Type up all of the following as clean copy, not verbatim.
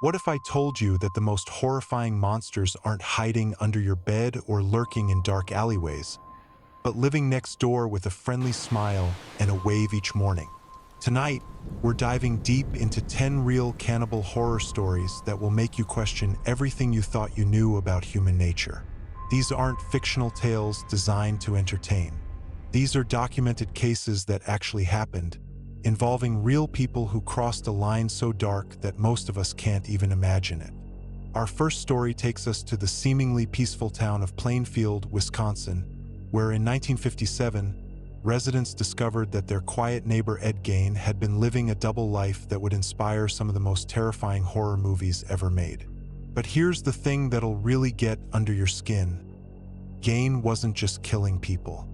What if I told you that the most horrifying monsters aren't hiding under your bed or lurking in dark alleyways, but living next door with a friendly smile and a wave each morning? Tonight, we're diving deep into 10 real cannibal horror stories that will make you question everything you thought you knew about human nature. These aren't fictional tales designed to entertain. These are documented cases that actually happened, involving real people who crossed a line so dark that most of us can't even imagine it. Our first story takes us to the seemingly peaceful town of Plainfield, Wisconsin, where in 1957, residents discovered that their quiet neighbor Ed Gein had been living a double life that would inspire some of the most terrifying horror movies ever made. But here's the thing that'll really get under your skin. Gein wasn't just killing people.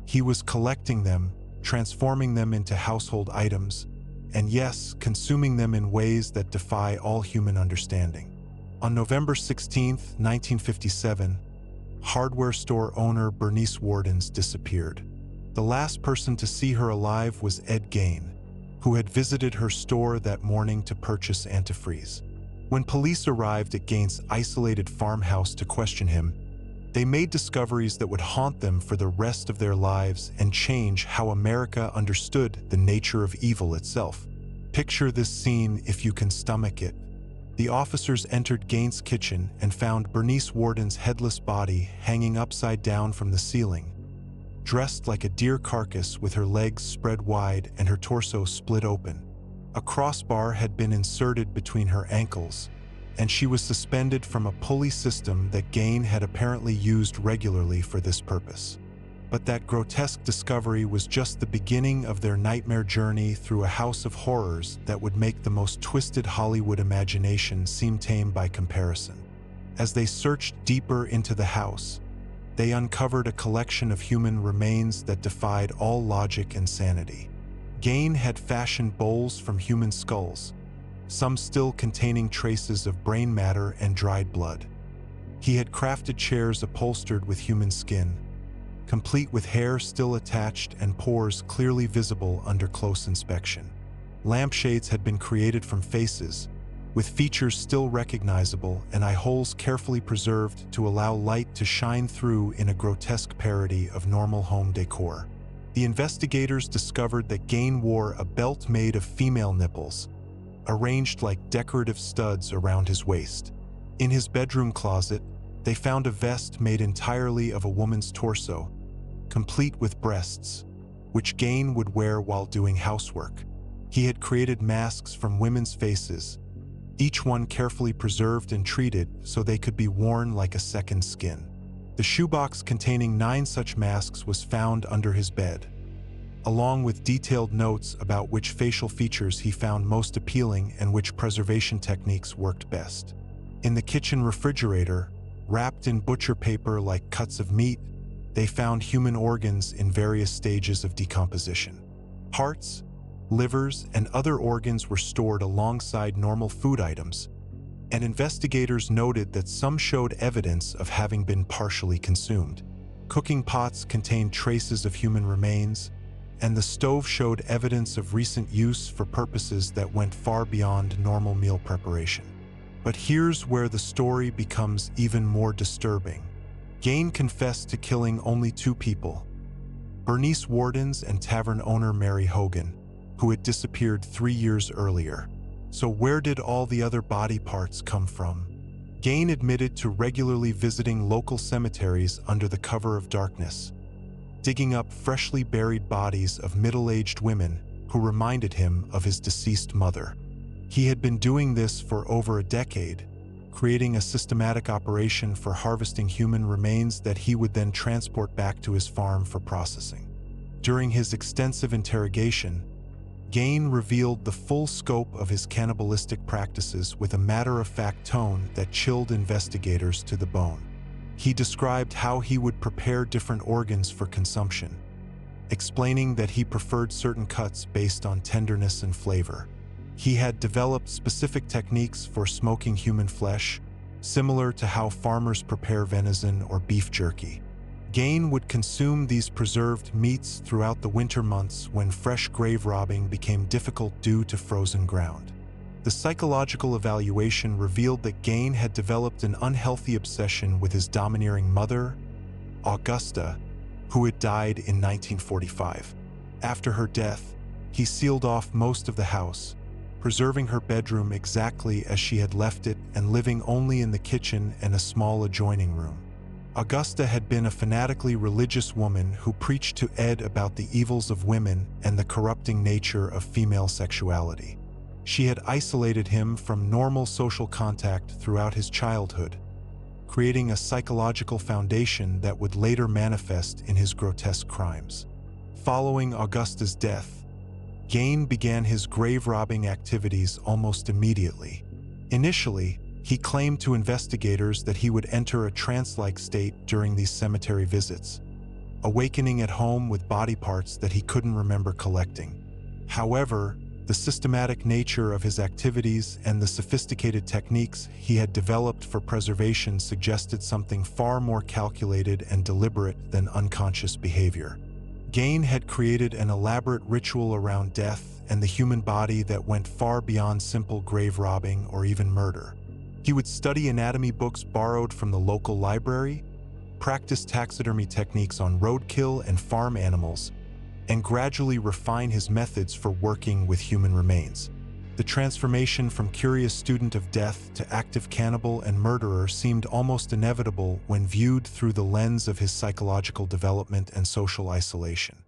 He was collecting them, transforming them into household items, and yes, consuming them in ways that defy all human understanding. On November 16, 1957, hardware store owner Bernice Wardens disappeared. The last person to see her alive was Ed Gein, who had visited her store that morning to purchase antifreeze. When police arrived at Gein's isolated farmhouse to question him, they made discoveries that would haunt them for the rest of their lives and change how America understood the nature of evil itself. Picture this scene if you can stomach it. The officers entered Gein's kitchen and found Bernice Warden's headless body hanging upside down from the ceiling, dressed like a deer carcass with her legs spread wide and her torso split open. A crossbar had been inserted between her ankles, and she was suspended from a pulley system that Gein had apparently used regularly for this purpose. But that grotesque discovery was just the beginning of their nightmare journey through a house of horrors that would make the most twisted Hollywood imagination seem tame by comparison. As they searched deeper into the house, they uncovered a collection of human remains that defied all logic and sanity. Gein had fashioned bowls from human skulls, some still containing traces of brain matter and dried blood. He had crafted chairs upholstered with human skin, complete with hair still attached and pores clearly visible under close inspection. Lampshades had been created from faces, with features still recognizable and eye holes carefully preserved to allow light to shine through in a grotesque parody of normal home decor. The investigators discovered that Gein wore a belt made of female nipples, arranged like decorative studs around his waist. In his bedroom closet, they found a vest made entirely of a woman's torso, complete with breasts, which Gein would wear while doing housework. He had created masks from women's faces, each one carefully preserved and treated so they could be worn like a second skin. The shoebox containing 9 such masks was found under his bed, along with detailed notes about which facial features he found most appealing and which preservation techniques worked best. In the kitchen refrigerator, wrapped in butcher paper like cuts of meat, they found human organs in various stages of decomposition. Hearts, livers, and other organs were stored alongside normal food items, and investigators noted that some showed evidence of having been partially consumed. Cooking pots contained traces of human remains, and the stove showed evidence of recent use for purposes that went far beyond normal meal preparation. But here's where the story becomes even more disturbing. Gein confessed to killing only 2 people, Bernice Wardens and tavern owner Mary Hogan, who had disappeared 3 years earlier. So where did all the other body parts come from? Gein admitted to regularly visiting local cemeteries under the cover of darkness, digging up freshly buried bodies of middle-aged women who reminded him of his deceased mother. He had been doing this for over a decade, creating a systematic operation for harvesting human remains that he would then transport back to his farm for processing. During his extensive interrogation, Gein revealed the full scope of his cannibalistic practices with a matter-of-fact tone that chilled investigators to the bone. He described how he would prepare different organs for consumption, explaining that he preferred certain cuts based on tenderness and flavor. He had developed specific techniques for smoking human flesh, similar to how farmers prepare venison or beef jerky. Gein would consume these preserved meats throughout the winter months when fresh grave robbing became difficult due to frozen ground. The psychological evaluation revealed that Gain had developed an unhealthy obsession with his domineering mother, Augusta, who had died in 1945. After her death, he sealed off most of the house, preserving her bedroom exactly as she had left it and living only in the kitchen and a small adjoining room. Augusta had been a fanatically religious woman who preached to Ed about the evils of women and the corrupting nature of female sexuality. She had isolated him from normal social contact throughout his childhood, creating a psychological foundation that would later manifest in his grotesque crimes. Following Augusta's death, Gain began his grave-robbing activities almost immediately. Initially, he claimed to investigators that he would enter a trance-like state during these cemetery visits, awakening at home with body parts that he couldn't remember collecting. However, the systematic nature of his activities and the sophisticated techniques he had developed for preservation suggested something far more calculated and deliberate than unconscious behavior. Gain had created an elaborate ritual around death and the human body that went far beyond simple grave robbing or even murder. He would study anatomy books borrowed from the local library, practice taxidermy techniques on roadkill and farm animals, and gradually refine his methods for working with human remains. The transformation from curious student of death to active cannibal and murderer seemed almost inevitable when viewed through the lens of his psychological development and social isolation.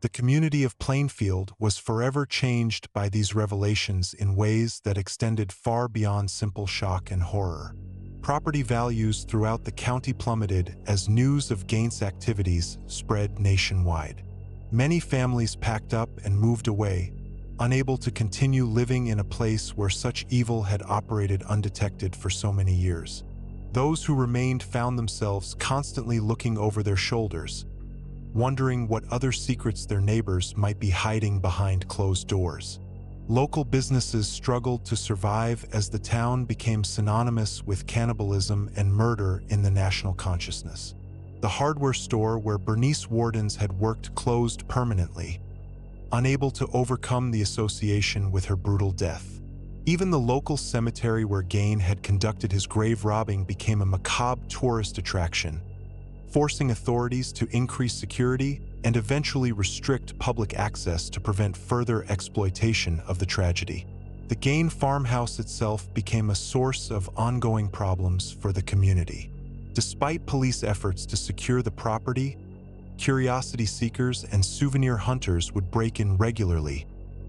The community of Plainfield was forever changed by these revelations in ways that extended far beyond simple shock and horror. Property values throughout the county plummeted as news of Gain's activities spread nationwide. Many families packed up and moved away, unable to continue living in a place where such evil had operated undetected for so many years. Those who remained found themselves constantly looking over their shoulders, wondering what other secrets their neighbors might be hiding behind closed doors. Local businesses struggled to survive as the town became synonymous with cannibalism and murder in the national consciousness. The hardware store where Bernice Warden's had worked closed permanently, unable to overcome the association with her brutal death. Even the local cemetery where Gain had conducted his grave robbing became a macabre tourist attraction, forcing authorities to increase security and eventually restrict public access to prevent further exploitation of the tragedy. The Gain farmhouse itself became a source of ongoing problems for the community. Despite police efforts to secure the property, curiosity seekers and souvenir hunters would break in regularly,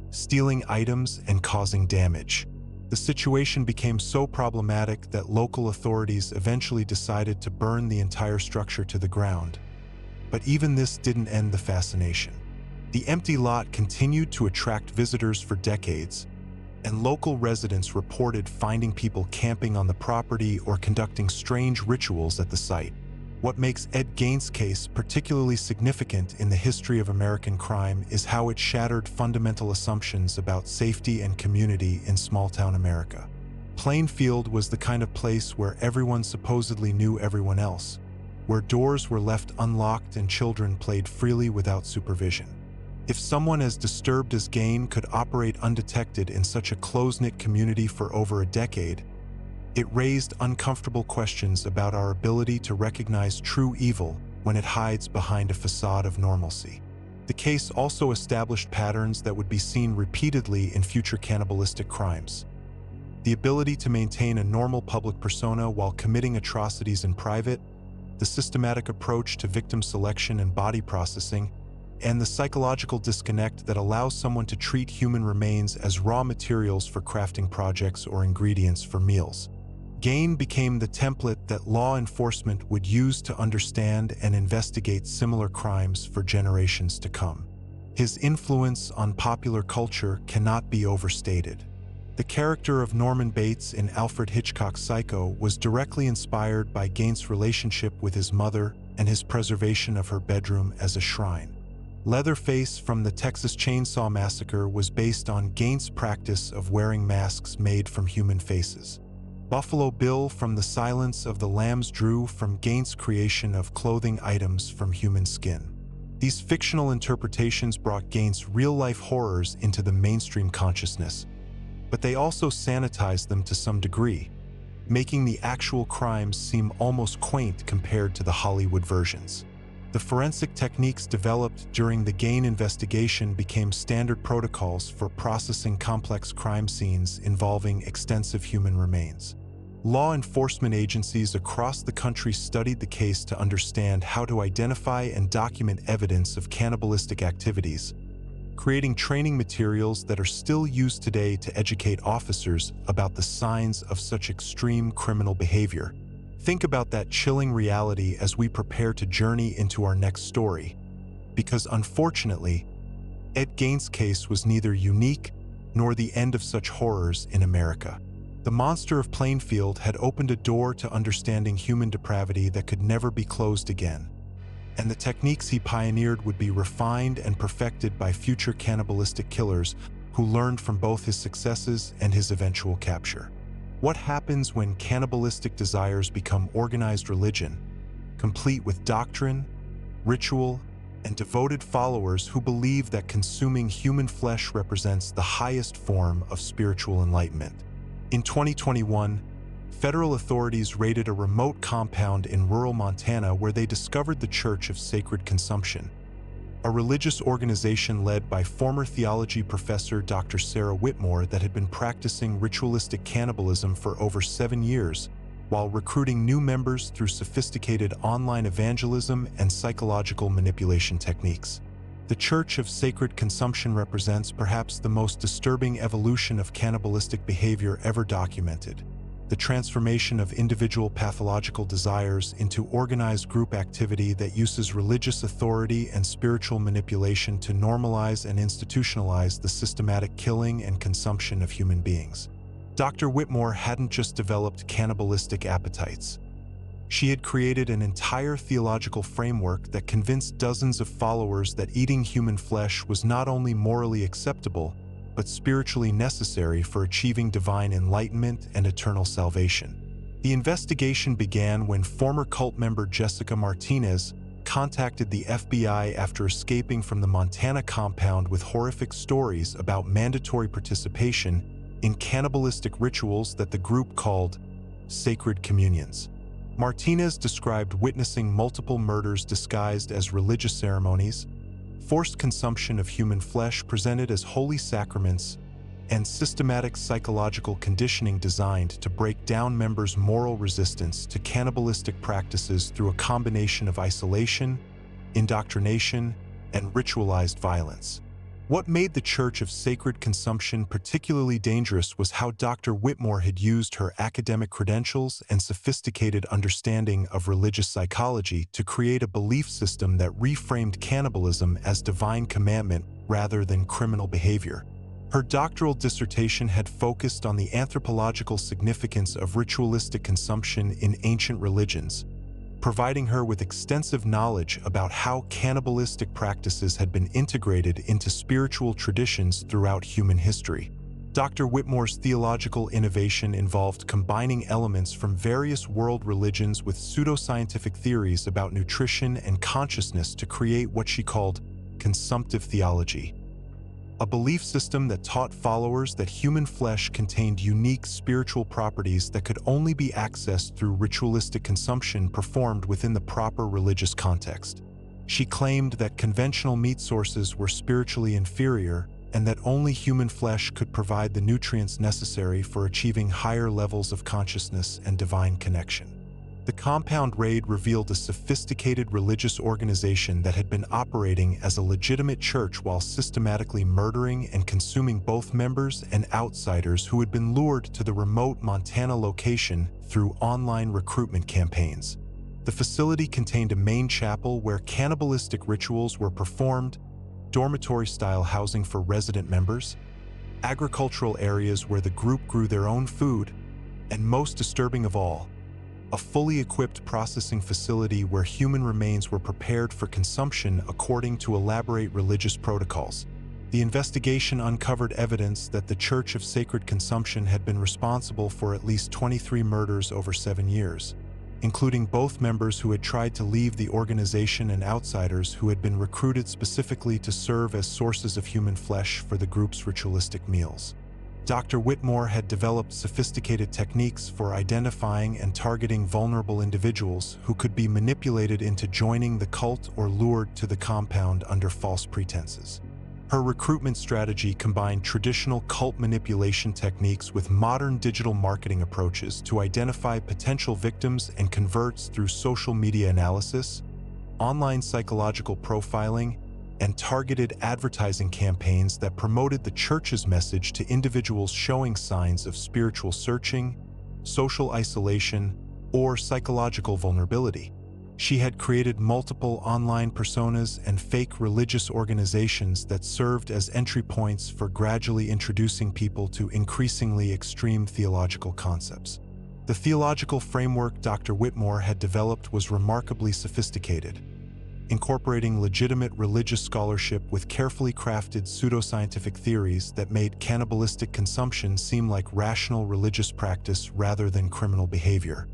stealing items and causing damage. The situation became so problematic that local authorities eventually decided to burn the entire structure to the ground. But even this didn't end the fascination. The empty lot continued to attract visitors for decades, and local residents reported finding people camping on the property or conducting strange rituals at the site. What makes Ed Gain's case particularly significant in the history of American crime is how it shattered fundamental assumptions about safety and community in small-town America. Plainfield was the kind of place where everyone supposedly knew everyone else, where doors were left unlocked and children played freely without supervision. If someone as disturbed as Gain could operate undetected in such a close-knit community for over a decade, it raised uncomfortable questions about our ability to recognize true evil when it hides behind a facade of normalcy. The case also established patterns that would be seen repeatedly in future cannibalistic crimes. The ability to maintain a normal public persona while committing atrocities in private, the systematic approach to victim selection and body processing, and the psychological disconnect that allows someone to treat human remains as raw materials for crafting projects or ingredients for meals. Gain became the template that law enforcement would use to understand and investigate similar crimes for generations to come. His influence on popular culture cannot be overstated. The character of Norman Bates in Alfred Hitchcock's Psycho was directly inspired by Gain's relationship with his mother and his preservation of her bedroom as a shrine. Leatherface from the Texas Chainsaw Massacre was based on Gain's practice of wearing masks made from human faces. Buffalo Bill from The Silence of the Lambs drew from Gain's creation of clothing items from human skin. These fictional interpretations brought Gain's real-life horrors into the mainstream consciousness, but they also sanitized them to some degree, making the actual crimes seem almost quaint compared to the Hollywood versions. The forensic techniques developed during the Gain investigation became standard protocols for processing complex crime scenes involving extensive human remains. Law enforcement agencies across the country studied the case to understand how to identify and document evidence of cannibalistic activities, creating training materials that are still used today to educate officers about the signs of such extreme criminal behavior. Think about that chilling reality as we prepare to journey into our next story, because unfortunately, Ed Gain's case was neither unique nor the end of such horrors in America. The monster of Plainfield had opened a door to understanding human depravity that could never be closed again, and the techniques he pioneered would be refined and perfected by future cannibalistic killers who learned from both his successes and his eventual capture. What happens when cannibalistic desires become organized religion, complete with doctrine, ritual, and devoted followers who believe that consuming human flesh represents the highest form of spiritual enlightenment? In 2021, federal authorities raided a remote compound in rural Montana where they discovered the Church of Sacred Consumption, a religious organization led by former theology professor Dr. Sarah Whitmore that had been practicing ritualistic cannibalism for over 7 years, while recruiting new members through sophisticated online evangelism and psychological manipulation techniques. The Church of Sacred Consumption represents perhaps the most disturbing evolution of cannibalistic behavior ever documented: the transformation of individual pathological desires into organized group activity that uses religious authority and spiritual manipulation to normalize and institutionalize the systematic killing and consumption of human beings. Dr. Whitmore hadn't just developed cannibalistic appetites. She had created an entire theological framework that convinced dozens of followers that eating human flesh was not only morally acceptable, but spiritually necessary for achieving divine enlightenment and eternal salvation. The investigation began when former cult member Jessica Martinez contacted the FBI after escaping from the Montana compound with horrific stories about mandatory participation in cannibalistic rituals that the group called sacred communions. Martinez described witnessing multiple murders disguised as religious ceremonies, forced consumption of human flesh presented as holy sacraments, and systematic psychological conditioning designed to break down members' moral resistance to cannibalistic practices through a combination of isolation, indoctrination, and ritualized violence. What made the Church of Sacred Consumption particularly dangerous was how Dr. Whitmore had used her academic credentials and sophisticated understanding of religious psychology to create a belief system that reframed cannibalism as divine commandment rather than criminal behavior. Her doctoral dissertation had focused on the anthropological significance of ritualistic consumption in ancient religions, providing her with extensive knowledge about how cannibalistic practices had been integrated into spiritual traditions throughout human history. Dr. Whitmore's theological innovation involved combining elements from various world religions with pseudoscientific theories about nutrition and consciousness to create what she called consumptive theology, a belief system that taught followers that human flesh contained unique spiritual properties that could only be accessed through ritualistic consumption performed within the proper religious context. She claimed that conventional meat sources were spiritually inferior and that only human flesh could provide the nutrients necessary for achieving higher levels of consciousness and divine connection. The compound raid revealed a sophisticated religious organization that had been operating as a legitimate church while systematically murdering and consuming both members and outsiders who had been lured to the remote Montana location through online recruitment campaigns. The facility contained a main chapel where cannibalistic rituals were performed, dormitory-style housing for resident members, agricultural areas where the group grew their own food, and most disturbing of all, a fully equipped processing facility where human remains were prepared for consumption according to elaborate religious protocols. The investigation uncovered evidence that the Church of Sacred Consumption had been responsible for at least 23 murders over 7 years, including both members who had tried to leave the organization and outsiders who had been recruited specifically to serve as sources of human flesh for the group's ritualistic meals. Dr. Whitmore had developed sophisticated techniques for identifying and targeting vulnerable individuals who could be manipulated into joining the cult or lured to the compound under false pretenses. Her recruitment strategy combined traditional cult manipulation techniques with modern digital marketing approaches to identify potential victims and converts through social media analysis, online psychological profiling, and targeted advertising campaigns that promoted the church's message to individuals showing signs of spiritual searching, social isolation, or psychological vulnerability. She had created multiple online personas and fake religious organizations that served as entry points for gradually introducing people to increasingly extreme theological concepts. The theological framework Dr. Whitmore had developed was remarkably sophisticated, incorporating legitimate religious scholarship with carefully crafted pseudoscientific theories that made cannibalistic consumption seem like rational religious practice rather than criminal behavior.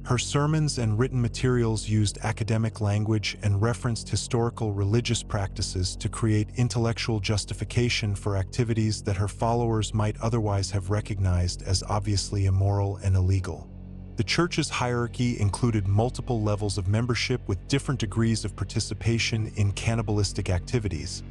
Her sermons and written materials used academic language and referenced historical religious practices to create intellectual justification for activities that her followers might otherwise have recognized as obviously immoral and illegal. The church's hierarchy included multiple levels of membership with different degrees of participation in cannibalistic activities,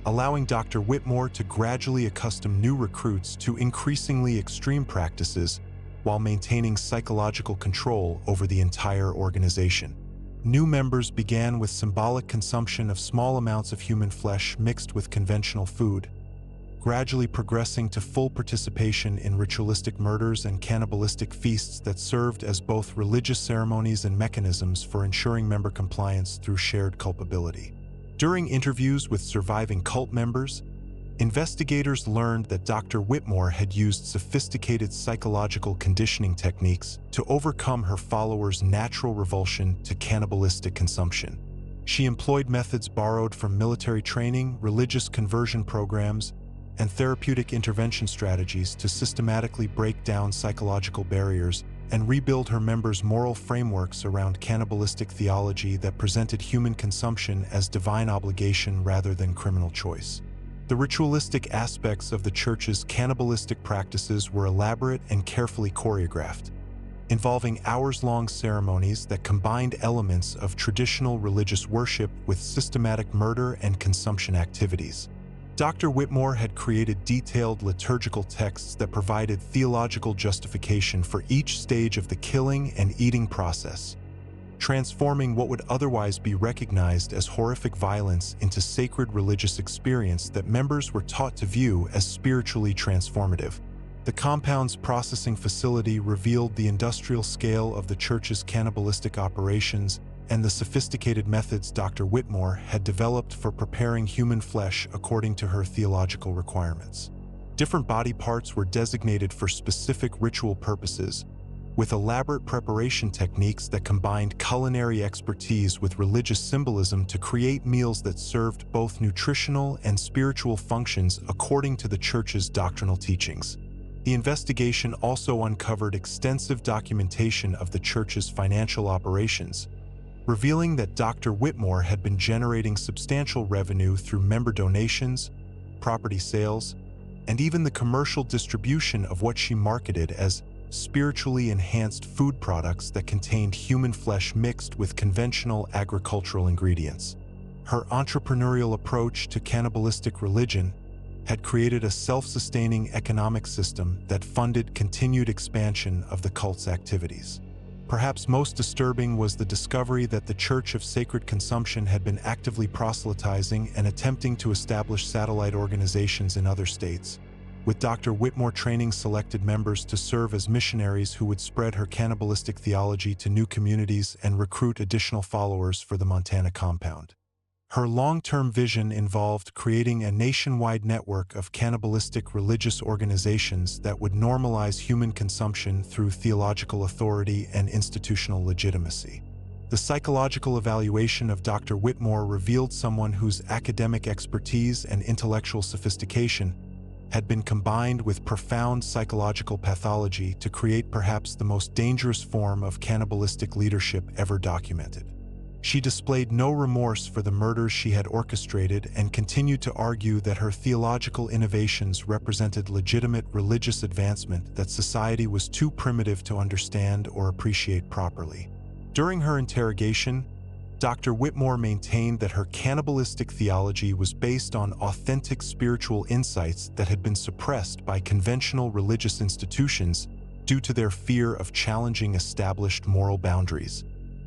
allowing Dr. Whitmore to gradually accustom new recruits to increasingly extreme practices while maintaining psychological control over the entire organization. New members began with symbolic consumption of small amounts of human flesh mixed with conventional food, gradually progressing to full participation in ritualistic murders and cannibalistic feasts that served as both religious ceremonies and mechanisms for ensuring member compliance through shared culpability. During interviews with surviving cult members, investigators learned that Dr. Whitmore had used sophisticated psychological conditioning techniques to overcome her followers' natural revulsion to cannibalistic consumption. She employed methods borrowed from military training, religious conversion programs, and therapeutic intervention strategies to systematically break down psychological barriers and rebuild her members' moral frameworks around cannibalistic theology that presented human consumption as divine obligation rather than criminal choice. The ritualistic aspects of the church's cannibalistic practices were elaborate and carefully choreographed, involving hours-long ceremonies that combined elements of traditional religious worship with systematic murder and consumption activities. Dr. Whitmore had created detailed liturgical texts that provided theological justification for each stage of the killing and eating process, transforming what would otherwise be recognized as horrific violence into sacred religious experience that members were taught to view as spiritually transformative. The compound's processing facility revealed the industrial scale of the church's cannibalistic operations and the sophisticated methods Dr. Whitmore had developed for preparing human flesh according to her theological requirements. Different body parts were designated for specific ritual purposes, with elaborate preparation techniques that combined culinary expertise with religious symbolism to create meals that served both nutritional and spiritual functions according to the church's doctrinal teachings. The investigation also uncovered extensive documentation of the church's financial operations, revealing that Dr. Whitmore had been generating substantial revenue through member donations, property sales, and even the commercial distribution of what she marketed as spiritually enhanced food products that contained human flesh mixed with conventional agricultural ingredients. Her entrepreneurial approach to cannibalistic religion had created a self-sustaining economic system that funded continued expansion of the cult's activities. Perhaps most disturbing was the discovery that the Church of Sacred Consumption had been actively proselytizing and attempting to establish satellite organizations in other states, with Dr. Whitmore training selected members to serve as missionaries who would spread her cannibalistic theology to new communities and recruit additional followers for the Montana compound. Her long-term vision involved creating a nationwide network of cannibalistic religious organizations that would normalize human consumption through theological authority and institutional legitimacy. The psychological evaluation of Dr. Whitmore revealed someone whose academic expertise and intellectual sophistication had been combined with profound psychological pathology to create perhaps the most dangerous form of cannibalistic leadership ever documented. She displayed no remorse for the murders she had orchestrated and continued to argue that her theological innovations represented legitimate religious advancement that society was too primitive to understand or appreciate properly. During her interrogation, Dr. Whitmore maintained that her cannibalistic theology was based on authentic spiritual insights that had been suppressed by conventional religious institutions due to their fear of challenging established moral boundaries.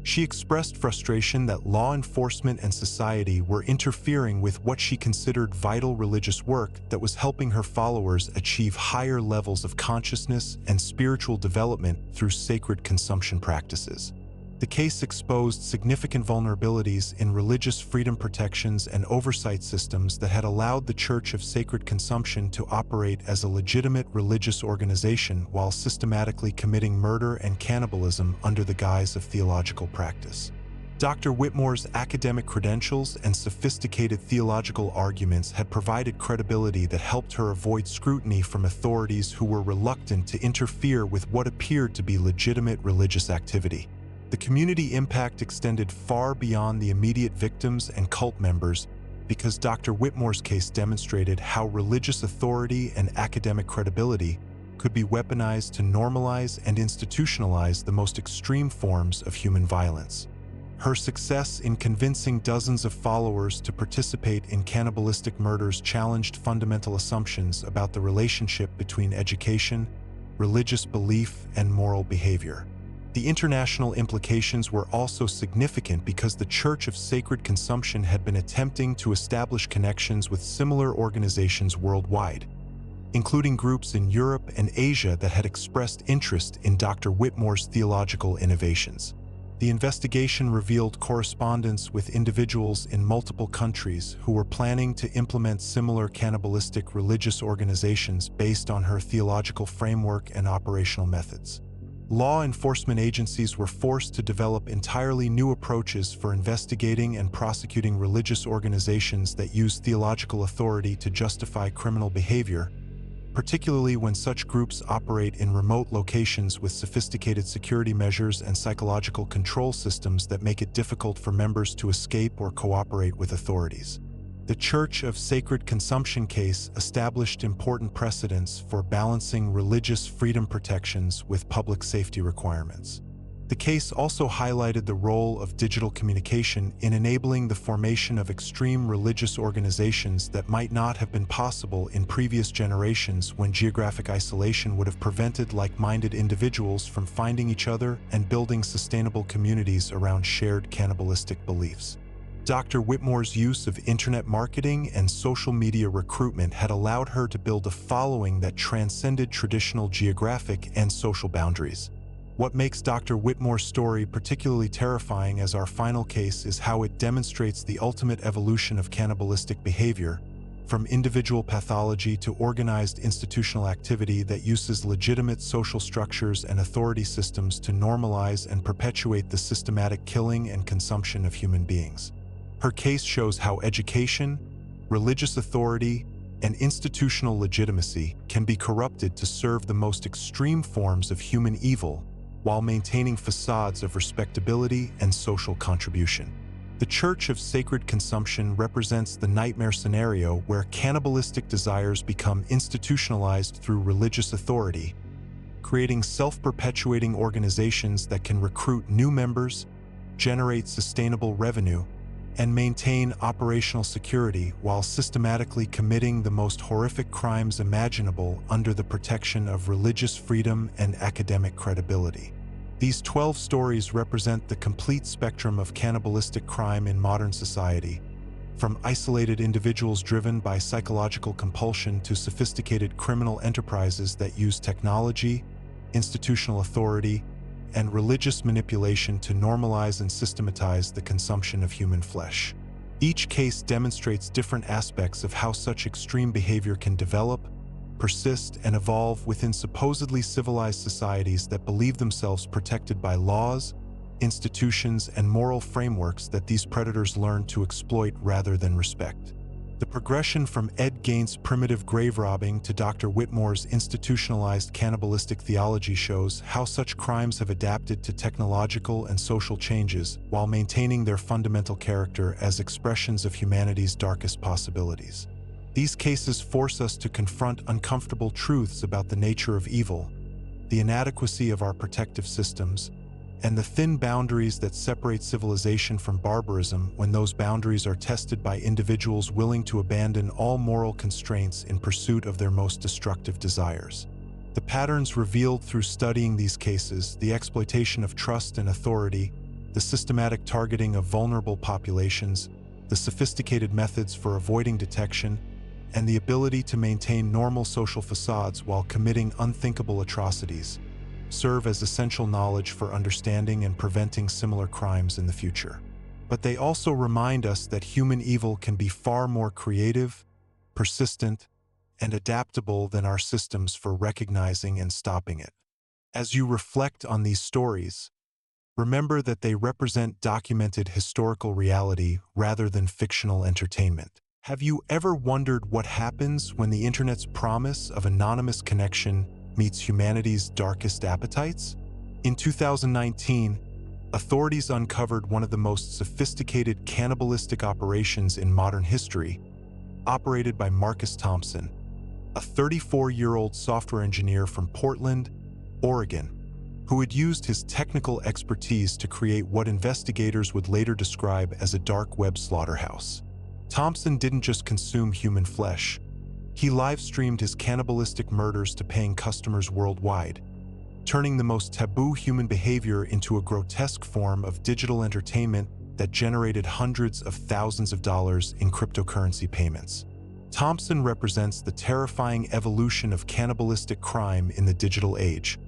She expressed frustration that law enforcement and society were interfering with what she considered vital religious work that was helping her followers achieve higher levels of consciousness and spiritual development through sacred consumption practices. The case exposed significant vulnerabilities in religious freedom protections and oversight systems that had allowed the Church of Sacred Consumption to operate as a legitimate religious organization while systematically committing murder and cannibalism under the guise of theological practice. Dr. Whitmore's academic credentials and sophisticated theological arguments had provided credibility that helped her avoid scrutiny from authorities who were reluctant to interfere with what appeared to be legitimate religious activity. The community impact extended far beyond the immediate victims and cult members because Dr. Whitmore's case demonstrated how religious authority and academic credibility could be weaponized to normalize and institutionalize the most extreme forms of human violence. Her success in convincing dozens of followers to participate in cannibalistic murders challenged fundamental assumptions about the relationship between education, religious belief, and moral behavior. The international implications were also significant because the Church of Sacred Consumption had been attempting to establish connections with similar organizations worldwide, including groups in Europe and Asia that had expressed interest in Dr. Whitmore's theological innovations. The investigation revealed correspondence with individuals in multiple countries who were planning to implement similar cannibalistic religious organizations based on her theological framework and operational methods. Law enforcement agencies were forced to develop entirely new approaches for investigating and prosecuting religious organizations that use theological authority to justify criminal behavior, particularly when such groups operate in remote locations with sophisticated security measures and psychological control systems that make it difficult for members to escape or cooperate with authorities. The Church of Sacred Consumption case established important precedents for balancing religious freedom protections with public safety requirements. The case also highlighted the role of digital communication in enabling the formation of extreme religious organizations that might not have been possible in previous generations when geographic isolation would have prevented like-minded individuals from finding each other and building sustainable communities around shared cannibalistic beliefs. Dr. Whitmore's use of internet marketing and social media recruitment had allowed her to build a following that transcended traditional geographic and social boundaries. What makes Dr. Whitmore's story particularly terrifying as our final case is how it demonstrates the ultimate evolution of cannibalistic behavior, from individual pathology to organized institutional activity that uses legitimate social structures and authority systems to normalize and perpetuate the systematic killing and consumption of human beings. Her case shows how education, religious authority, and institutional legitimacy can be corrupted to serve the most extreme forms of human evil while maintaining facades of respectability and social contribution. The Church of Sacred Consumption represents the nightmare scenario where cannibalistic desires become institutionalized through religious authority, creating self-perpetuating organizations that can recruit new members, generate sustainable revenue, and maintain operational security while systematically committing the most horrific crimes imaginable under the protection of religious freedom and academic credibility. These 12 stories represent the complete spectrum of cannibalistic crime in modern society, from isolated individuals driven by psychological compulsion to sophisticated criminal enterprises that use technology, institutional authority, and religious manipulation to normalize and systematize the consumption of human flesh. Each case demonstrates different aspects of how such extreme behavior can develop, persist, and evolve within supposedly civilized societies that believe themselves protected by laws, institutions, and moral frameworks that these predators learn to exploit rather than respect. The progression from Ed Gain's primitive grave robbing to Dr. Whitmore's institutionalized cannibalistic theology shows how such crimes have adapted to technological and social changes while maintaining their fundamental character as expressions of humanity's darkest possibilities. These cases force us to confront uncomfortable truths about the nature of evil, the inadequacy of our protective systems, and the thin boundaries that separate civilization from barbarism when those boundaries are tested by individuals willing to abandon all moral constraints in pursuit of their most destructive desires. The patterns revealed through studying these cases, the exploitation of trust and authority, the systematic targeting of vulnerable populations, the sophisticated methods for avoiding detection, and the ability to maintain normal social facades while committing unthinkable atrocities, serve as essential knowledge for understanding and preventing similar crimes in the future. But they also remind us that human evil can be far more creative, persistent, and adaptable than our systems for recognizing and stopping it. As you reflect on these stories, remember that they represent documented historical reality rather than fictional entertainment. Have you ever wondered what happens when the internet's promise of anonymous connection meets humanity's darkest appetites? In 2019, authorities uncovered one of the most sophisticated cannibalistic operations in modern history, operated by Marcus Thompson, a 34-year-old software engineer from Portland, Oregon, who had used his technical expertise to create what investigators would later describe as a dark web slaughterhouse. Thompson didn't just consume human flesh. He live-streamed his cannibalistic murders to paying customers worldwide, turning the most taboo human behavior into a grotesque form of digital entertainment that generated hundreds of thousands of dollars in cryptocurrency payments. Thompson represents the terrifying evolution of cannibalistic crime in the digital age,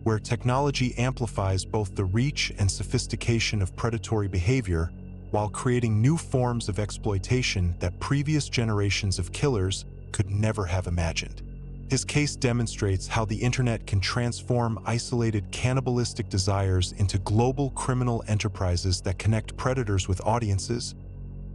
where technology amplifies both the reach and sophistication of predatory behavior while creating new forms of exploitation that previous generations of killers could never have imagined. His case demonstrates how the internet can transform isolated cannibalistic desires into global criminal enterprises that connect predators with audiences,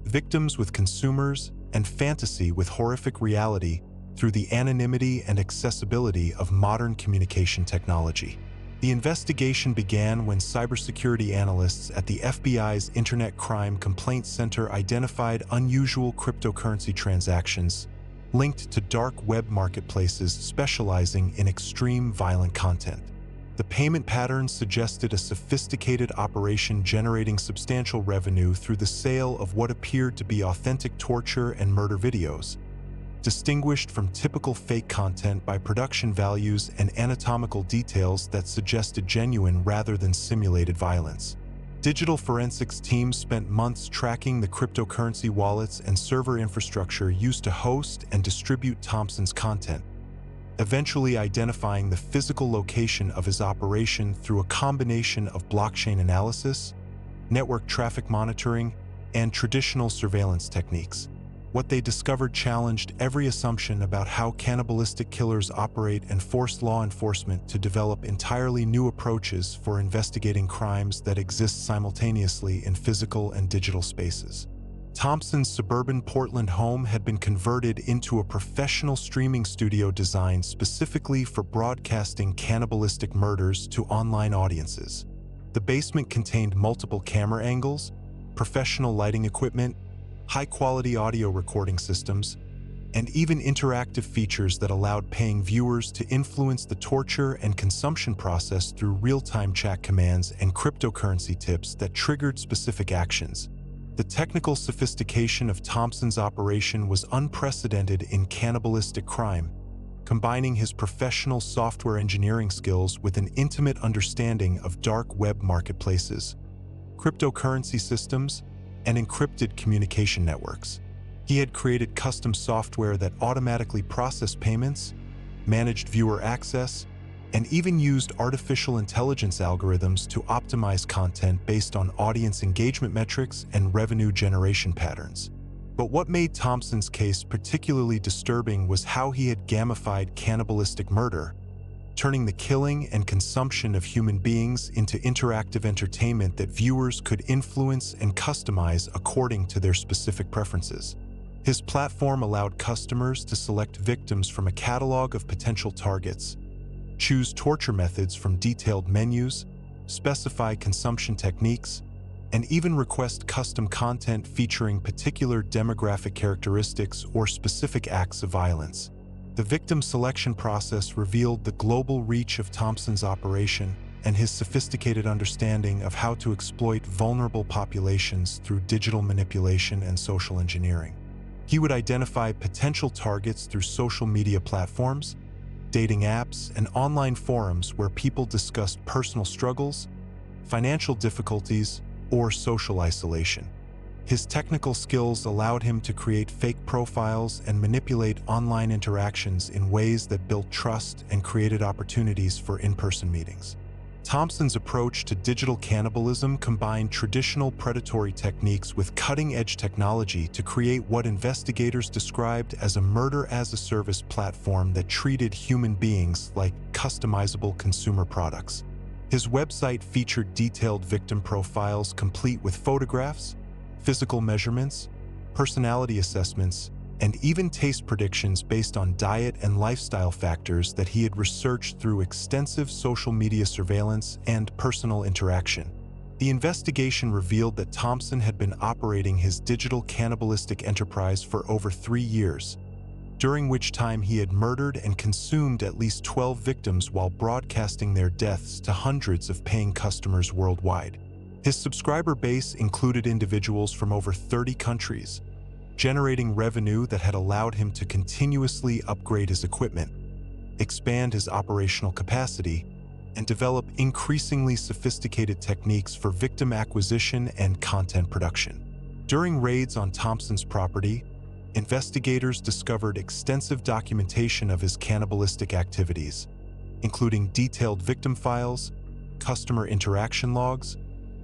victims with consumers, and fantasy with horrific reality through the anonymity and accessibility of modern communication technology. The investigation began when cybersecurity analysts at the FBI's Internet Crime Complaint Center identified unusual cryptocurrency transactions linked to dark web marketplaces specializing in extreme violent content. The payment patterns suggested a sophisticated operation generating substantial revenue through the sale of what appeared to be authentic torture and murder videos, distinguished from typical fake content by production values and anatomical details that suggested genuine rather than simulated violence. Digital forensics teams spent months tracking the cryptocurrency wallets and server infrastructure used to host and distribute Thompson's content, eventually identifying the physical location of his operation through a combination of blockchain analysis, network traffic monitoring, and traditional surveillance techniques. What they discovered challenged every assumption about how cannibalistic killers operate and forced law enforcement to develop entirely new approaches for investigating crimes that exist simultaneously in physical and digital spaces. Thompson's suburban Portland home had been converted into a professional streaming studio designed specifically for broadcasting cannibalistic murders to online audiences. The basement contained multiple camera angles, professional lighting equipment, high-quality audio recording systems, and even interactive features that allowed paying viewers to influence the torture and consumption process through real-time chat commands and cryptocurrency tips that triggered specific actions. The technical sophistication of Thompson's operation was unprecedented in cannibalistic crime, combining his professional software engineering skills with an intimate understanding of dark web marketplaces, cryptocurrency systems, and encrypted communication networks. He had created custom software that automatically processed payments, managed viewer access, and even used artificial intelligence algorithms to optimize content based on audience engagement metrics and revenue generation patterns. But what made Thompson's case particularly disturbing was how he had gamified cannibalistic murder, turning the killing and consumption of human beings into interactive entertainment that viewers could influence and customize according to their specific preferences. His platform allowed customers to select victims from a catalog of potential targets, choose torture methods from detailed menus, specify consumption techniques, and even request custom content featuring particular demographic characteristics or specific acts of violence. The victim selection process revealed the global reach of Thompson's operation and his sophisticated understanding of how to exploit vulnerable populations through digital manipulation and social engineering. He would identify potential targets through social media platforms, dating apps, and online forums where people discussed personal struggles, financial difficulties, or social isolation. His technical skills allowed him to create fake profiles and manipulate online interactions in ways that built trust and created opportunities for in-person meetings. Thompson's approach to digital cannibalism combined traditional predatory techniques with cutting-edge technology to create what investigators described as a murder-as-a-service platform that treated human beings like customizable consumer products. His website featured detailed victim profiles complete with photographs, physical measurements, personality assessments, and even taste predictions based on diet and lifestyle factors that he had researched through extensive social media surveillance and personal interaction. The investigation revealed that Thompson had been operating his digital cannibalistic enterprise for over 3 years, during which time he had murdered and consumed at least 12 victims while broadcasting their deaths to hundreds of paying customers worldwide. His subscriber base included individuals from over 30 countries, generating revenue that had allowed him to continuously upgrade his equipment, expand his operational capacity, and develop increasingly sophisticated techniques for victim acquisition and content production. During raids on Thompson's property, investigators discovered extensive documentation of his cannibalistic activities, including detailed victim files, customer interaction logs,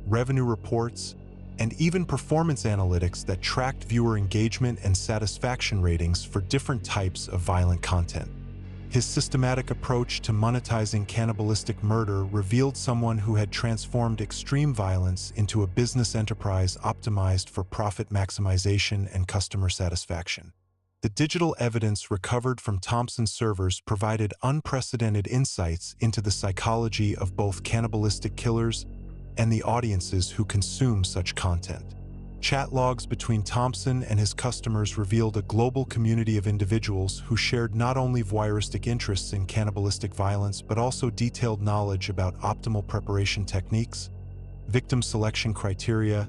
revenue reports, and even performance analytics that tracked viewer engagement and satisfaction ratings for different types of violent content. His systematic approach to monetizing cannibalistic murder revealed someone who had transformed extreme violence into a business enterprise optimized for profit maximization and customer satisfaction. The digital evidence recovered from Thompson's servers provided unprecedented insights into the psychology of both cannibalistic killers and the audiences who consume such content. Chat logs between Thompson and his customers revealed a global community of individuals who shared not only voyeuristic interests in cannibalistic violence but also detailed knowledge about optimal preparation techniques, victim selection criteria,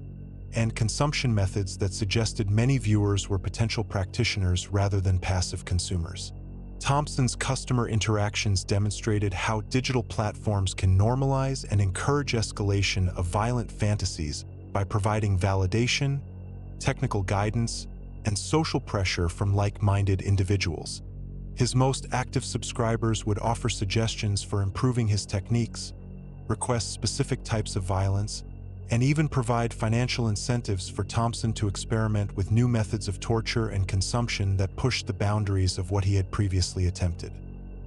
and consumption methods that suggested many viewers were potential practitioners rather than passive consumers. Thompson's customer interactions demonstrated how digital platforms can normalize and encourage escalation of violent fantasies by providing validation, technical guidance, and social pressure from like-minded individuals. His most active subscribers would offer suggestions for improving his techniques, request specific types of violence, and even provide financial incentives for Thompson to experiment with new methods of torture and consumption that pushed the boundaries of what he had previously attempted.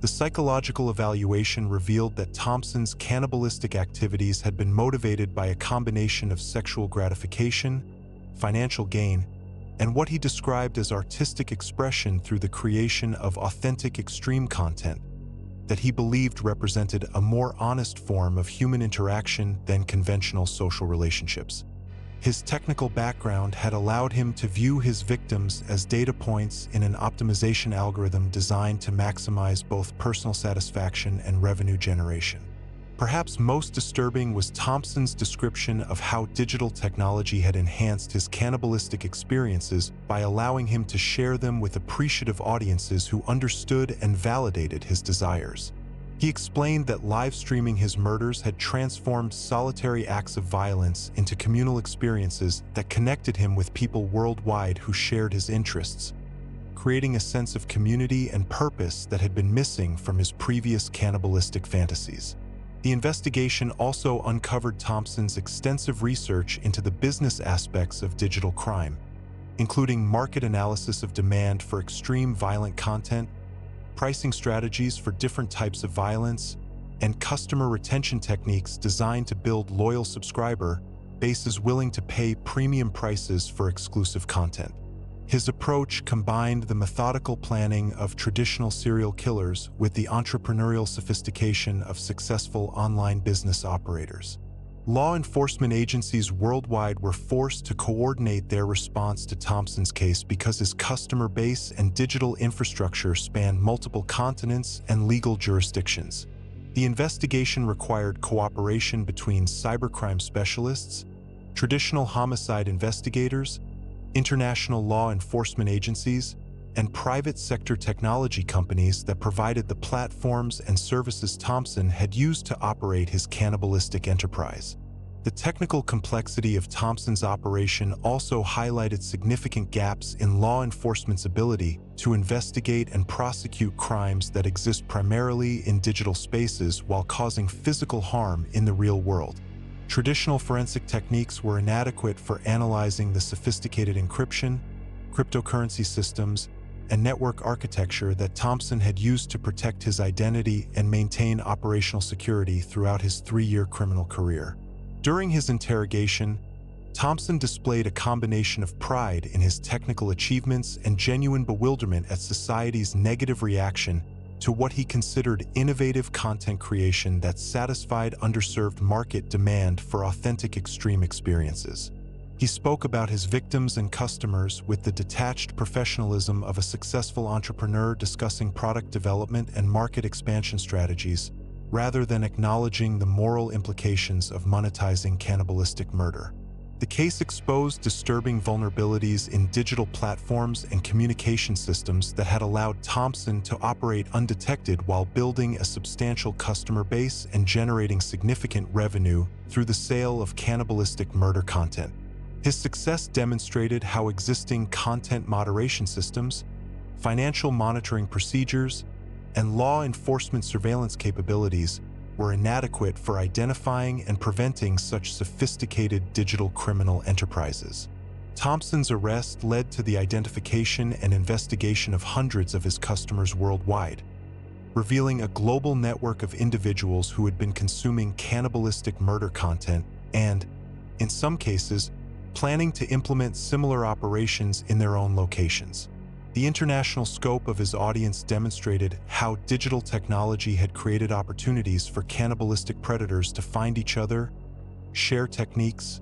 The psychological evaluation revealed that Thompson's cannibalistic activities had been motivated by a combination of sexual gratification, financial gain, and what he described as artistic expression through the creation of authentic extreme content that he believed represented a more honest form of human interaction than conventional social relationships. His technical background had allowed him to view his victims as data points in an optimization algorithm designed to maximize both personal satisfaction and revenue generation. Perhaps most disturbing was Thompson's description of how digital technology had enhanced his cannibalistic experiences by allowing him to share them with appreciative audiences who understood and validated his desires. He explained that live streaming his murders had transformed solitary acts of violence into communal experiences that connected him with people worldwide who shared his interests, creating a sense of community and purpose that had been missing from his previous cannibalistic fantasies. The investigation also uncovered Thompson's extensive research into the business aspects of digital crime, including market analysis of demand for extreme violent content, pricing strategies for different types of violence, and customer retention techniques designed to build loyal subscriber bases willing to pay premium prices for exclusive content. His approach combined the methodical planning of traditional serial killers with the entrepreneurial sophistication of successful online business operators. Law enforcement agencies worldwide were forced to coordinate their response to Thompson's case because his customer base and digital infrastructure spanned multiple continents and legal jurisdictions. The investigation required cooperation between cybercrime specialists, traditional homicide investigators, international law enforcement agencies, and private sector technology companies that provided the platforms and services Thompson had used to operate his cannibalistic enterprise. The technical complexity of Thompson's operation also highlighted significant gaps in law enforcement's ability to investigate and prosecute crimes that exist primarily in digital spaces while causing physical harm in the real world. Traditional forensic techniques were inadequate for analyzing the sophisticated encryption, cryptocurrency systems, and network architecture that Thompson had used to protect his identity and maintain operational security throughout his 3-year criminal career. During his interrogation, Thompson displayed a combination of pride in his technical achievements and genuine bewilderment at society's negative reaction to what he considered innovative content creation that satisfied underserved market demand for authentic extreme experiences. He spoke about his victims and customers with the detached professionalism of a successful entrepreneur discussing product development and market expansion strategies, rather than acknowledging the moral implications of monetizing cannibalistic murder. The case exposed disturbing vulnerabilities in digital platforms and communication systems that had allowed Thompson to operate undetected while building a substantial customer base and generating significant revenue through the sale of cannibalistic murder content. His success demonstrated how existing content moderation systems, financial monitoring procedures, and law enforcement surveillance capabilities were inadequate for identifying and preventing such sophisticated digital criminal enterprises. Thompson's arrest led to the identification and investigation of hundreds of his customers worldwide, revealing a global network of individuals who had been consuming cannibalistic murder content and, in some cases, planning to implement similar operations in their own locations. The international scope of his audience demonstrated how digital technology had created opportunities for cannibalistic predators to find each other, share techniques,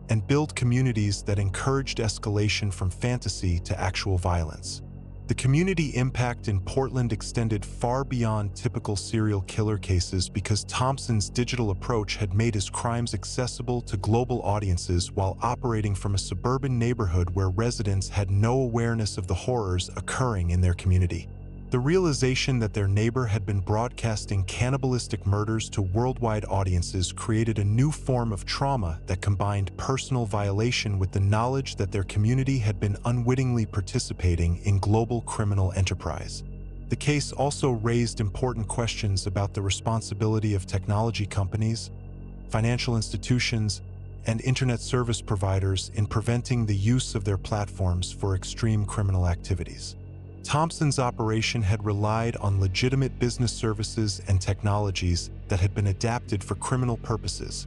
and build communities that encouraged escalation from fantasy to actual violence. The community impact in Portland extended far beyond typical serial killer cases because Thompson's digital approach had made his crimes accessible to global audiences while operating from a suburban neighborhood where residents had no awareness of the horrors occurring in their community. The realization that their neighbor had been broadcasting cannibalistic murders to worldwide audiences created a new form of trauma that combined personal violation with the knowledge that their community had been unwittingly participating in global criminal enterprise. The case also raised important questions about the responsibility of technology companies, financial institutions, and internet service providers in preventing the use of their platforms for extreme criminal activities. Thompson's operation had relied on legitimate business services and technologies that had been adapted for criminal purposes,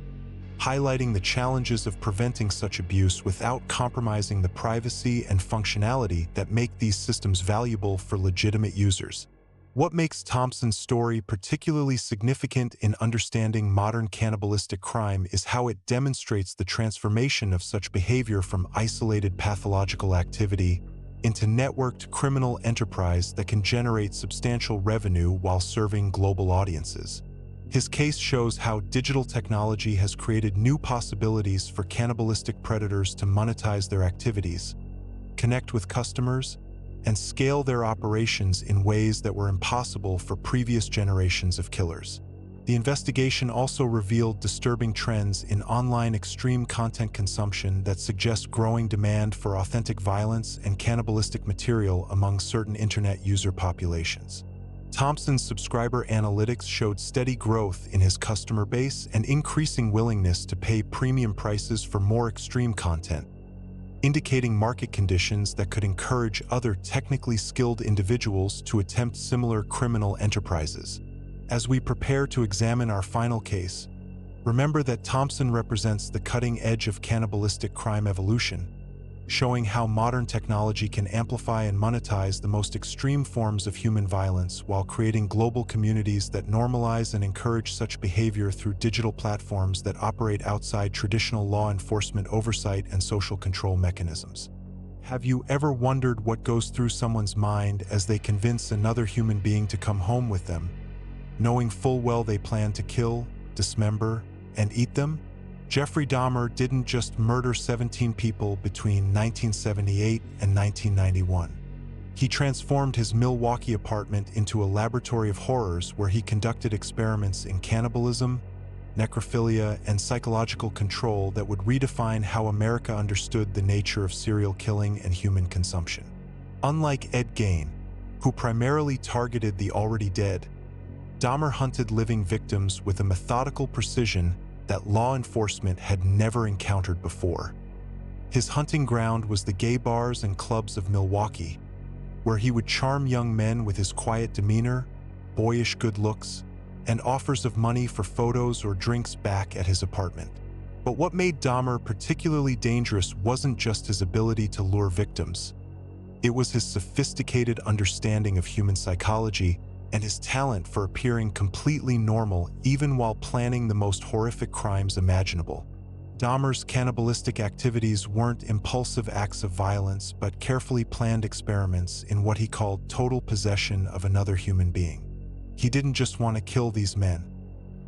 highlighting the challenges of preventing such abuse without compromising the privacy and functionality that make these systems valuable for legitimate users. What makes Thompson's story particularly significant in understanding modern cannibalistic crime is how it demonstrates the transformation of such behavior from isolated pathological activity into networked criminal enterprise that can generate substantial revenue while serving global audiences. His case shows how digital technology has created new possibilities for cannibalistic predators to monetize their activities, connect with customers, and scale their operations in ways that were impossible for previous generations of killers. The investigation also revealed disturbing trends in online extreme content consumption that suggest growing demand for authentic violence and cannibalistic material among certain internet user populations. Thompson's subscriber analytics showed steady growth in his customer base and increasing willingness to pay premium prices for more extreme content, indicating market conditions that could encourage other technically skilled individuals to attempt similar criminal enterprises. As we prepare to examine our final case, remember that Thompson represents the cutting edge of cannibalistic crime evolution, showing how modern technology can amplify and monetize the most extreme forms of human violence while creating global communities that normalize and encourage such behavior through digital platforms that operate outside traditional law enforcement oversight and social control mechanisms. Have you ever wondered what goes through someone's mind as they convince another human being to come home with them, knowing full well they plan to kill, dismember, and eat them? Jeffrey Dahmer didn't just murder 17 people between 1978 and 1991. He transformed his Milwaukee apartment into a laboratory of horrors where he conducted experiments in cannibalism, necrophilia, and psychological control that would redefine how America understood the nature of serial killing and human consumption. Unlike Ed Gein, who primarily targeted the already dead, Dahmer hunted living victims with a methodical precision that law enforcement had never encountered before. His hunting ground was the gay bars and clubs of Milwaukee, where he would charm young men with his quiet demeanor, boyish good looks, and offers of money for photos or drinks back at his apartment. But what made Dahmer particularly dangerous wasn't just his ability to lure victims. It was his sophisticated understanding of human psychology and his talent for appearing completely normal even while planning the most horrific crimes imaginable. Dahmer's cannibalistic activities weren't impulsive acts of violence, but carefully planned experiments in what he called total possession of another human being. He didn't just want to kill these men.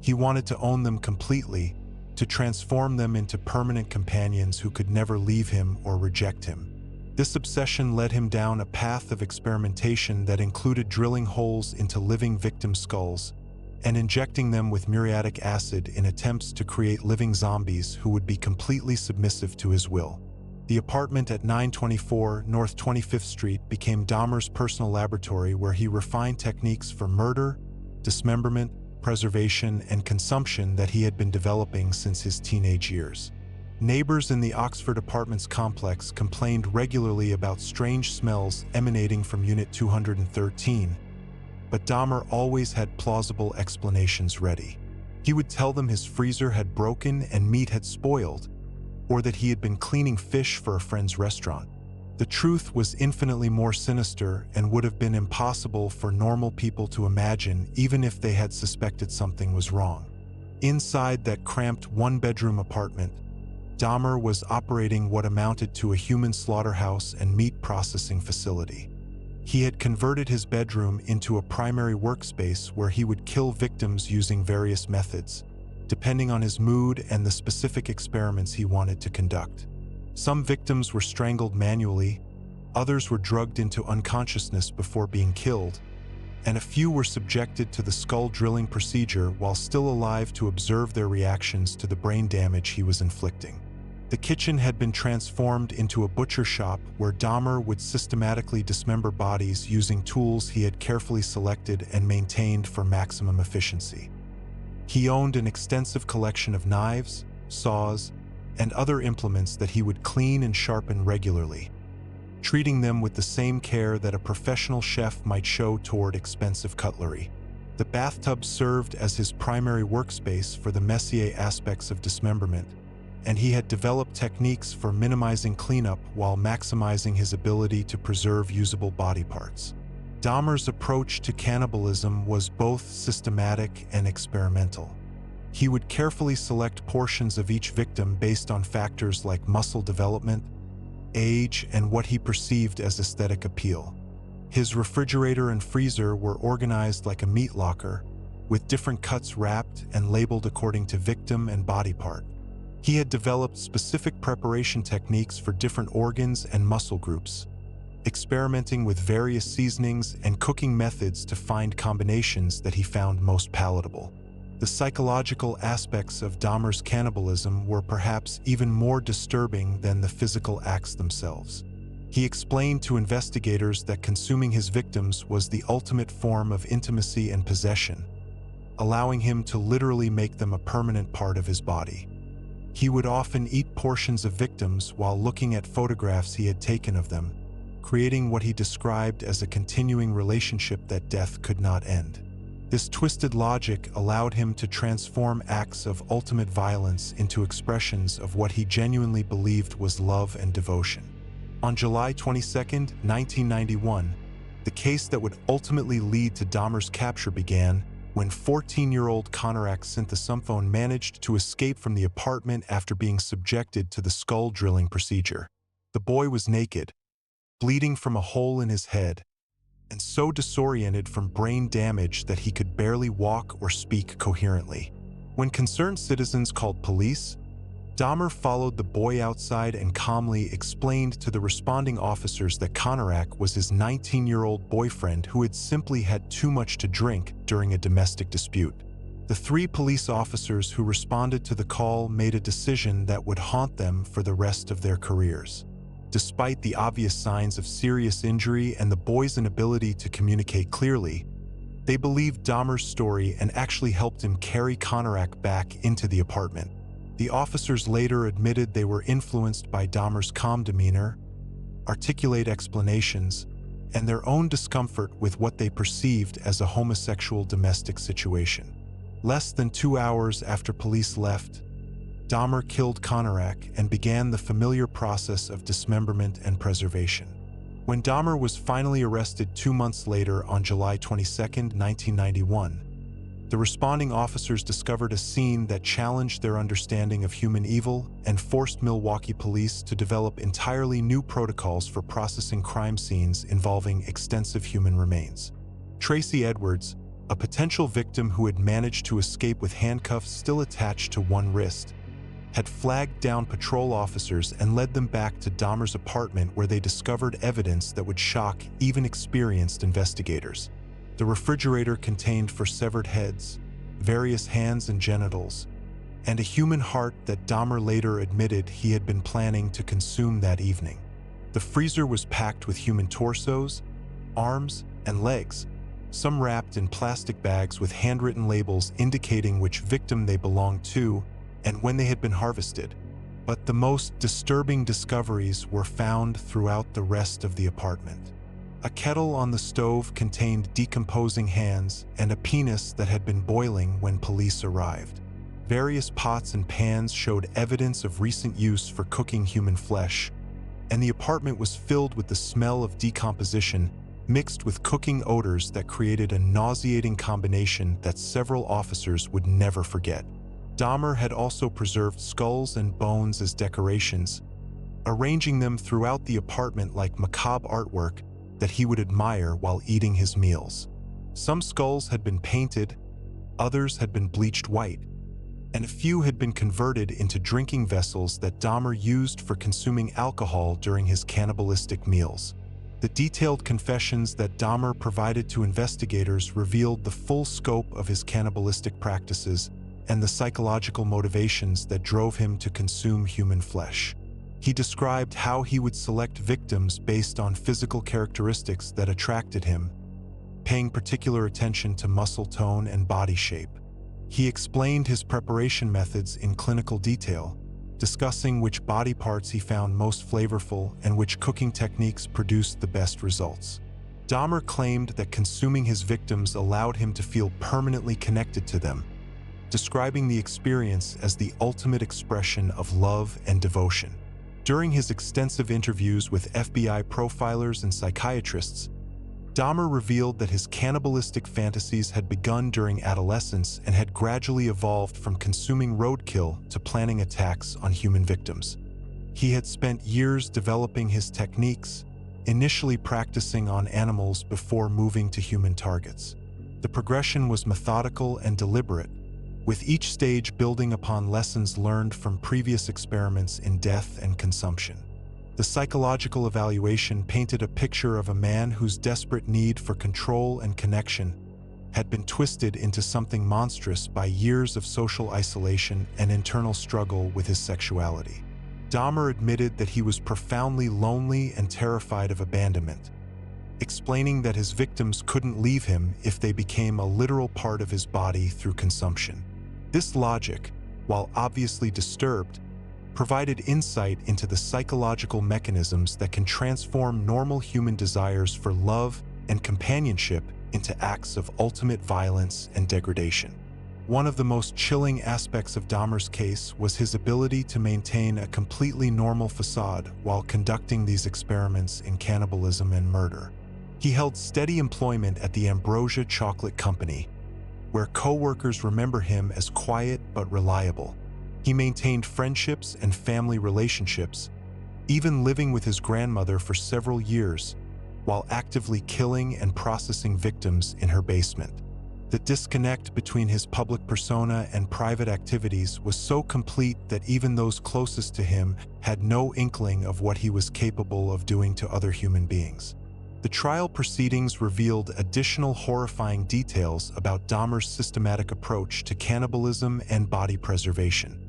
He wanted to own them completely, to transform them into permanent companions who could never leave him or reject him. This obsession led him down a path of experimentation that included drilling holes into living victim skulls and injecting them with muriatic acid in attempts to create living zombies who would be completely submissive to his will. The apartment at 924 North 25th Street became Dahmer's personal laboratory where he refined techniques for murder, dismemberment, preservation, and consumption that he had been developing since his teenage years. Neighbors in the Oxford Apartments complex complained regularly about strange smells emanating from Unit 213, but Dahmer always had plausible explanations ready. He would tell them his freezer had broken and meat had spoiled, or that he had been cleaning fish for a friend's restaurant. The truth was infinitely more sinister and would have been impossible for normal people to imagine even if they had suspected something was wrong. Inside that cramped one-bedroom apartment, Dahmer was operating what amounted to a human slaughterhouse and meat processing facility. He had converted his bedroom into a primary workspace where he would kill victims using various methods, depending on his mood and the specific experiments he wanted to conduct. Some victims were strangled manually, others were drugged into unconsciousness before being killed, and a few were subjected to the skull drilling procedure while still alive to observe their reactions to the brain damage he was inflicting. The kitchen had been transformed into a butcher shop where Dahmer would systematically dismember bodies using tools he had carefully selected and maintained for maximum efficiency. He owned an extensive collection of knives, saws, and other implements that he would clean and sharpen regularly, treating them with the same care that a professional chef might show toward expensive cutlery. The bathtub served as his primary workspace for the messier aspects of dismemberment, and he had developed techniques for minimizing cleanup while maximizing his ability to preserve usable body parts. Dahmer's approach to cannibalism was both systematic and experimental. He would carefully select portions of each victim based on factors like muscle development, age, and what he perceived as aesthetic appeal. His refrigerator and freezer were organized like a meat locker, with different cuts wrapped and labeled according to victim and body part. He had developed specific preparation techniques for different organs and muscle groups, experimenting with various seasonings and cooking methods to find combinations that he found most palatable. The psychological aspects of Dahmer's cannibalism were perhaps even more disturbing than the physical acts themselves. He explained to investigators that consuming his victims was the ultimate form of intimacy and possession, allowing him to literally make them a permanent part of his body. He would often eat portions of victims while looking at photographs he had taken of them, creating what he described as a continuing relationship that death could not end. This twisted logic allowed him to transform acts of ultimate violence into expressions of what he genuinely believed was love and devotion. On July 22, 1991, the case that would ultimately lead to Dahmer's capture began when 14-year-old Konorak Synthesumphone managed to escape from the apartment after being subjected to the skull drilling procedure. The boy was naked, bleeding from a hole in his head, and so disoriented from brain damage that he could barely walk or speak coherently. When concerned citizens called police, Dahmer followed the boy outside and calmly explained to the responding officers that Konorak was his 19-year-old boyfriend who had simply had too much to drink during a domestic dispute. The 3 police officers who responded to the call made a decision that would haunt them for the rest of their careers. Despite the obvious signs of serious injury and the boy's inability to communicate clearly, they believed Dahmer's story and actually helped him carry Konorak back into the apartment. The officers later admitted they were influenced by Dahmer's calm demeanor, articulate explanations, and their own discomfort with what they perceived as a homosexual domestic situation. Less than 2 hours after police left, Dahmer killed Konorak and began the familiar process of dismemberment and preservation. When Dahmer was finally arrested 2 months later on July 22, 1991, the responding officers discovered a scene that challenged their understanding of human evil and forced Milwaukee police to develop entirely new protocols for processing crime scenes involving extensive human remains. Tracy Edwards, a potential victim who had managed to escape with handcuffs still attached to one wrist, had flagged down patrol officers and led them back to Dahmer's apartment where they discovered evidence that would shock even experienced investigators. The refrigerator contained 4 severed heads, various hands and genitals, and a human heart that Dahmer later admitted he had been planning to consume that evening. The freezer was packed with human torsos, arms, and legs, some wrapped in plastic bags with handwritten labels indicating which victim they belonged to and when they had been harvested. But the most disturbing discoveries were found throughout the rest of the apartment. A kettle on the stove contained decomposing hands and a penis that had been boiling when police arrived. Various pots and pans showed evidence of recent use for cooking human flesh, and the apartment was filled with the smell of decomposition mixed with cooking odors that created a nauseating combination that several officers would never forget. Dahmer had also preserved skulls and bones as decorations, arranging them throughout the apartment like macabre artwork that he would admire while eating his meals. Some skulls had been painted, others had been bleached white, and a few had been converted into drinking vessels that Dahmer used for consuming alcohol during his cannibalistic meals. The detailed confessions that Dahmer provided to investigators revealed the full scope of his cannibalistic practices and the psychological motivations that drove him to consume human flesh. He described how he would select victims based on physical characteristics that attracted him, paying particular attention to muscle tone and body shape. He explained his preparation methods in clinical detail, discussing which body parts he found most flavorful and which cooking techniques produced the best results. Dahmer claimed that consuming his victims allowed him to feel permanently connected to them, describing the experience as the ultimate expression of love and devotion. During his extensive interviews with FBI profilers and psychiatrists, Dahmer revealed that his cannibalistic fantasies had begun during adolescence and had gradually evolved from consuming roadkill to planning attacks on human victims. He had spent years developing his techniques, initially practicing on animals before moving to human targets. The progression was methodical and deliberate, with each stage building upon lessons learned from previous experiments in death and consumption. The psychological evaluation painted a picture of a man whose desperate need for control and connection had been twisted into something monstrous by years of social isolation and internal struggle with his sexuality. Dahmer admitted that he was profoundly lonely and terrified of abandonment, explaining that his victims couldn't leave him if they became a literal part of his body through consumption. This logic, while obviously disturbed, provided insight into the psychological mechanisms that can transform normal human desires for love and companionship into acts of ultimate violence and degradation. One of the most chilling aspects of Dahmer's case was his ability to maintain a completely normal facade while conducting these experiments in cannibalism and murder. He held steady employment at the Ambrosia Chocolate Company, where co-workers remember him as quiet but reliable. He maintained friendships and family relationships, even living with his grandmother for several years, while actively killing and processing victims in her basement. The disconnect between his public persona and private activities was so complete that even those closest to him had no inkling of what he was capable of doing to other human beings. The trial proceedings revealed additional horrifying details about Dahmer's systematic approach to cannibalism and body preservation.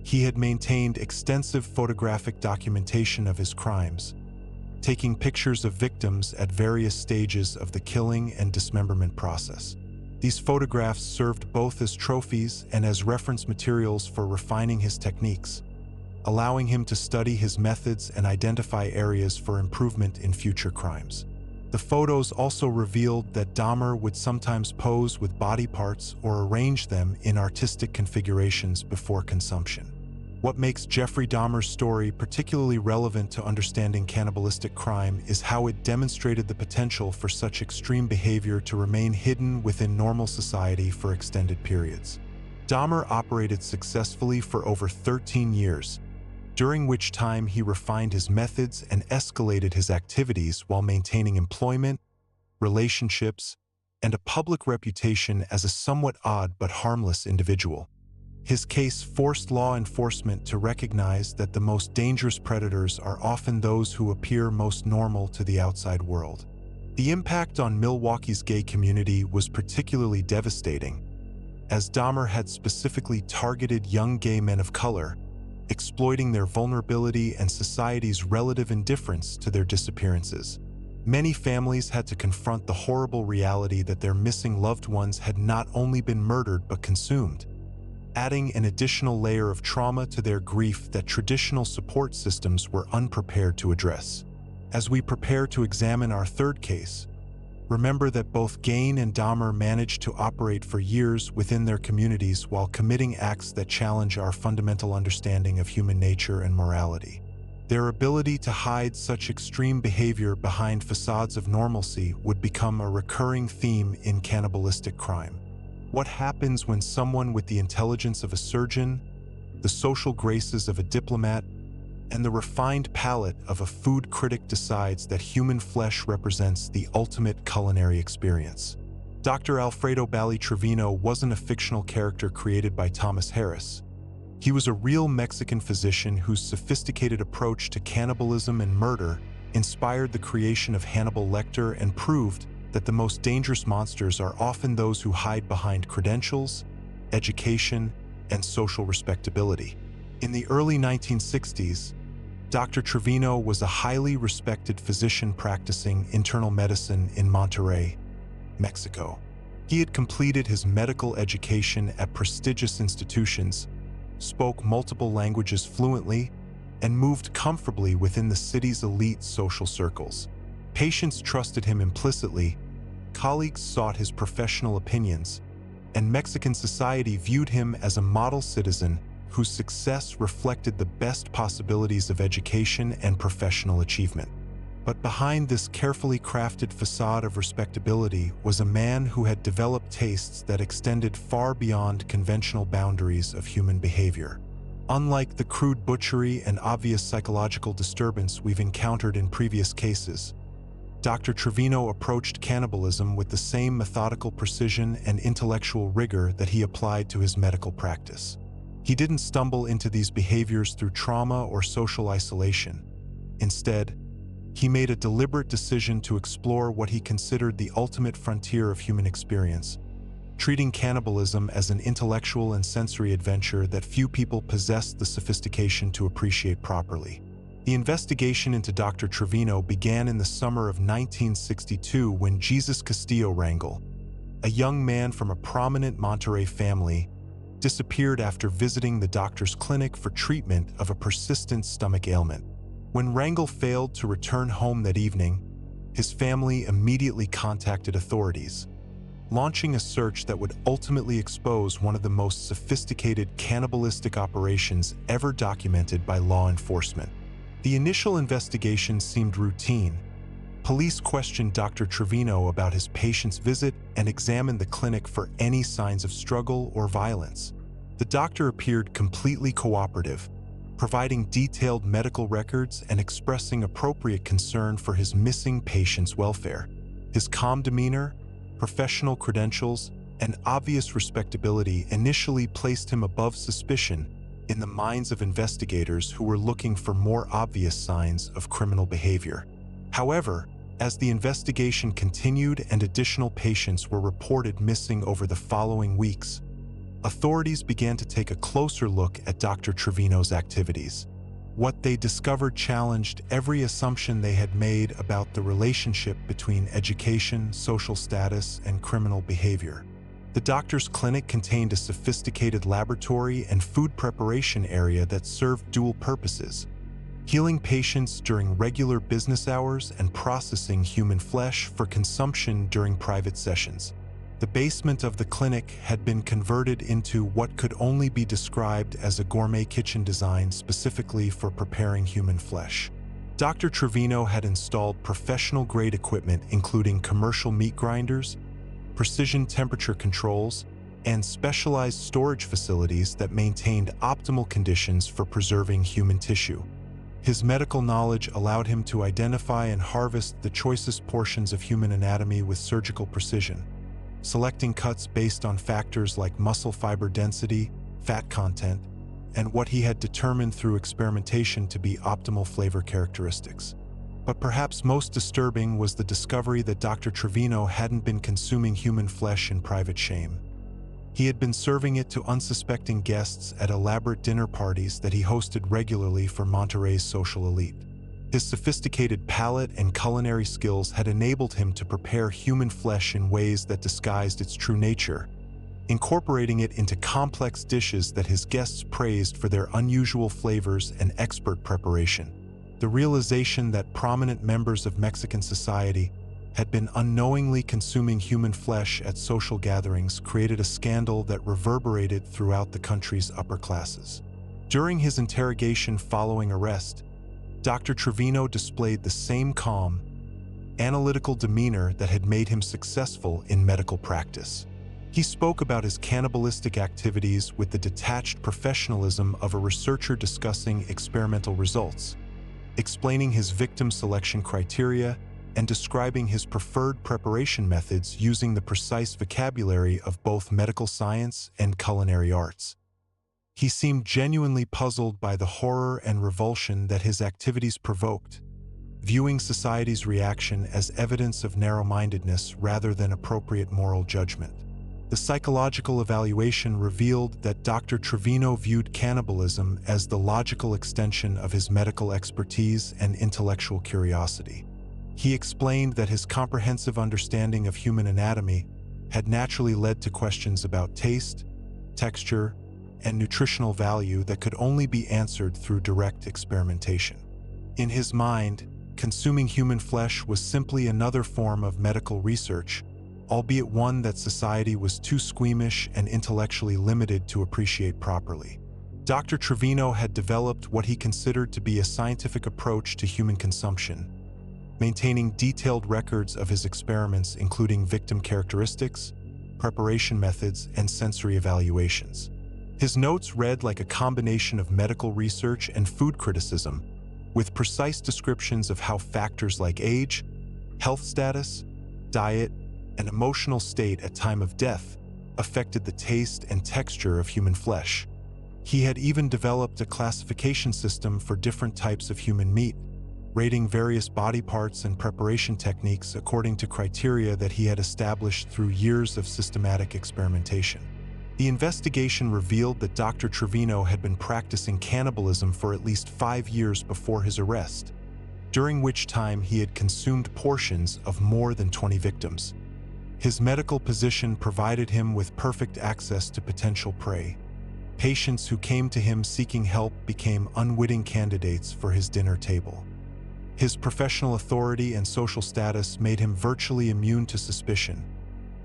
He had maintained extensive photographic documentation of his crimes, taking pictures of victims at various stages of the killing and dismemberment process. These photographs served both as trophies and as reference materials for refining his techniques, allowing him to study his methods and identify areas for improvement in future crimes. The photos also revealed that Dahmer would sometimes pose with body parts or arrange them in artistic configurations before consumption. What makes Jeffrey Dahmer's story particularly relevant to understanding cannibalistic crime is how it demonstrated the potential for such extreme behavior to remain hidden within normal society for extended periods. Dahmer operated successfully for over 13 years, during which time he refined his methods and escalated his activities while maintaining employment, relationships, and a public reputation as a somewhat odd but harmless individual. His case forced law enforcement to recognize that the most dangerous predators are often those who appear most normal to the outside world. The impact on Milwaukee's gay community was particularly devastating, as Dahmer had specifically targeted young gay men of color, exploiting their vulnerability and society's relative indifference to their disappearances. Many families had to confront the horrible reality that their missing loved ones had not only been murdered but consumed, adding an additional layer of trauma to their grief that traditional support systems were unprepared to address. As we prepare to examine our third case, remember that both Gain and Dahmer managed to operate for years within their communities while committing acts that challenge our fundamental understanding of human nature and morality. Their ability to hide such extreme behavior behind facades of normalcy would become a recurring theme in cannibalistic crime. What happens when someone with the intelligence of a surgeon, the social graces of a diplomat, and the refined palate of a food critic decides that human flesh represents the ultimate culinary experience? Dr. Alfredo Bally Trevino wasn't a fictional character created by Thomas Harris. He was a real Mexican physician whose sophisticated approach to cannibalism and murder inspired the creation of Hannibal Lecter and proved that the most dangerous monsters are often those who hide behind credentials, education, and social respectability. In the early 1960s, Dr. Trevino was a highly respected physician practicing internal medicine in Monterrey, Mexico. He had completed his medical education at prestigious institutions, spoke multiple languages fluently, and moved comfortably within the city's elite social circles. Patients trusted him implicitly, colleagues sought his professional opinions, and Mexican society viewed him as a model citizen whose success reflected the best possibilities of education and professional achievement. But behind this carefully crafted facade of respectability was a man who had developed tastes that extended far beyond conventional boundaries of human behavior. Unlike the crude butchery and obvious psychological disturbance we've encountered in previous cases, Dr. Trevino approached cannibalism with the same methodical precision and intellectual rigor that he applied to his medical practice. He didn't stumble into these behaviors through trauma or social isolation. Instead, he made a deliberate decision to explore what he considered the ultimate frontier of human experience, treating cannibalism as an intellectual and sensory adventure that few people possessed the sophistication to appreciate properly. The investigation into Dr. Trevino began in the summer of 1962 when Jesus Castillo Rangel, a young man from a prominent Monterrey family, disappeared after visiting the doctor's clinic for treatment of a persistent stomach ailment. When Rangel failed to return home that evening, his family immediately contacted authorities, launching a search that would ultimately expose one of the most sophisticated cannibalistic operations ever documented by law enforcement. The initial investigation seemed routine. Police questioned Dr. Trevino about his patient's visit and examined the clinic for any signs of struggle or violence. The doctor appeared completely cooperative, providing detailed medical records and expressing appropriate concern for his missing patient's welfare. His calm demeanor, professional credentials, and obvious respectability initially placed him above suspicion in the minds of investigators who were looking for more obvious signs of criminal behavior. However, as the investigation continued and additional patients were reported missing over the following weeks, authorities began to take a closer look at Dr. Trevino's activities. What they discovered challenged every assumption they had made about the relationship between education, social status, and criminal behavior. The doctor's clinic contained a sophisticated laboratory and food preparation area that served dual purposes: healing patients during regular business hours and processing human flesh for consumption during private sessions. The basement of the clinic had been converted into what could only be described as a gourmet kitchen designed specifically for preparing human flesh. Dr. Trevino had installed professional-grade equipment including commercial meat grinders, precision temperature controls, and specialized storage facilities that maintained optimal conditions for preserving human tissue. His medical knowledge allowed him to identify and harvest the choicest portions of human anatomy with surgical precision, selecting cuts based on factors like muscle fiber density, fat content, and what he had determined through experimentation to be optimal flavor characteristics. But perhaps most disturbing was the discovery that Dr. Trevino hadn't been consuming human flesh in private shame. He had been serving it to unsuspecting guests at elaborate dinner parties that he hosted regularly for Monterrey's social elite. His sophisticated palate and culinary skills had enabled him to prepare human flesh in ways that disguised its true nature, incorporating it into complex dishes that his guests praised for their unusual flavors and expert preparation. The realization that prominent members of Mexican society had been unknowingly consuming human flesh at social gatherings created a scandal that reverberated throughout the country's upper classes. During his interrogation following arrest, Dr. Trevino displayed the same calm, analytical demeanor that had made him successful in medical practice. He spoke about his cannibalistic activities with the detached professionalism of a researcher discussing experimental results, explaining his victim selection criteria and describing his preferred preparation methods using the precise vocabulary of both medical science and culinary arts. He seemed genuinely puzzled by the horror and revulsion that his activities provoked, viewing society's reaction as evidence of narrow-mindedness rather than appropriate moral judgment. The psychological evaluation revealed that Dr. Trevino viewed cannibalism as the logical extension of his medical expertise and intellectual curiosity. He explained that his comprehensive understanding of human anatomy had naturally led to questions about taste, texture, and nutritional value that could only be answered through direct experimentation. In his mind, consuming human flesh was simply another form of medical research, albeit one that society was too squeamish and intellectually limited to appreciate properly. Dr. Trevino had developed what he considered to be a scientific approach to human consumption, maintaining detailed records of his experiments including victim characteristics, preparation methods, and sensory evaluations. His notes read like a combination of medical research and food criticism, with precise descriptions of how factors like age, health status, diet, and emotional state at time of death affected the taste and texture of human flesh. He had even developed a classification system for different types of human meat, rating various body parts and preparation techniques according to criteria that he had established through years of systematic experimentation. The investigation revealed that Dr. Trevino had been practicing cannibalism for at least 5 years before his arrest, during which time he had consumed portions of more than 20 victims. His medical position provided him with perfect access to potential prey. Patients who came to him seeking help became unwitting candidates for his dinner table. His professional authority and social status made him virtually immune to suspicion,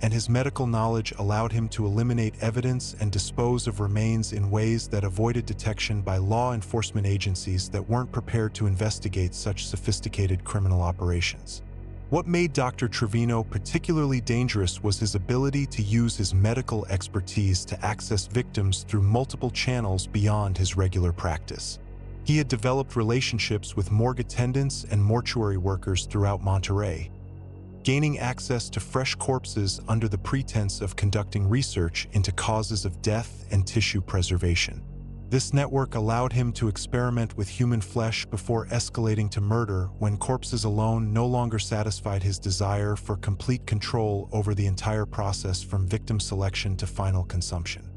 and his medical knowledge allowed him to eliminate evidence and dispose of remains in ways that avoided detection by law enforcement agencies that weren't prepared to investigate such sophisticated criminal operations. What made Dr. Trevino particularly dangerous was his ability to use his medical expertise to access victims through multiple channels beyond his regular practice. He had developed relationships with morgue attendants and mortuary workers throughout Monterey, gaining access to fresh corpses under the pretense of conducting research into causes of death and tissue preservation. This network allowed him to experiment with human flesh before escalating to murder when corpses alone no longer satisfied his desire for complete control over the entire process from victim selection to final consumption.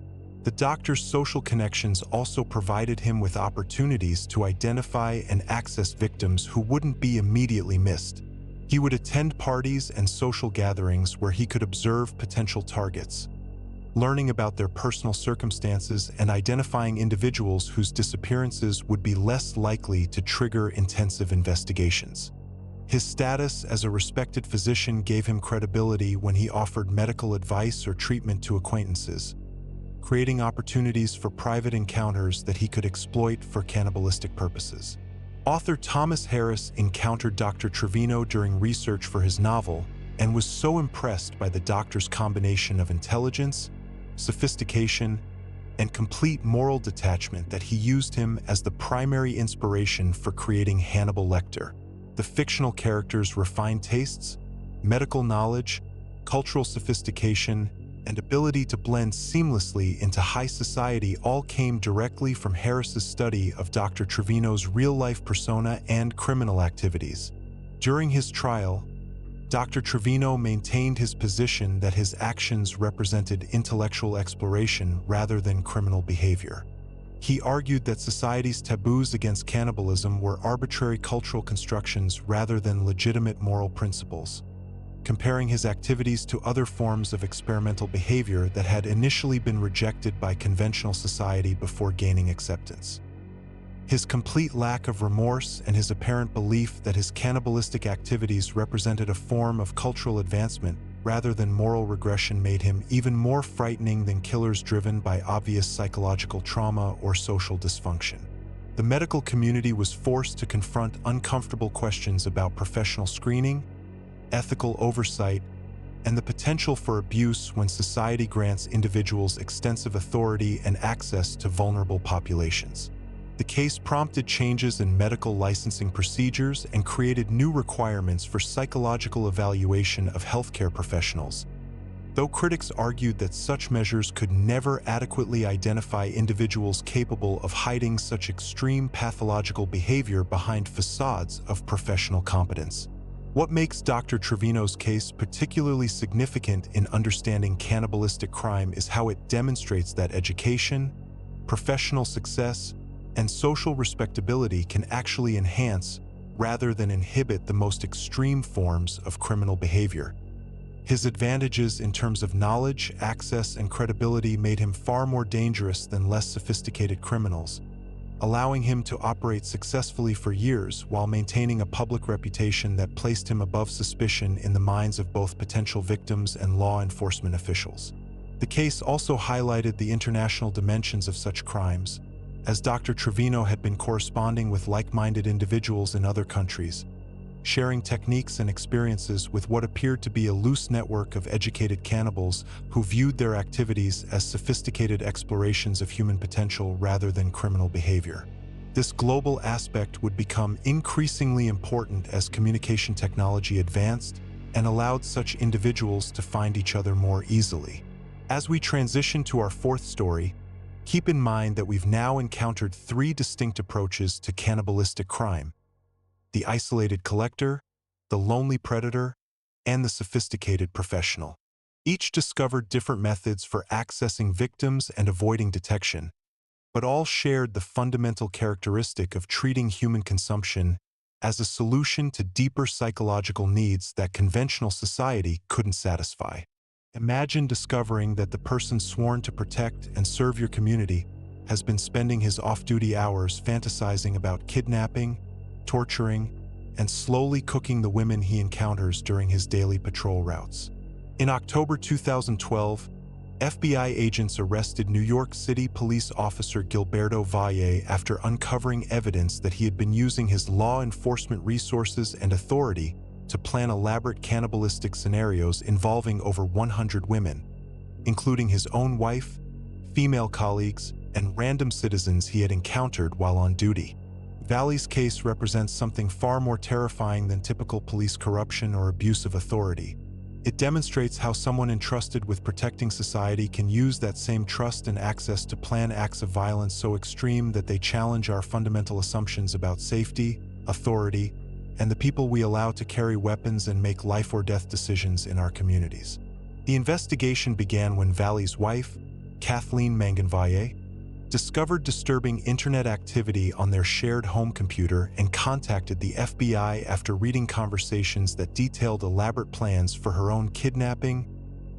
The doctor's social connections also provided him with opportunities to identify and access victims who wouldn't be immediately missed. He would attend parties and social gatherings where he could observe potential targets, learning about their personal circumstances and identifying individuals whose disappearances would be less likely to trigger intensive investigations. His status as a respected physician gave him credibility when he offered medical advice or treatment to acquaintances, creating opportunities for private encounters that he could exploit for cannibalistic purposes. Author Thomas Harris encountered Dr. Trevino during research for his novel and was so impressed by the doctor's combination of intelligence, sophistication, and complete moral detachment that he used him as the primary inspiration for creating Hannibal Lecter. The fictional character's refined tastes, medical knowledge, cultural sophistication, and ability to blend seamlessly into high society all came directly from Harris's study of Dr. Trevino's real-life persona and criminal activities. During his trial, Dr. Trevino maintained his position that his actions represented intellectual exploration rather than criminal behavior. He argued that society's taboos against cannibalism were arbitrary cultural constructions rather than legitimate moral principles, comparing his activities to other forms of experimental behavior that had initially been rejected by conventional society before gaining acceptance. His complete lack of remorse and his apparent belief that his cannibalistic activities represented a form of cultural advancement rather than moral regression made him even more frightening than killers driven by obvious psychological trauma or social dysfunction. The medical community was forced to confront uncomfortable questions about professional screening, ethical oversight, and the potential for abuse when society grants individuals extensive authority and access to vulnerable populations. The case prompted changes in medical licensing procedures and created new requirements for psychological evaluation of healthcare professionals. Though critics argued that such measures could never adequately identify individuals capable of hiding such extreme pathological behavior behind facades of professional competence. What makes Dr. Trevino's case particularly significant in understanding cannibalistic crime is how it demonstrates that education, professional success, and social respectability can actually enhance rather than inhibit the most extreme forms of criminal behavior. His advantages in terms of knowledge, access, and credibility made him far more dangerous than less sophisticated criminals, allowing him to operate successfully for years while maintaining a public reputation that placed him above suspicion in the minds of both potential victims and law enforcement officials. The case also highlighted the international dimensions of such crimes, as Dr. Trevino had been corresponding with like-minded individuals in other countries, sharing techniques and experiences with what appeared to be a loose network of educated cannibals who viewed their activities as sophisticated explorations of human potential rather than criminal behavior. This global aspect would become increasingly important as communication technology advanced and allowed such individuals to find each other more easily. As we transition to our fourth story, keep in mind that we've now encountered three distinct approaches to cannibalistic crime: the isolated collector, the lonely predator, and the sophisticated professional. Each discovered different methods for accessing victims and avoiding detection, but all shared the fundamental characteristic of treating human consumption as a solution to deeper psychological needs that conventional society couldn't satisfy. Imagine discovering that the person sworn to protect and serve your community has been spending his off-duty hours fantasizing about kidnapping, torturing, and slowly cooking the women he encounters during his daily patrol routes. In October 2012, FBI agents arrested New York City police officer Gilberto Valle after uncovering evidence that he had been using his law enforcement resources and authority to plan elaborate cannibalistic scenarios involving over 100 women, including his own wife, female colleagues, and random citizens he had encountered while on duty. Valle's case represents something far more terrifying than typical police corruption or abuse of authority. It demonstrates how someone entrusted with protecting society can use that same trust and access to plan acts of violence so extreme that they challenge our fundamental assumptions about safety, authority, and the people we allow to carry weapons and make life or death decisions in our communities. The investigation began when Valle's wife, Kathleen Mangan-Valle, discovered disturbing internet activity on their shared home computer and contacted the FBI after reading conversations that detailed elaborate plans for her own kidnapping,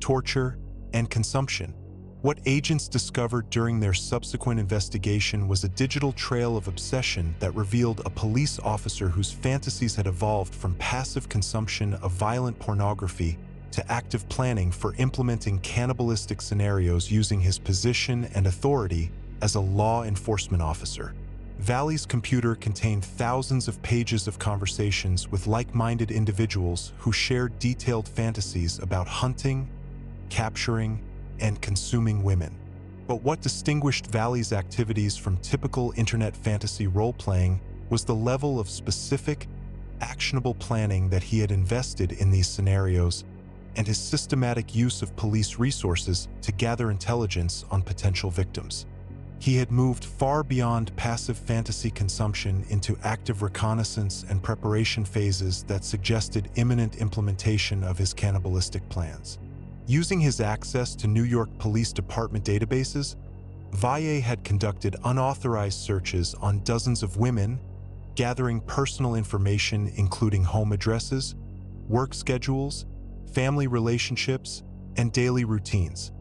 torture, and consumption. What agents discovered during their subsequent investigation was a digital trail of obsession that revealed a police officer whose fantasies had evolved from passive consumption of violent pornography to active planning for implementing cannibalistic scenarios using his position and authority as a law enforcement officer. Valle's computer contained thousands of pages of conversations with like-minded individuals who shared detailed fantasies about hunting, capturing, and consuming women. But what distinguished Valle's activities from typical internet fantasy role-playing was the level of specific, actionable planning that he had invested in these scenarios and his systematic use of police resources to gather intelligence on potential victims. He had moved far beyond passive fantasy consumption into active reconnaissance and preparation phases that suggested imminent implementation of his cannibalistic plans. Using his access to New York Police Department databases, Valle had conducted unauthorized searches on dozens of women, gathering personal information including home addresses, work schedules, family relationships, and daily routines.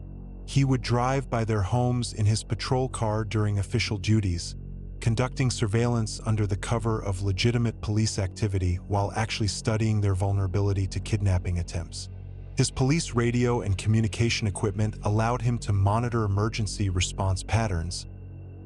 He would drive by their homes in his patrol car during official duties, conducting surveillance under the cover of legitimate police activity while actually studying their vulnerability to kidnapping attempts. His police radio and communication equipment allowed him to monitor emergency response patterns,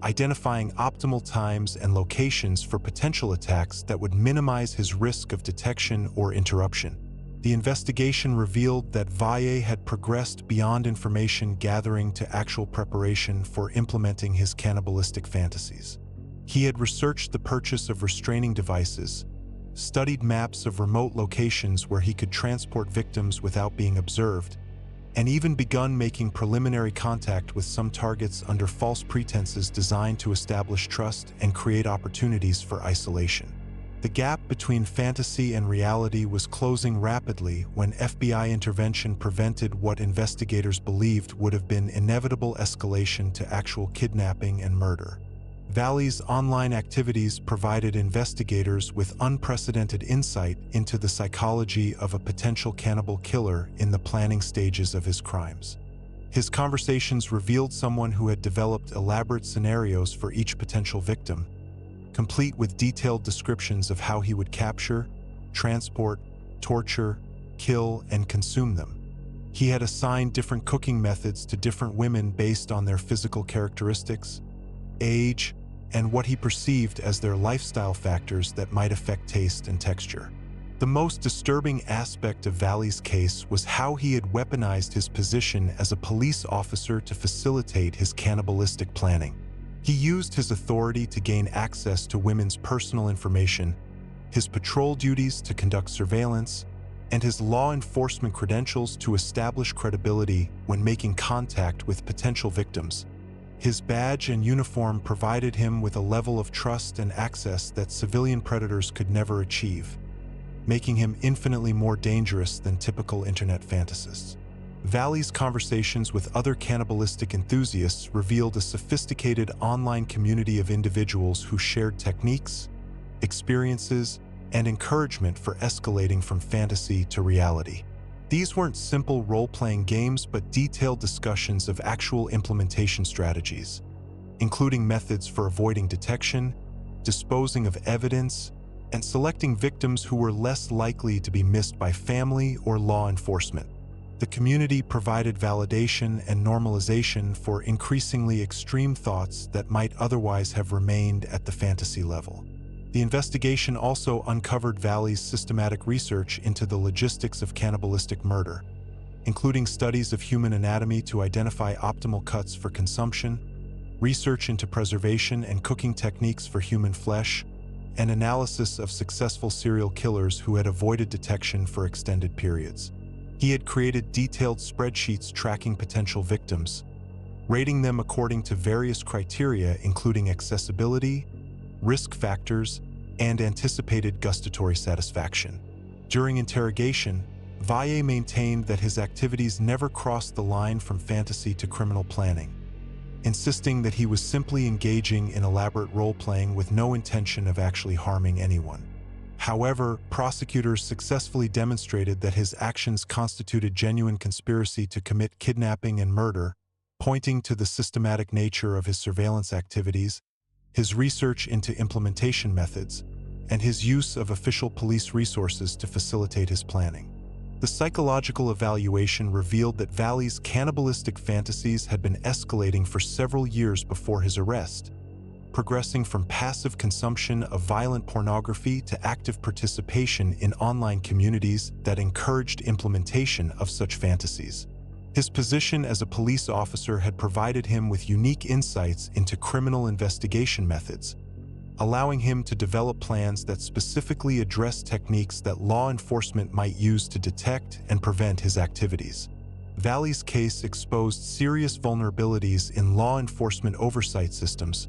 identifying optimal times and locations for potential attacks that would minimize his risk of detection or interruption. The investigation revealed that Valle had progressed beyond information gathering to actual preparation for implementing his cannibalistic fantasies. He had researched the purchase of restraining devices, studied maps of remote locations where he could transport victims without being observed, and even begun making preliminary contact with some targets under false pretenses designed to establish trust and create opportunities for isolation. The gap between fantasy and reality was closing rapidly when FBI intervention prevented what investigators believed would have been inevitable escalation to actual kidnapping and murder. Valle's online activities provided investigators with unprecedented insight into the psychology of a potential cannibal killer in the planning stages of his crimes. His conversations revealed someone who had developed elaborate scenarios for each potential victim, complete with detailed descriptions of how he would capture, transport, torture, kill, and consume them. He had assigned different cooking methods to different women based on their physical characteristics, age, and what he perceived as their lifestyle factors that might affect taste and texture. The most disturbing aspect of Valle's case was how he had weaponized his position as a police officer to facilitate his cannibalistic planning. He used his authority to gain access to women's personal information, his patrol duties to conduct surveillance, and his law enforcement credentials to establish credibility when making contact with potential victims. His badge and uniform provided him with a level of trust and access that civilian predators could never achieve, making him infinitely more dangerous than typical internet fantasists. Valle's conversations with other cannibalistic enthusiasts revealed a sophisticated online community of individuals who shared techniques, experiences, and encouragement for escalating from fantasy to reality. These weren't simple role-playing games but detailed discussions of actual implementation strategies, including methods for avoiding detection, disposing of evidence, and selecting victims who were less likely to be missed by family or law enforcement. The community provided validation and normalization for increasingly extreme thoughts that might otherwise have remained at the fantasy level. The investigation also uncovered Valley's systematic research into the logistics of cannibalistic murder, including studies of human anatomy to identify optimal cuts for consumption, research into preservation and cooking techniques for human flesh, and analysis of successful serial killers who had avoided detection for extended periods. He had created detailed spreadsheets tracking potential victims, rating them according to various criteria including accessibility, risk factors, and anticipated gustatory satisfaction. During interrogation, Valle maintained that his activities never crossed the line from fantasy to criminal planning, insisting that he was simply engaging in elaborate role-playing with no intention of actually harming anyone. However, prosecutors successfully demonstrated that his actions constituted genuine conspiracy to commit kidnapping and murder, pointing to the systematic nature of his surveillance activities, his research into implementation methods, and his use of official police resources to facilitate his planning. The psychological evaluation revealed that Valley's cannibalistic fantasies had been escalating for several years before his arrest, progressing from passive consumption of violent pornography to active participation in online communities that encouraged implementation of such fantasies. His position as a police officer had provided him with unique insights into criminal investigation methods, allowing him to develop plans that specifically address techniques that law enforcement might use to detect and prevent his activities. Valley's case exposed serious vulnerabilities in law enforcement oversight systems,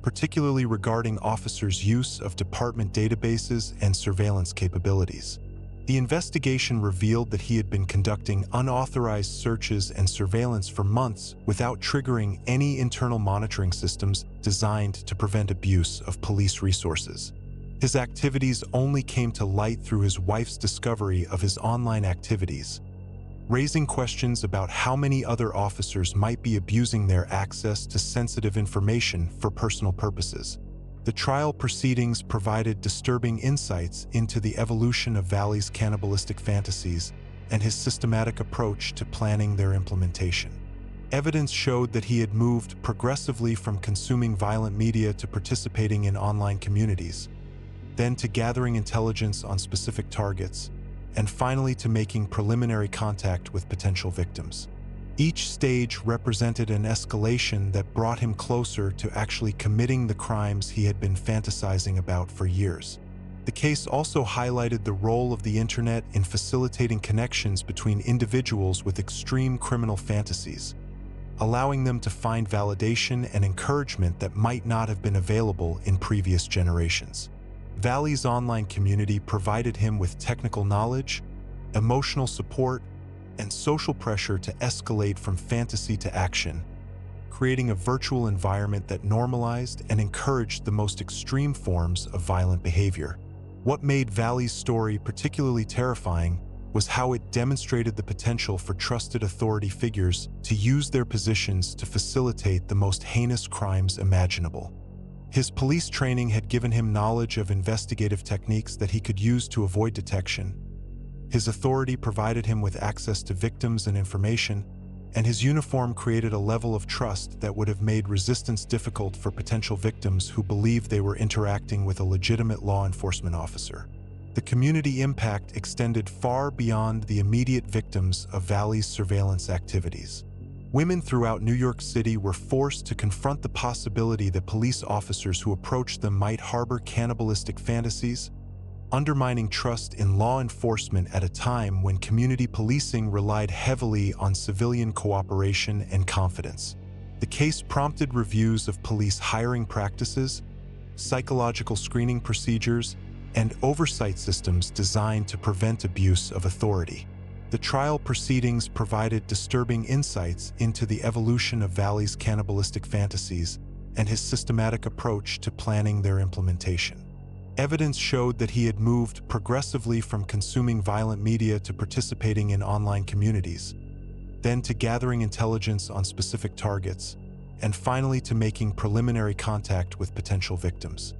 particularly regarding officers' use of department databases and surveillance capabilities. The investigation revealed that he had been conducting unauthorized searches and surveillance for months without triggering any internal monitoring systems designed to prevent abuse of police resources. His activities only came to light through his wife's discovery of his online activities, raising questions about how many other officers might be abusing their access to sensitive information for personal purposes. The trial proceedings provided disturbing insights into the evolution of Valley's cannibalistic fantasies and his systematic approach to planning their implementation. Evidence showed that he had moved progressively from consuming violent media to participating in online communities, then to gathering intelligence on specific targets, and finally to making preliminary contact with potential victims. Each stage represented an escalation that brought him closer to actually committing the crimes he had been fantasizing about for years. The case also highlighted the role of the internet in facilitating connections between individuals with extreme criminal fantasies, allowing them to find validation and encouragement that might not have been available in previous generations. Valley's online community provided him with technical knowledge, emotional support, and social pressure to escalate from fantasy to action, creating a virtual environment that normalized and encouraged the most extreme forms of violent behavior. What made Valley's story particularly terrifying was how it demonstrated the potential for trusted authority figures to use their positions to facilitate the most heinous crimes imaginable. His police training had given him knowledge of investigative techniques that he could use to avoid detection. His authority provided him with access to victims and information, and his uniform created a level of trust that would have made resistance difficult for potential victims who believed they were interacting with a legitimate law enforcement officer. The community impact extended far beyond the immediate victims of Valley's surveillance activities. Women throughout New York City were forced to confront the possibility that police officers who approached them might harbor cannibalistic fantasies, undermining trust in law enforcement at a time when community policing relied heavily on civilian cooperation and confidence. The case prompted reviews of police hiring practices, psychological screening procedures, and oversight systems designed to prevent abuse of authority. The trial proceedings provided disturbing insights into the evolution of Valley's cannibalistic fantasies and his systematic approach to planning their implementation. Evidence showed that he had moved progressively from consuming violent media to participating in online communities, then to gathering intelligence on specific targets, and finally to making preliminary contact with potential victims.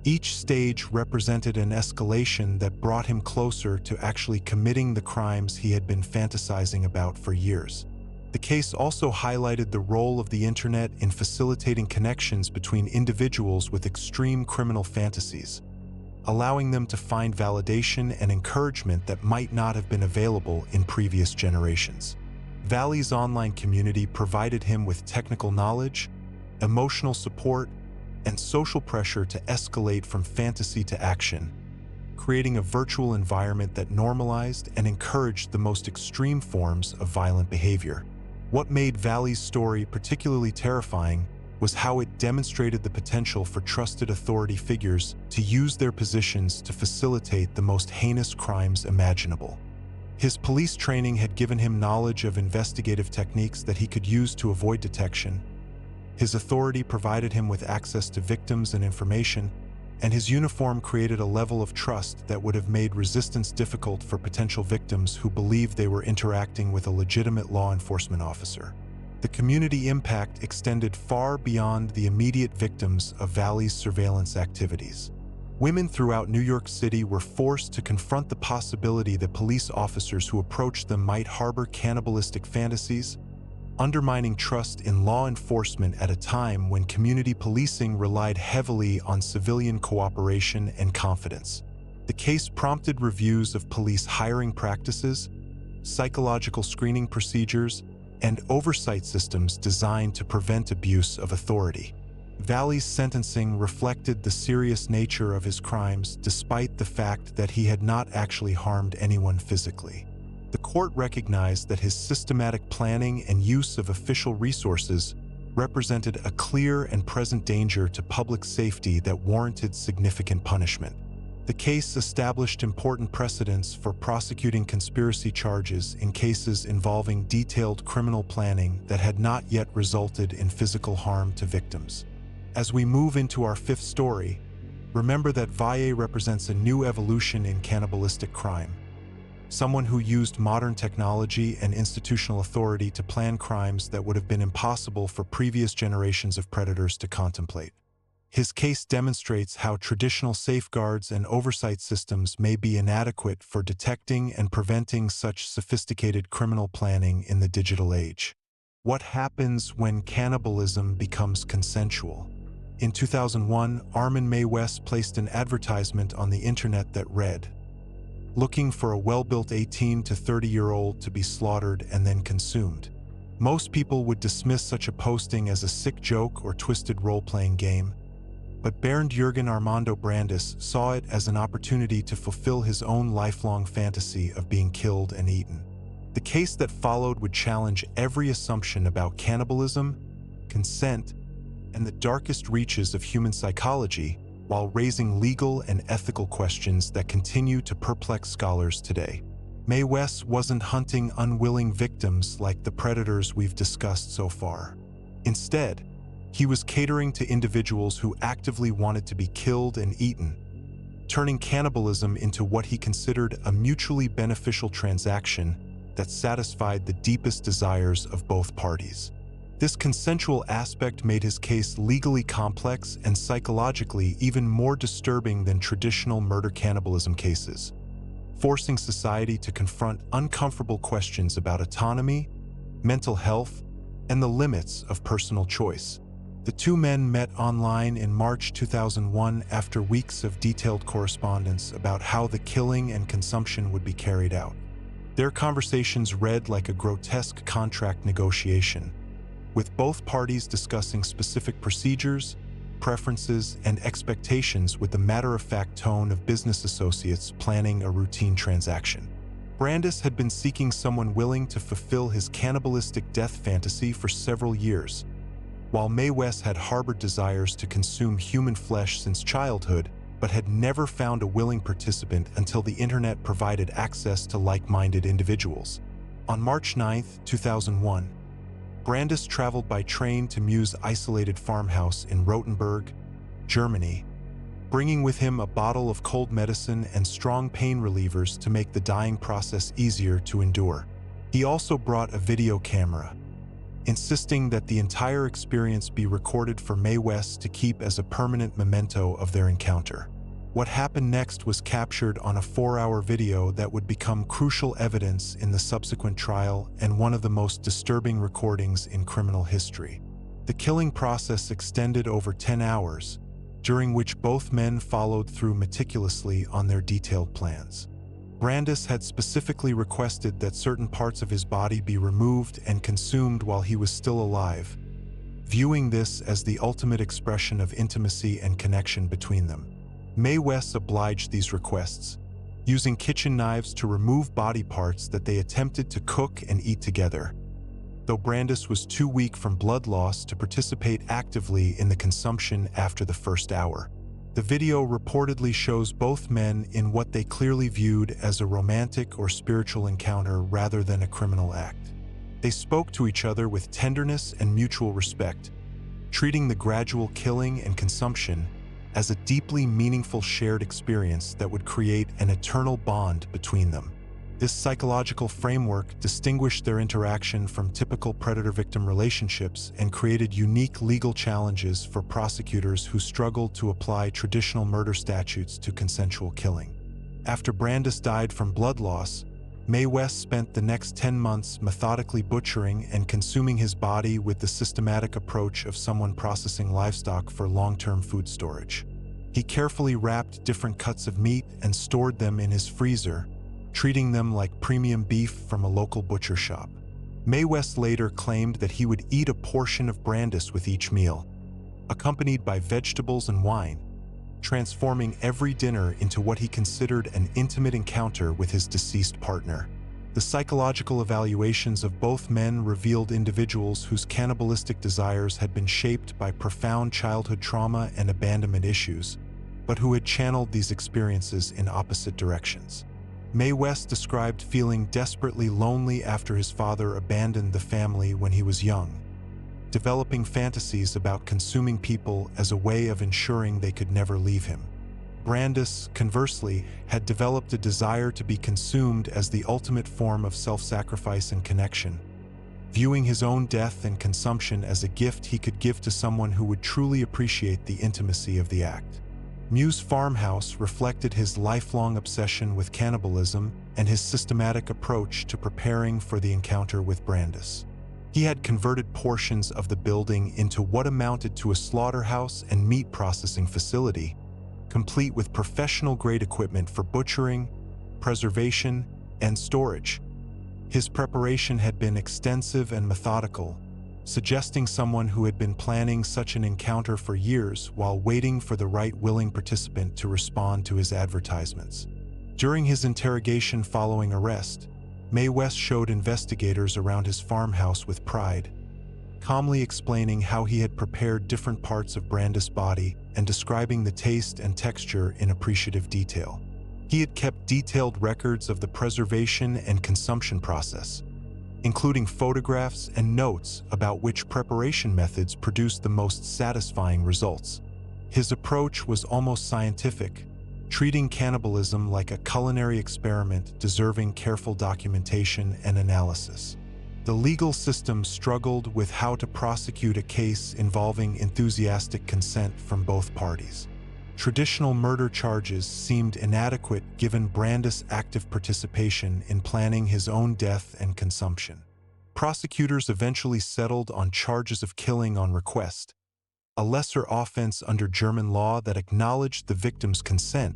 Each stage represented an escalation that brought him closer to actually committing the crimes he had been fantasizing about for years. The case also highlighted the role of the internet in facilitating connections between individuals with extreme criminal fantasies, allowing them to find validation and encouragement that might not have been available in previous generations. Valley's online community provided him with technical knowledge, emotional support, and social pressure to escalate from fantasy to action, creating a virtual environment that normalized and encouraged the most extreme forms of violent behavior. What made Valley's story particularly terrifying was how it demonstrated the potential for trusted authority figures to use their positions to facilitate the most heinous crimes imaginable. His police training had given him knowledge of investigative techniques that he could use to avoid detection. His authority provided him with access to victims and information, and his uniform created a level of trust that would have made resistance difficult for potential victims who believed they were interacting with a legitimate law enforcement officer. The community impact extended far beyond the immediate victims of Valley's surveillance activities. Women throughout New York City were forced to confront the possibility that police officers who approached them might harbor cannibalistic fantasies, undermining trust in law enforcement at a time when community policing relied heavily on civilian cooperation and confidence. The case prompted reviews of police hiring practices, psychological screening procedures, and oversight systems designed to prevent abuse of authority. Valley's sentencing reflected the serious nature of his crimes despite the fact that he had not actually harmed anyone physically. The court recognized that his systematic planning and use of official resources represented a clear and present danger to public safety that warranted significant punishment. The case established important precedents for prosecuting conspiracy charges in cases involving detailed criminal planning that had not yet resulted in physical harm to victims. As we move into our fifth story, remember that Valle represents a new evolution in cannibalistic crime. Someone who used modern technology and institutional authority to plan crimes that would have been impossible for previous generations of predators to contemplate. His case demonstrates how traditional safeguards and oversight systems may be inadequate for detecting and preventing such sophisticated criminal planning in the digital age. What happens when cannibalism becomes consensual? In 2001, Armin Mae West placed an advertisement on the internet that read, "Looking for a well-built 18 to 30-year-old to be slaughtered and then consumed." Most people would dismiss such a posting as a sick joke or twisted role-playing game, but Bernd Jürgen Armando Brandes saw it as an opportunity to fulfill his own lifelong fantasy of being killed and eaten. The case that followed would challenge every assumption about cannibalism, consent, and the darkest reaches of human psychology, while raising legal and ethical questions that continue to perplex scholars today. Mae West wasn't hunting unwilling victims like the predators we've discussed so far. Instead, he was catering to individuals who actively wanted to be killed and eaten, turning cannibalism into what he considered a mutually beneficial transaction that satisfied the deepest desires of both parties. This consensual aspect made his case legally complex and psychologically even more disturbing than traditional murder-cannibalism cases, forcing society to confront uncomfortable questions about autonomy, mental health, and the limits of personal choice. The two men met online in March 2001 after weeks of detailed correspondence about how the killing and consumption would be carried out. Their conversations read like a grotesque contract negotiation, with both parties discussing specific procedures, preferences, and expectations with the matter-of-fact tone of business associates planning a routine transaction. Brandes had been seeking someone willing to fulfill his cannibalistic death fantasy for several years, while Mae West had harbored desires to consume human flesh since childhood, but had never found a willing participant until the internet provided access to like-minded individuals. On March 9, 2001, Brandes traveled by train to Mew's isolated farmhouse in Rothenburg, Germany, bringing with him a bottle of cold medicine and strong pain relievers to make the dying process easier to endure. He also brought a video camera, insisting that the entire experience be recorded for Mae West to keep as a permanent memento of their encounter. What happened next was captured on a 4-hour video that would become crucial evidence in the subsequent trial and one of the most disturbing recordings in criminal history. The killing process extended over 10 hours, during which both men followed through meticulously on their detailed plans. Brandis had specifically requested that certain parts of his body be removed and consumed while he was still alive, viewing this as the ultimate expression of intimacy and connection between them. Mae West obliged these requests, using kitchen knives to remove body parts that they attempted to cook and eat together, though Brandis was too weak from blood loss to participate actively in the consumption after the first hour. The video reportedly shows both men in what they clearly viewed as a romantic or spiritual encounter rather than a criminal act. They spoke to each other with tenderness and mutual respect, treating the gradual killing and consumption as a deeply meaningful shared experience that would create an eternal bond between them. This psychological framework distinguished their interaction from typical predator-victim relationships and created unique legal challenges for prosecutors who struggled to apply traditional murder statutes to consensual killing. After Brandis died from blood loss, Mae West spent the next 10 months methodically butchering and consuming his body with the systematic approach of someone processing livestock for long-term food storage. He carefully wrapped different cuts of meat and stored them in his freezer, treating them like premium beef from a local butcher shop. Mae West later claimed that he would eat a portion of Brandis with each meal, accompanied by vegetables and wine, transforming every dinner into what he considered an intimate encounter with his deceased partner. The psychological evaluations of both men revealed individuals whose cannibalistic desires had been shaped by profound childhood trauma and abandonment issues, but who had channeled these experiences in opposite directions. Mae West described feeling desperately lonely after his father abandoned the family when he was young, developing fantasies about consuming people as a way of ensuring they could never leave him. Brandis, conversely, had developed a desire to be consumed as the ultimate form of self-sacrifice and connection, viewing his own death and consumption as a gift he could give to someone who would truly appreciate the intimacy of the act. Mew's farmhouse reflected his lifelong obsession with cannibalism and his systematic approach to preparing for the encounter with Brandis. He had converted portions of the building into what amounted to a slaughterhouse and meat processing facility, complete with professional-grade equipment for butchering, preservation, and storage. His preparation had been extensive and methodical, suggesting someone who had been planning such an encounter for years while waiting for the right willing participant to respond to his advertisements. During his interrogation following arrest, Mae West showed investigators around his farmhouse with pride, calmly explaining how he had prepared different parts of Brandis' body and describing the taste and texture in appreciative detail. He had kept detailed records of the preservation and consumption process, including photographs and notes about which preparation methods produced the most satisfying results. His approach was almost scientific, treating cannibalism like a culinary experiment deserving careful documentation and analysis. The legal system struggled with how to prosecute a case involving enthusiastic consent from both parties. Traditional murder charges seemed inadequate given Brandis' active participation in planning his own death and consumption. Prosecutors eventually settled on charges of killing on request, a lesser offense under German law that acknowledged the victim's consent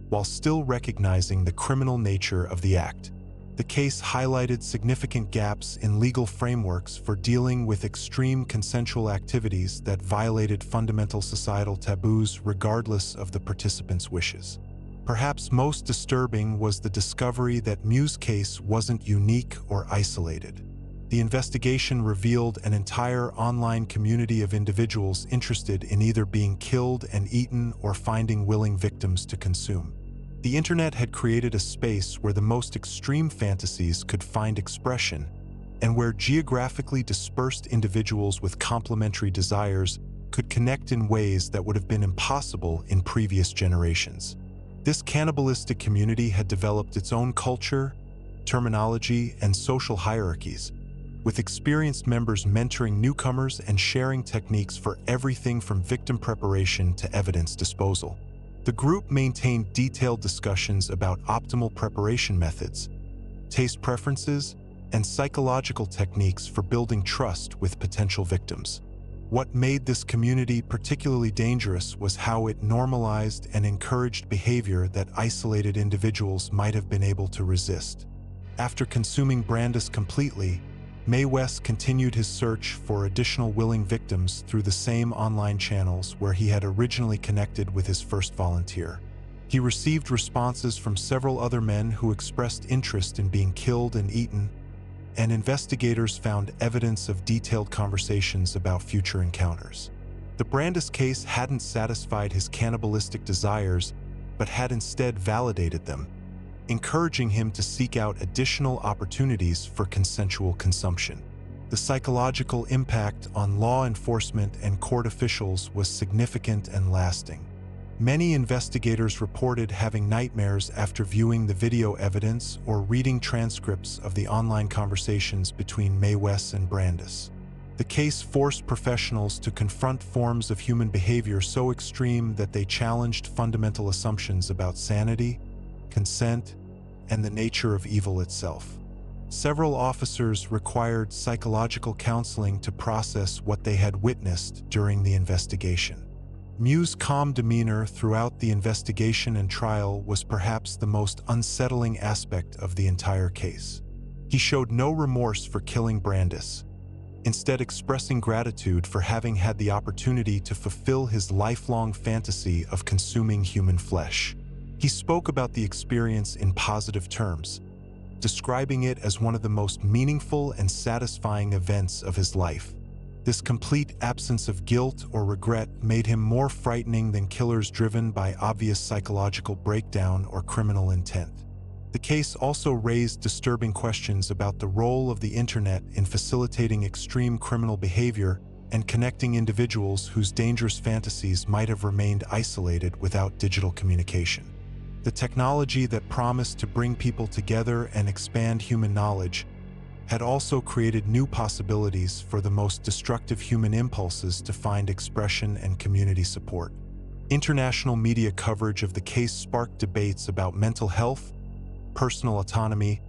while still recognizing the criminal nature of the act. The case highlighted significant gaps in legal frameworks for dealing with extreme consensual activities that violated fundamental societal taboos regardless of the participants' wishes. Perhaps most disturbing was the discovery that Mew's case wasn't unique or isolated. The investigation revealed an entire online community of individuals interested in either being killed and eaten or finding willing victims to consume. The internet had created a space where the most extreme fantasies could find expression, and where geographically dispersed individuals with complementary desires could connect in ways that would have been impossible in previous generations. This cannibalistic community had developed its own culture, terminology, and social hierarchies, with experienced members mentoring newcomers and sharing techniques for everything from victim preparation to evidence disposal. The group maintained detailed discussions about optimal preparation methods, taste preferences, and psychological techniques for building trust with potential victims. What made this community particularly dangerous was how it normalized and encouraged behavior that isolated individuals might have been able to resist. After consuming Brandis completely, Mae West continued his search for additional willing victims through the same online channels where he had originally connected with his first volunteer. He received responses from several other men who expressed interest in being killed and eaten, and investigators found evidence of detailed conversations about future encounters. The Brandis case hadn't satisfied his cannibalistic desires, but had instead validated them, encouraging him to seek out additional opportunities for consensual consumption. The psychological impact on law enforcement and court officials was significant and lasting. Many investigators reported having nightmares after viewing the video evidence or reading transcripts of the online conversations between Mae West and Brandis. The case forced professionals to confront forms of human behavior so extreme that they challenged fundamental assumptions about sanity, consent, and the nature of evil itself. Several officers required psychological counseling to process what they had witnessed during the investigation. Mew's calm demeanor throughout the investigation and trial was perhaps the most unsettling aspect of the entire case. He showed no remorse for killing Brandis, instead expressing gratitude for having had the opportunity to fulfill his lifelong fantasy of consuming human flesh. He spoke about the experience in positive terms, describing it as one of the most meaningful and satisfying events of his life. This complete absence of guilt or regret made him more frightening than killers driven by obvious psychological breakdown or criminal intent. The case also raised disturbing questions about the role of the internet in facilitating extreme criminal behavior and connecting individuals whose dangerous fantasies might have remained isolated without digital communication. The technology that promised to bring people together and expand human knowledge had also created new possibilities for the most destructive human impulses to find expression and community support. International media coverage of the case sparked debates about mental health, personal autonomy,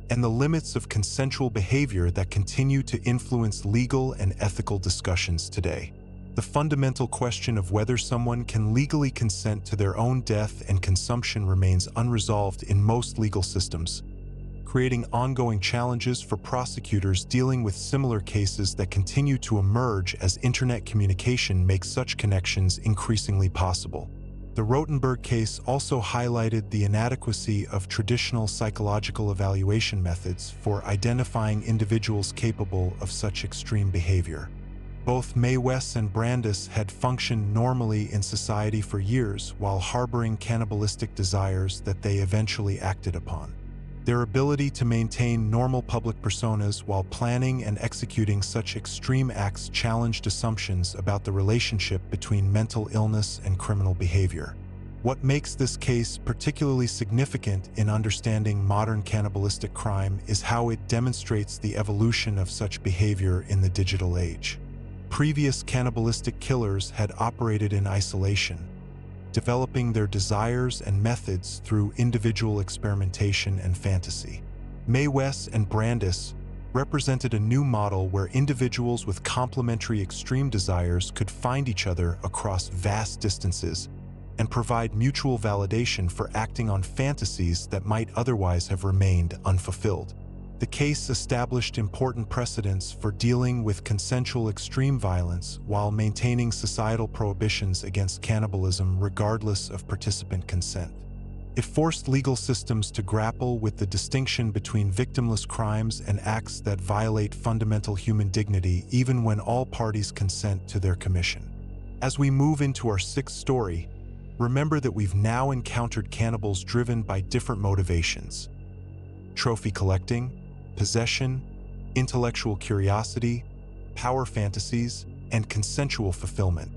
and the limits of consensual behavior that continue to influence legal and ethical discussions today. The fundamental question of whether someone can legally consent to their own death and consumption remains unresolved in most legal systems, creating ongoing challenges for prosecutors dealing with similar cases that continue to emerge as internet communication makes such connections increasingly possible. The Rotenberg case also highlighted the inadequacy of traditional psychological evaluation methods for identifying individuals capable of such extreme behavior. Both Mae West and Brandis had functioned normally in society for years while harboring cannibalistic desires that they eventually acted upon. Their ability to maintain normal public personas while planning and executing such extreme acts challenged assumptions about the relationship between mental illness and criminal behavior. What makes this case particularly significant in understanding modern cannibalistic crime is how it demonstrates the evolution of such behavior in the digital age. Previous cannibalistic killers had operated in isolation, developing their desires and methods through individual experimentation and fantasy. Mae West and Brandis represented a new model where individuals with complementary extreme desires could find each other across vast distances and provide mutual validation for acting on fantasies that might otherwise have remained unfulfilled. The case established important precedents for dealing with consensual extreme violence while maintaining societal prohibitions against cannibalism regardless of participant consent. It forced legal systems to grapple with the distinction between victimless crimes and acts that violate fundamental human dignity even when all parties consent to their commission. As we move into our sixth story, remember that we've now encountered cannibals driven by different motivations: trophy collecting, possession, intellectual curiosity, power fantasies, and consensual fulfillment.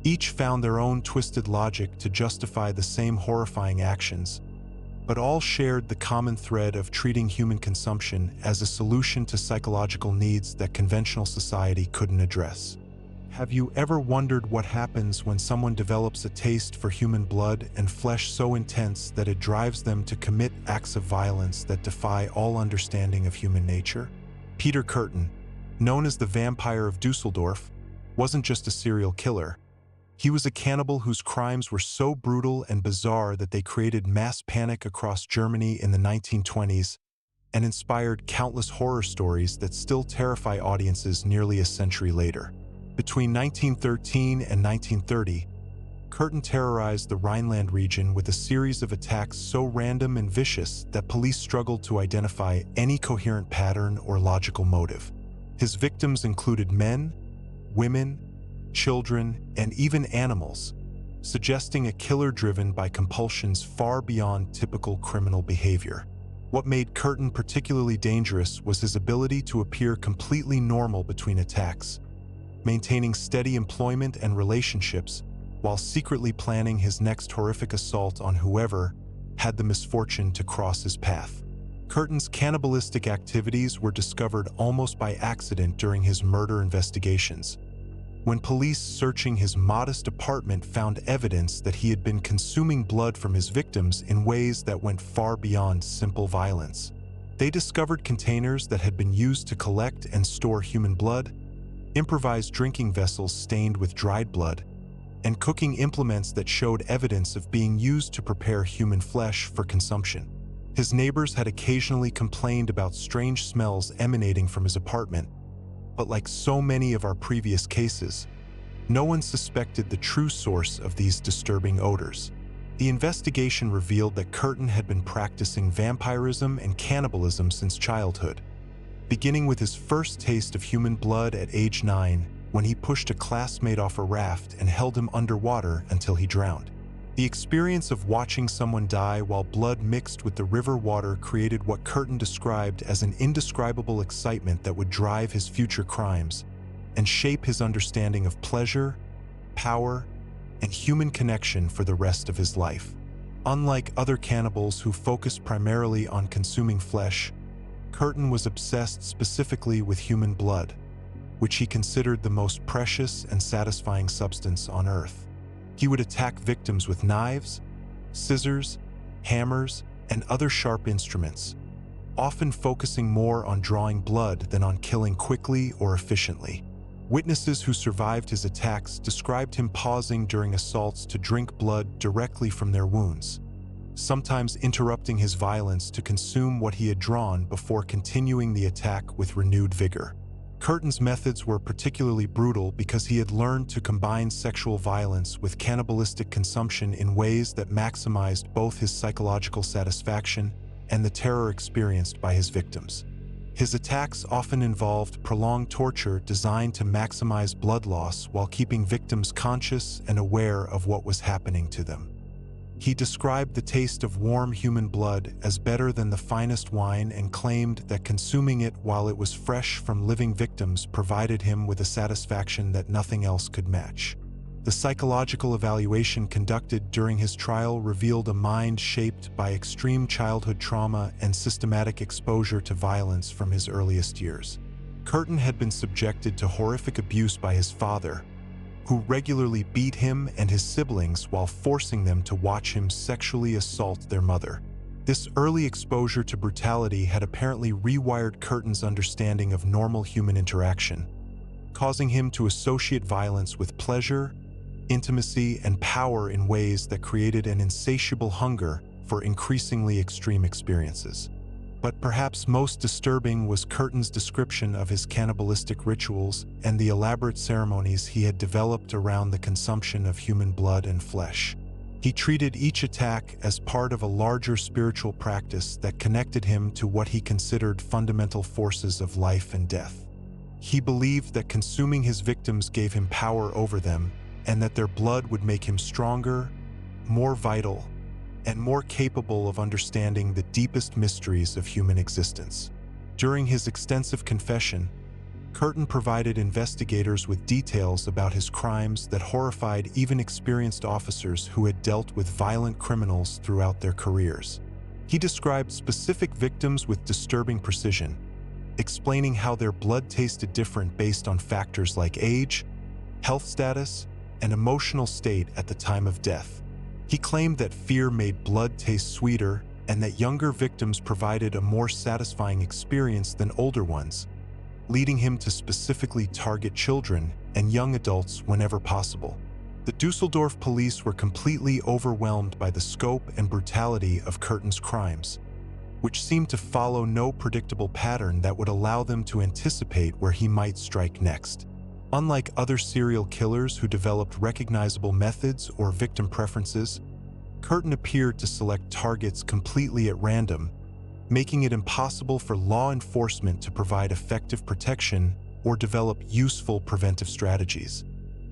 Each found their own twisted logic to justify the same horrifying actions, but all shared the common thread of treating human consumption as a solution to psychological needs that conventional society couldn't address. Have you ever wondered what happens when someone develops a taste for human blood and flesh so intense that it drives them to commit acts of violence that defy all understanding of human nature? Peter Kürten, known as the Vampire of Dusseldorf, wasn't just a serial killer. He was a cannibal whose crimes were so brutal and bizarre that they created mass panic across Germany in the 1920s and inspired countless horror stories that still terrify audiences nearly a century later. Between 1913 and 1930, Kürten terrorized the Rhineland region with a series of attacks so random and vicious that police struggled to identify any coherent pattern or logical motive. His victims included men, women, children, and even animals, suggesting a killer driven by compulsions far beyond typical criminal behavior. What made Kürten particularly dangerous was his ability to appear completely normal between attacks, maintaining steady employment and relationships while secretly planning his next horrific assault on whoever had the misfortune to cross his path. Kürten's cannibalistic activities were discovered almost by accident during his murder investigations, when police searching his modest apartment found evidence that he had been consuming blood from his victims in ways that went far beyond simple violence. They discovered containers that had been used to collect and store human blood, improvised drinking vessels stained with dried blood, and cooking implements that showed evidence of being used to prepare human flesh for consumption. His neighbors had occasionally complained about strange smells emanating from his apartment, but like so many of our previous cases, no one suspected the true source of these disturbing odors. The investigation revealed that Kürten had been practicing vampirism and cannibalism since childhood, beginning with his first taste of human blood at age 9, when he pushed a classmate off a raft and held him underwater until he drowned. The experience of watching someone die while blood mixed with the river water created what Kürten described as an indescribable excitement that would drive his future crimes and shape his understanding of pleasure, power, and human connection for the rest of his life. Unlike other cannibals who focused primarily on consuming flesh, Kürten was obsessed specifically with human blood, which he considered the most precious and satisfying substance on earth. He would attack victims with knives, scissors, hammers, and other sharp instruments, often focusing more on drawing blood than on killing quickly or efficiently. Witnesses who survived his attacks described him pausing during assaults to drink blood directly from their wounds, sometimes interrupting his violence to consume what he had drawn before continuing the attack with renewed vigor. Kürten's methods were particularly brutal because he had learned to combine sexual violence with cannibalistic consumption in ways that maximized both his psychological satisfaction and the terror experienced by his victims. His attacks often involved prolonged torture designed to maximize blood loss while keeping victims conscious and aware of what was happening to them. He described the taste of warm human blood as better than the finest wine and claimed that consuming it while it was fresh from living victims provided him with a satisfaction that nothing else could match. The psychological evaluation conducted during his trial revealed a mind shaped by extreme childhood trauma and systematic exposure to violence from his earliest years. Kürten had been subjected to horrific abuse by his father, who regularly beat him and his siblings while forcing them to watch him sexually assault their mother. This early exposure to brutality had apparently rewired Kürten's understanding of normal human interaction, causing him to associate violence with pleasure, intimacy, and power in ways that created an insatiable hunger for increasingly extreme experiences. But perhaps most disturbing was Kürten's description of his cannibalistic rituals and the elaborate ceremonies he had developed around the consumption of human blood and flesh. He treated each attack as part of a larger spiritual practice that connected him to what he considered fundamental forces of life and death. He believed that consuming his victims gave him power over them, and that their blood would make him stronger, more vital, and more capable of understanding the deepest mysteries of human existence. During his extensive confession, Kürten provided investigators with details about his crimes that horrified even experienced officers who had dealt with violent criminals throughout their careers. He described specific victims with disturbing precision, explaining how their blood tasted different based on factors like age, health status, and emotional state at the time of death. He claimed that fear made blood taste sweeter and that younger victims provided a more satisfying experience than older ones, leading him to specifically target children and young adults whenever possible. The Dusseldorf police were completely overwhelmed by the scope and brutality of Curtin's crimes, which seemed to follow no predictable pattern that would allow them to anticipate where he might strike next. Unlike other serial killers who developed recognizable methods or victim preferences, Curtin appeared to select targets completely at random, making it impossible for law enforcement to provide effective protection or develop useful preventive strategies.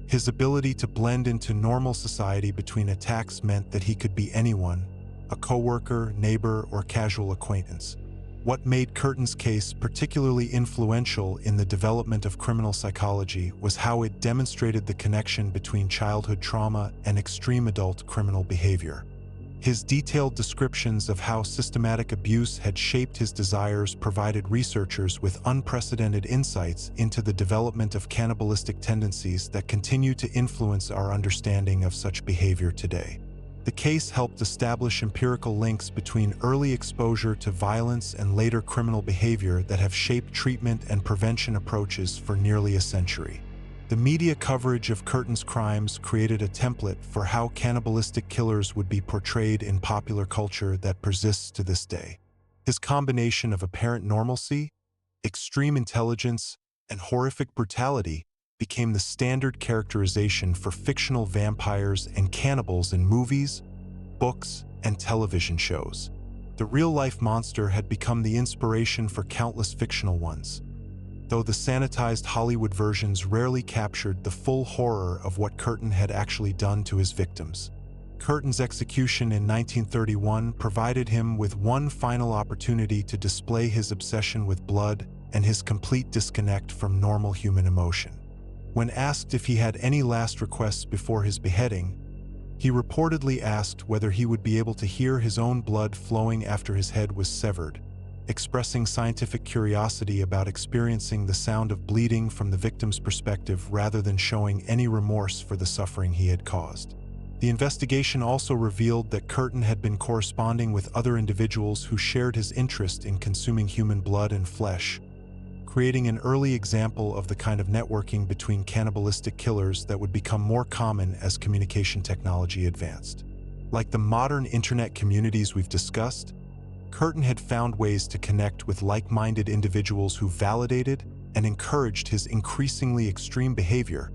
His ability to blend into normal society between attacks meant that he could be anyone, a coworker, neighbor, or casual acquaintance. What made Curtin's case particularly influential in the development of criminal psychology was how it demonstrated the connection between childhood trauma and extreme adult criminal behavior. His detailed descriptions of how systematic abuse had shaped his desires provided researchers with unprecedented insights into the development of cannibalistic tendencies that continue to influence our understanding of such behavior today. The case helped establish empirical links between early exposure to violence and later criminal behavior that have shaped treatment and prevention approaches for nearly a century. The media coverage of Curtin's crimes created a template for how cannibalistic killers would be portrayed in popular culture that persists to this day. His combination of apparent normalcy, extreme intelligence, and horrific brutality became the standard characterization for fictional vampires and cannibals in movies, books, and television shows. The real-life monster had become the inspiration for countless fictional ones, though the sanitized Hollywood versions rarely captured the full horror of what Curtin had actually done to his victims. Curtin's execution in 1931 provided him with one final opportunity to display his obsession with blood and his complete disconnect from normal human emotion. When asked if he had any last requests before his beheading, he reportedly asked whether he would be able to hear his own blood flowing after his head was severed, expressing scientific curiosity about experiencing the sound of bleeding from the victim's perspective rather than showing any remorse for the suffering he had caused. The investigation also revealed that Curtin had been corresponding with other individuals who shared his interest in consuming human blood and flesh, creating an early example of the kind of networking between cannibalistic killers that would become more common as communication technology advanced. Like the modern internet communities we've discussed, Curtin had found ways to connect with like-minded individuals who validated and encouraged his increasingly extreme behavior,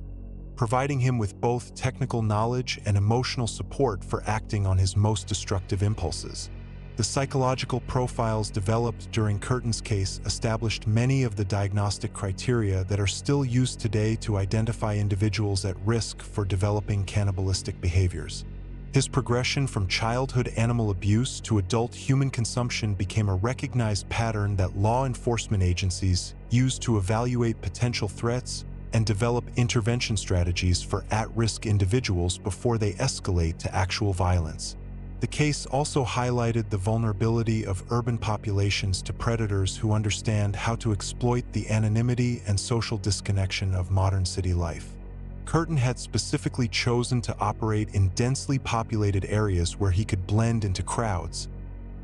providing him with both technical knowledge and emotional support for acting on his most destructive impulses. The psychological profiles developed during Curtin's case established many of the diagnostic criteria that are still used today to identify individuals at risk for developing cannibalistic behaviors. His progression from childhood animal abuse to adult human consumption became a recognized pattern that law enforcement agencies use to evaluate potential threats and develop intervention strategies for at-risk individuals before they escalate to actual violence. The case also highlighted the vulnerability of urban populations to predators who understand how to exploit the anonymity and social disconnection of modern city life. Curtin had specifically chosen to operate in densely populated areas where he could blend into crowds,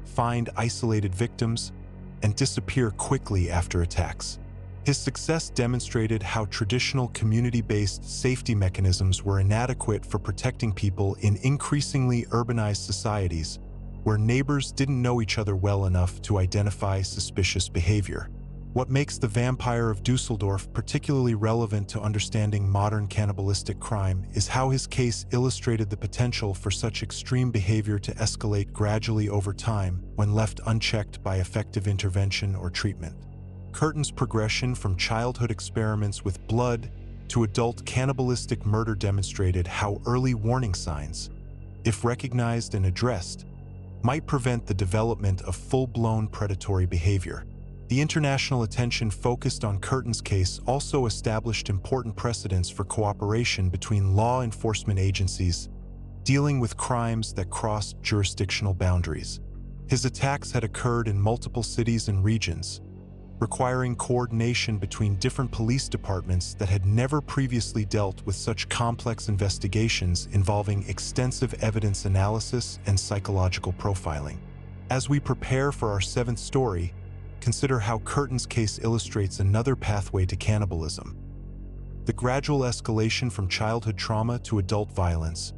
find isolated victims, and disappear quickly after attacks. His success demonstrated how traditional community-based safety mechanisms were inadequate for protecting people in increasingly urbanized societies where neighbors didn't know each other well enough to identify suspicious behavior. What makes The Vampire of Dusseldorf particularly relevant to understanding modern cannibalistic crime is how his case illustrated the potential for such extreme behavior to escalate gradually over time when left unchecked by effective intervention or treatment. Curtin's progression from childhood experiments with blood to adult cannibalistic murder demonstrated how early warning signs, if recognized and addressed, might prevent the development of full-blown predatory behavior. The international attention focused on Curtin's case also established important precedents for cooperation between law enforcement agencies dealing with crimes that crossed jurisdictional boundaries. His attacks had occurred in multiple cities and regions, requiring coordination between different police departments that had never previously dealt with such complex investigations involving extensive evidence analysis and psychological profiling. As we prepare for our seventh story, consider how Curtin's case illustrates another pathway to cannibalism: the gradual escalation from childhood trauma to adult violence,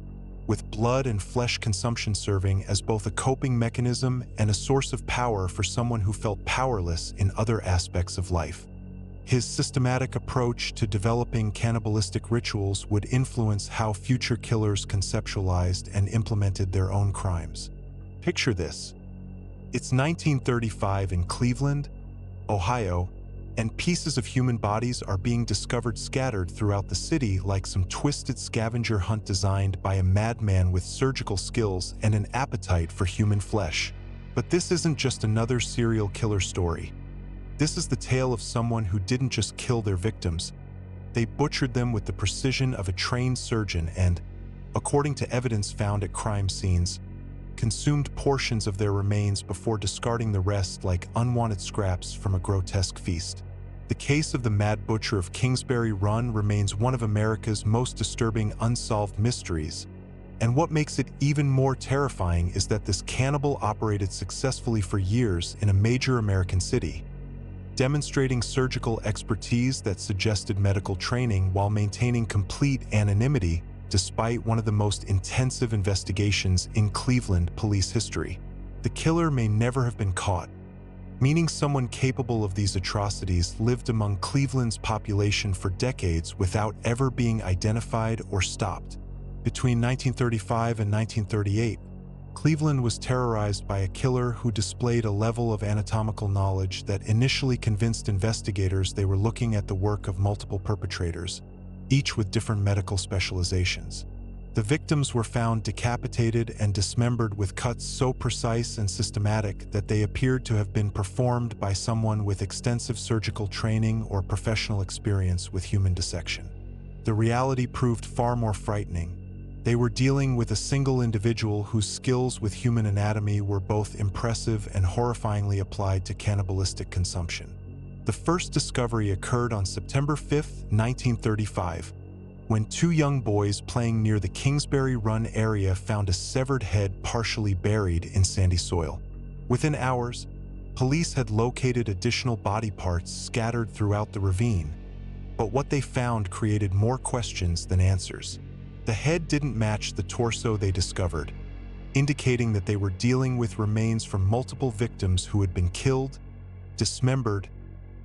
with blood and flesh consumption serving as both a coping mechanism and a source of power for someone who felt powerless in other aspects of life. His systematic approach to developing cannibalistic rituals would influence how future killers conceptualized and implemented their own crimes. Picture this. It's 1935 in Cleveland, Ohio, and pieces of human bodies are being discovered scattered throughout the city like some twisted scavenger hunt designed by a madman with surgical skills and an appetite for human flesh. But this isn't just another serial killer story. This is the tale of someone who didn't just kill their victims, they butchered them with the precision of a trained surgeon and, according to evidence found at crime scenes, consumed portions of their remains before discarding the rest like unwanted scraps from a grotesque feast. The case of the Mad Butcher of Kingsbury Run remains one of America's most disturbing unsolved mysteries, and what makes it even more terrifying is that this cannibal operated successfully for years in a major American city, demonstrating surgical expertise that suggested medical training while maintaining complete anonymity despite one of the most intensive investigations in Cleveland police history. The killer may never have been caught, meaning someone capable of these atrocities lived among Cleveland's population for decades without ever being identified or stopped. Between 1935 and 1938, Cleveland was terrorized by a killer who displayed a level of anatomical knowledge that initially convinced investigators they were looking at the work of multiple perpetrators, each with different medical specializations. The victims were found decapitated and dismembered with cuts so precise and systematic that they appeared to have been performed by someone with extensive surgical training or professional experience with human dissection. The reality proved far more frightening. They were dealing with a single individual whose skills with human anatomy were both impressive and horrifyingly applied to cannibalistic consumption. The first discovery occurred on September 5, 1935, when two young boys playing near the Kingsbury Run area found a severed head partially buried in sandy soil. Within hours, police had located additional body parts scattered throughout the ravine, but what they found created more questions than answers. The head didn't match the torso they discovered, indicating that they were dealing with remains from multiple victims who had been killed, dismembered,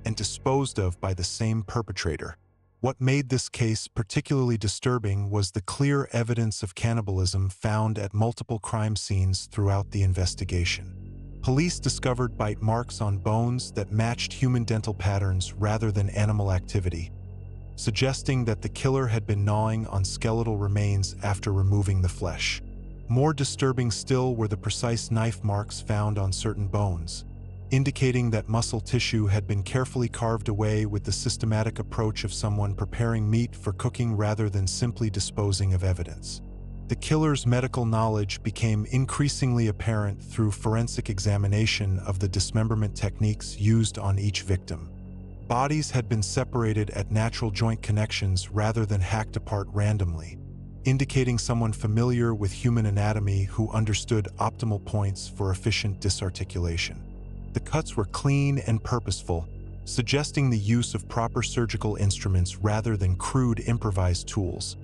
and disposed of by the same perpetrator. What made this case particularly disturbing was the clear evidence of cannibalism found at multiple crime scenes throughout the investigation. Police discovered bite marks on bones that matched human dental patterns rather than animal activity, suggesting that the killer had been gnawing on skeletal remains after removing the flesh. More disturbing still were the precise knife marks found on certain bones, indicating that muscle tissue had been carefully carved away with the systematic approach of someone preparing meat for cooking rather than simply disposing of evidence. The killer's medical knowledge became increasingly apparent through forensic examination of the dismemberment techniques used on each victim. Bodies had been separated at natural joint connections rather than hacked apart randomly, indicating someone familiar with human anatomy who understood optimal points for efficient disarticulation. The cuts were clean and purposeful, suggesting the use of proper surgical instruments rather than crude improvised tools,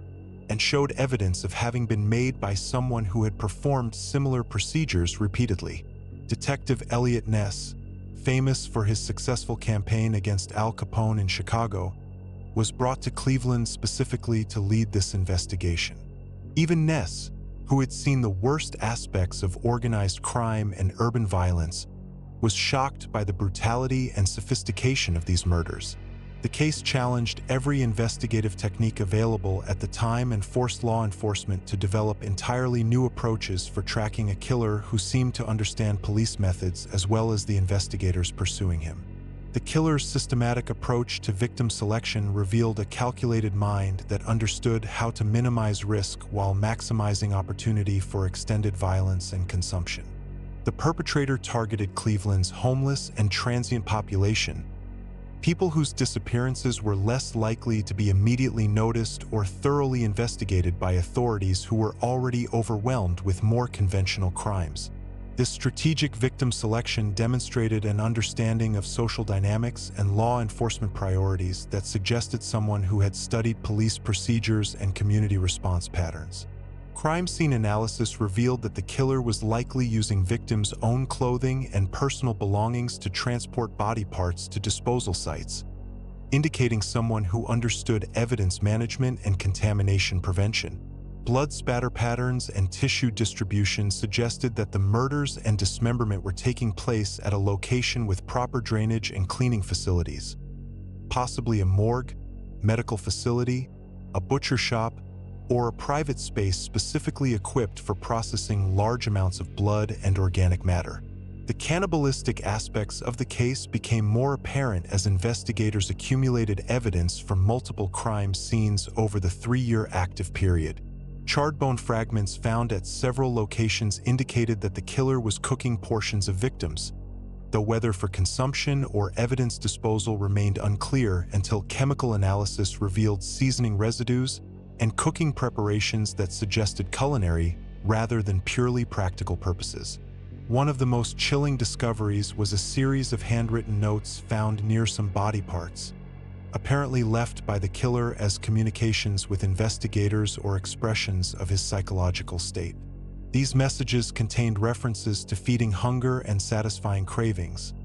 and showed evidence of having been made by someone who had performed similar procedures repeatedly. Detective Elliot Ness, famous for his successful campaign against Al Capone in Chicago, was brought to Cleveland specifically to lead this investigation. Even Ness, who had seen the worst aspects of organized crime and urban violence, was shocked by the brutality and sophistication of these murders. The case challenged every investigative technique available at the time and forced law enforcement to develop entirely new approaches for tracking a killer who seemed to understand police methods as well as the investigators pursuing him. The killer's systematic approach to victim selection revealed a calculated mind that understood how to minimize risk while maximizing opportunity for extended violence and consumption. The perpetrator targeted Cleveland's homeless and transient population, people whose disappearances were less likely to be immediately noticed or thoroughly investigated by authorities who were already overwhelmed with more conventional crimes. This strategic victim selection demonstrated an understanding of social dynamics and law enforcement priorities that suggested someone who had studied police procedures and community response patterns. Crime scene analysis revealed that the killer was likely using victims' own clothing and personal belongings to transport body parts to disposal sites, indicating someone who understood evidence management and contamination prevention. Blood spatter patterns and tissue distribution suggested that the murders and dismemberment were taking place at a location with proper drainage and cleaning facilities, possibly a morgue, medical facility, a butcher shop, or a private space specifically equipped for processing large amounts of blood and organic matter. The cannibalistic aspects of the case became more apparent as investigators accumulated evidence from multiple crime scenes over the 3-year active period. Charred bone fragments found at several locations indicated that the killer was cooking portions of victims, though whether for consumption or evidence disposal remained unclear until chemical analysis revealed seasoning residues and cooking preparations that suggested culinary rather than purely practical purposes. One of the most chilling discoveries was a series of handwritten notes found near some body parts, apparently left by the killer as communications with investigators or expressions of his psychological state. These messages contained references to feeding hunger and satisfying cravings,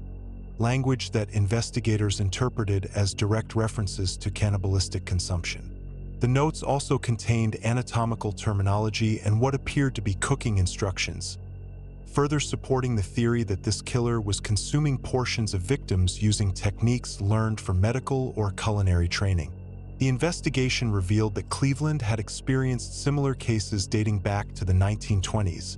language that investigators interpreted as direct references to cannibalistic consumption. The notes also contained anatomical terminology and what appeared to be cooking instructions, further supporting the theory that this killer was consuming portions of victims using techniques learned from medical or culinary training. The investigation revealed that Cleveland had experienced similar cases dating back to the 1920s,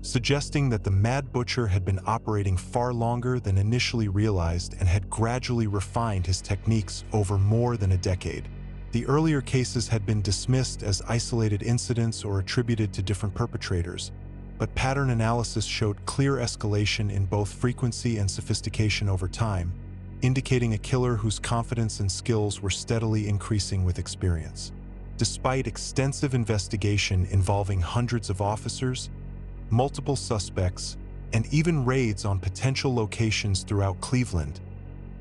suggesting that the Mad Butcher had been operating far longer than initially realized and had gradually refined his techniques over more than a decade. The earlier cases had been dismissed as isolated incidents or attributed to different perpetrators, but pattern analysis showed clear escalation in both frequency and sophistication over time, indicating a killer whose confidence and skills were steadily increasing with experience. Despite extensive investigation involving hundreds of officers, multiple suspects, and even raids on potential locations throughout Cleveland,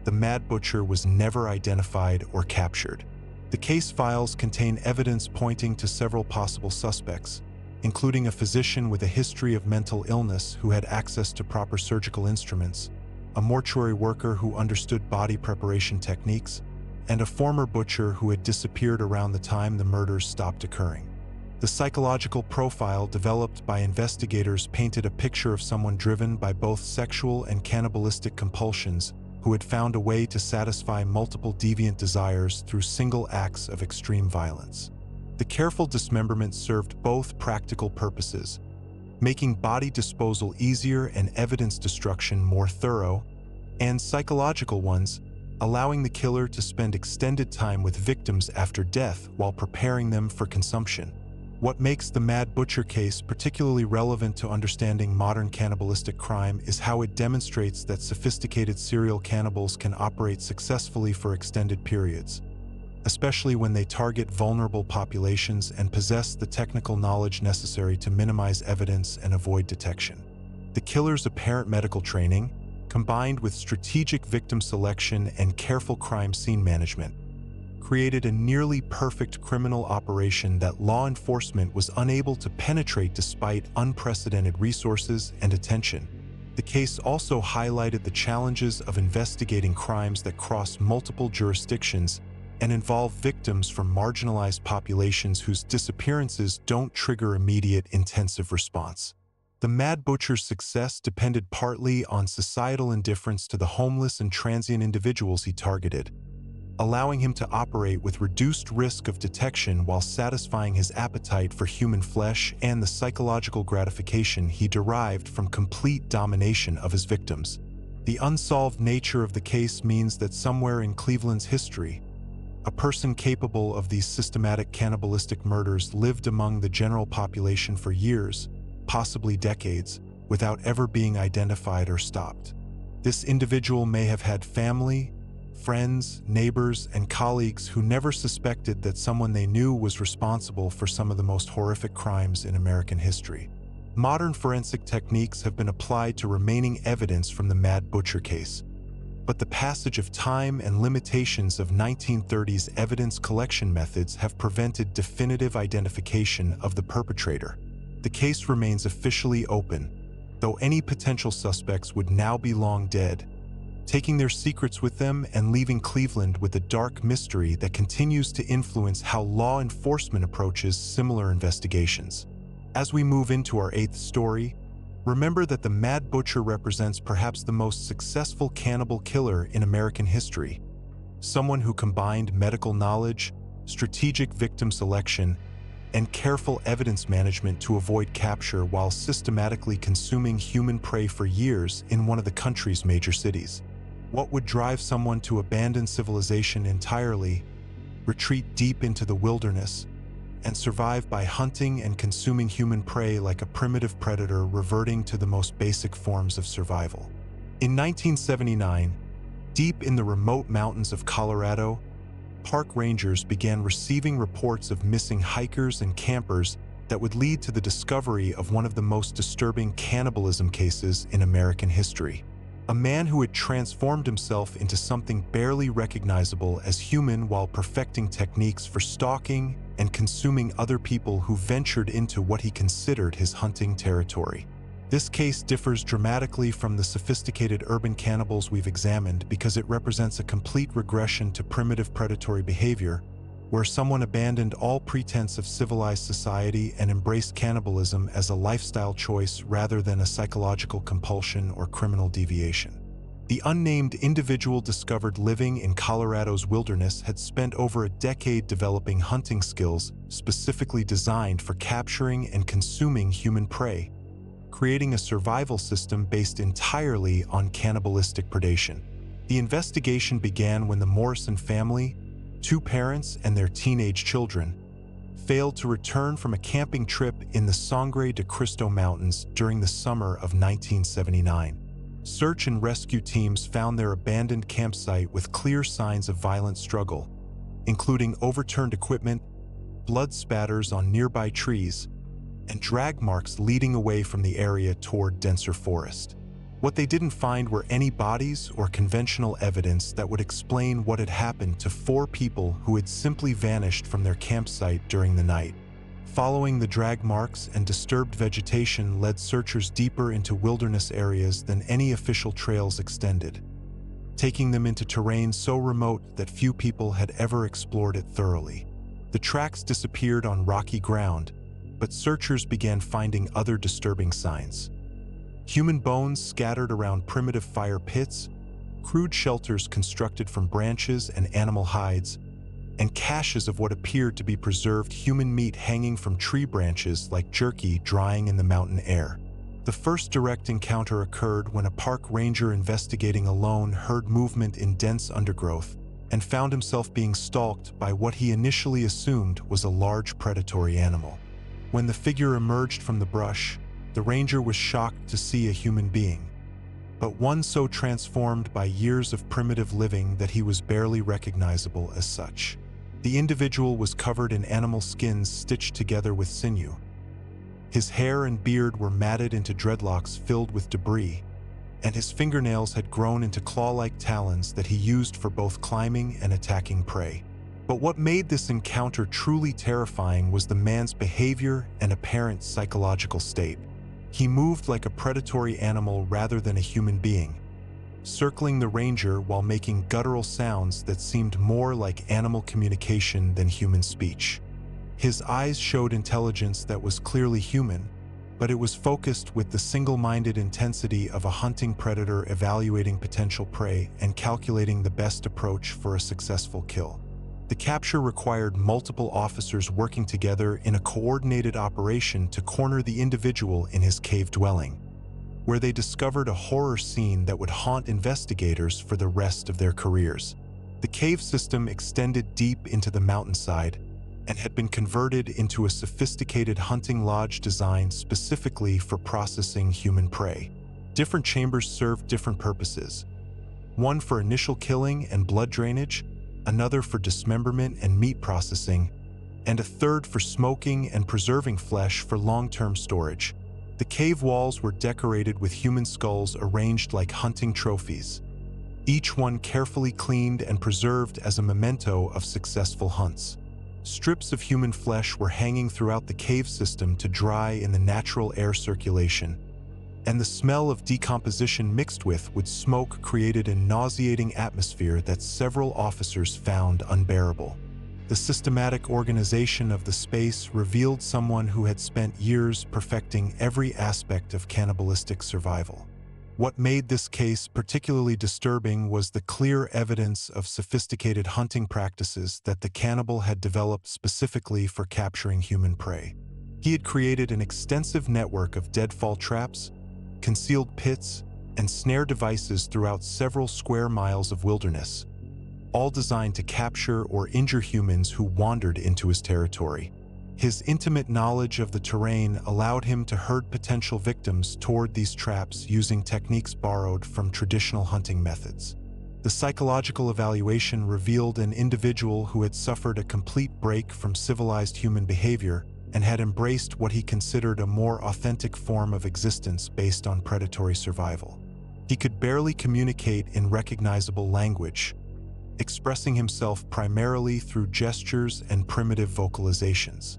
the Mad Butcher was never identified or captured. The case files contain evidence pointing to several possible suspects, including a physician with a history of mental illness who had access to proper surgical instruments, a mortuary worker who understood body preparation techniques, and a former butcher who had disappeared around the time the murders stopped occurring. The psychological profile developed by investigators painted a picture of someone driven by both sexual and cannibalistic compulsions who had found a way to satisfy multiple deviant desires through single acts of extreme violence. The careful dismemberment served both practical purposes, making body disposal easier and evidence destruction more thorough, and psychological ones, allowing the killer to spend extended time with victims after death while preparing them for consumption. What makes the Mad Butcher case particularly relevant to understanding modern cannibalistic crime is how it demonstrates that sophisticated serial cannibals can operate successfully for extended periods, especially when they target vulnerable populations and possess the technical knowledge necessary to minimize evidence and avoid detection. The killer's apparent medical training, combined with strategic victim selection and careful crime scene management, created a nearly perfect criminal operation that law enforcement was unable to penetrate despite unprecedented resources and attention. The case also highlighted the challenges of investigating crimes that cross multiple jurisdictions and involve victims from marginalized populations whose disappearances don't trigger immediate intensive response. The Mad Butcher's success depended partly on societal indifference to the homeless and transient individuals he targeted, allowing him to operate with reduced risk of detection while satisfying his appetite for human flesh and the psychological gratification he derived from complete domination of his victims. The unsolved nature of the case means that somewhere in Cleveland's history, a person capable of these systematic cannibalistic murders lived among the general population for years, possibly decades, without ever being identified or stopped. This individual may have had family, friends, neighbors, and colleagues who never suspected that someone they knew was responsible for some of the most horrific crimes in American history. Modern forensic techniques have been applied to remaining evidence from the Mad Butcher case, but the passage of time and limitations of 1930s evidence collection methods have prevented definitive identification of the perpetrator. The case remains officially open, though any potential suspects would now be long dead, taking their secrets with them and leaving Cleveland with a dark mystery that continues to influence how law enforcement approaches similar investigations. As we move into our 8th story, remember that the Mad Butcher represents perhaps the most successful cannibal killer in American history, someone who combined medical knowledge, strategic victim selection, and careful evidence management to avoid capture while systematically consuming human prey for years in one of the country's major cities. What would drive someone to abandon civilization entirely, retreat deep into the wilderness, and survive by hunting and consuming human prey like a primitive predator, reverting to the most basic forms of survival? In 1979, deep in the remote mountains of Colorado, park rangers began receiving reports of missing hikers and campers that would lead to the discovery of one of the most disturbing cannibalism cases in American history. A man who had transformed himself into something barely recognizable as human while perfecting techniques for stalking and consuming other people who ventured into what he considered his hunting territory. This case differs dramatically from the sophisticated urban cannibals we've examined because it represents a complete regression to primitive predatory behavior, where someone abandoned all pretense of civilized society and embraced cannibalism as a lifestyle choice rather than a psychological compulsion or criminal deviation. The unnamed individual discovered living in Colorado's wilderness had spent over a decade developing hunting skills specifically designed for capturing and consuming human prey, creating a survival system based entirely on cannibalistic predation. The investigation began when the Morrison family, 2 parents and their teenage children, failed to return from a camping trip in the Sangre de Cristo Mountains during the summer of 1979. Search and rescue teams found their abandoned campsite with clear signs of violent struggle, including overturned equipment, blood spatters on nearby trees, and drag marks leading away from the area toward denser forest. What they didn't find were any bodies or conventional evidence that would explain what had happened to 4 people who had simply vanished from their campsite during the night. Following the drag marks and disturbed vegetation led searchers deeper into wilderness areas than any official trails extended, taking them into terrain so remote that few people had ever explored it thoroughly. The tracks disappeared on rocky ground, but searchers began finding other disturbing signs. Human bones scattered around primitive fire pits, crude shelters constructed from branches and animal hides, and caches of what appeared to be preserved human meat hanging from tree branches like jerky drying in the mountain air. The first direct encounter occurred when a park ranger investigating alone heard movement in dense undergrowth and found himself being stalked by what he initially assumed was a large predatory animal. When the figure emerged from the brush, the ranger was shocked to see a human being, but one so transformed by years of primitive living that he was barely recognizable as such. The individual was covered in animal skins stitched together with sinew. His hair and beard were matted into dreadlocks filled with debris, and his fingernails had grown into claw-like talons that he used for both climbing and attacking prey. But what made this encounter truly terrifying was the man's behavior and apparent psychological state. He moved like a predatory animal rather than a human being, circling the ranger while making guttural sounds that seemed more like animal communication than human speech. His eyes showed intelligence that was clearly human, but it was focused with the single-minded intensity of a hunting predator evaluating potential prey and calculating the best approach for a successful kill. The capture required multiple officers working together in a coordinated operation to corner the individual in his cave dwelling, where they discovered a horror scene that would haunt investigators for the rest of their careers. The cave system extended deep into the mountainside, and had been converted into a sophisticated hunting lodge designed specifically for processing human prey. Different chambers served different purposes. One for initial killing and blood drainage, another for dismemberment and meat processing, and a third for smoking and preserving flesh for long-term storage. The cave walls were decorated with human skulls arranged like hunting trophies, each one carefully cleaned and preserved as a memento of successful hunts. Strips of human flesh were hanging throughout the cave system to dry in the natural air circulation, and the smell of decomposition mixed with smoke created a nauseating atmosphere that several officers found unbearable. The systematic organization of the space revealed someone who had spent years perfecting every aspect of cannibalistic survival. What made this case particularly disturbing was the clear evidence of sophisticated hunting practices that the cannibal had developed specifically for capturing human prey. He had created an extensive network of deadfall traps, concealed pits, and snare devices throughout several square miles of wilderness, all designed to capture or injure humans who wandered into his territory. His intimate knowledge of the terrain allowed him to herd potential victims toward these traps using techniques borrowed from traditional hunting methods. The psychological evaluation revealed an individual who had suffered a complete break from civilized human behavior and had embraced what he considered a more authentic form of existence based on predatory survival. He could barely communicate in recognizable language, expressing himself primarily through gestures and primitive vocalizations.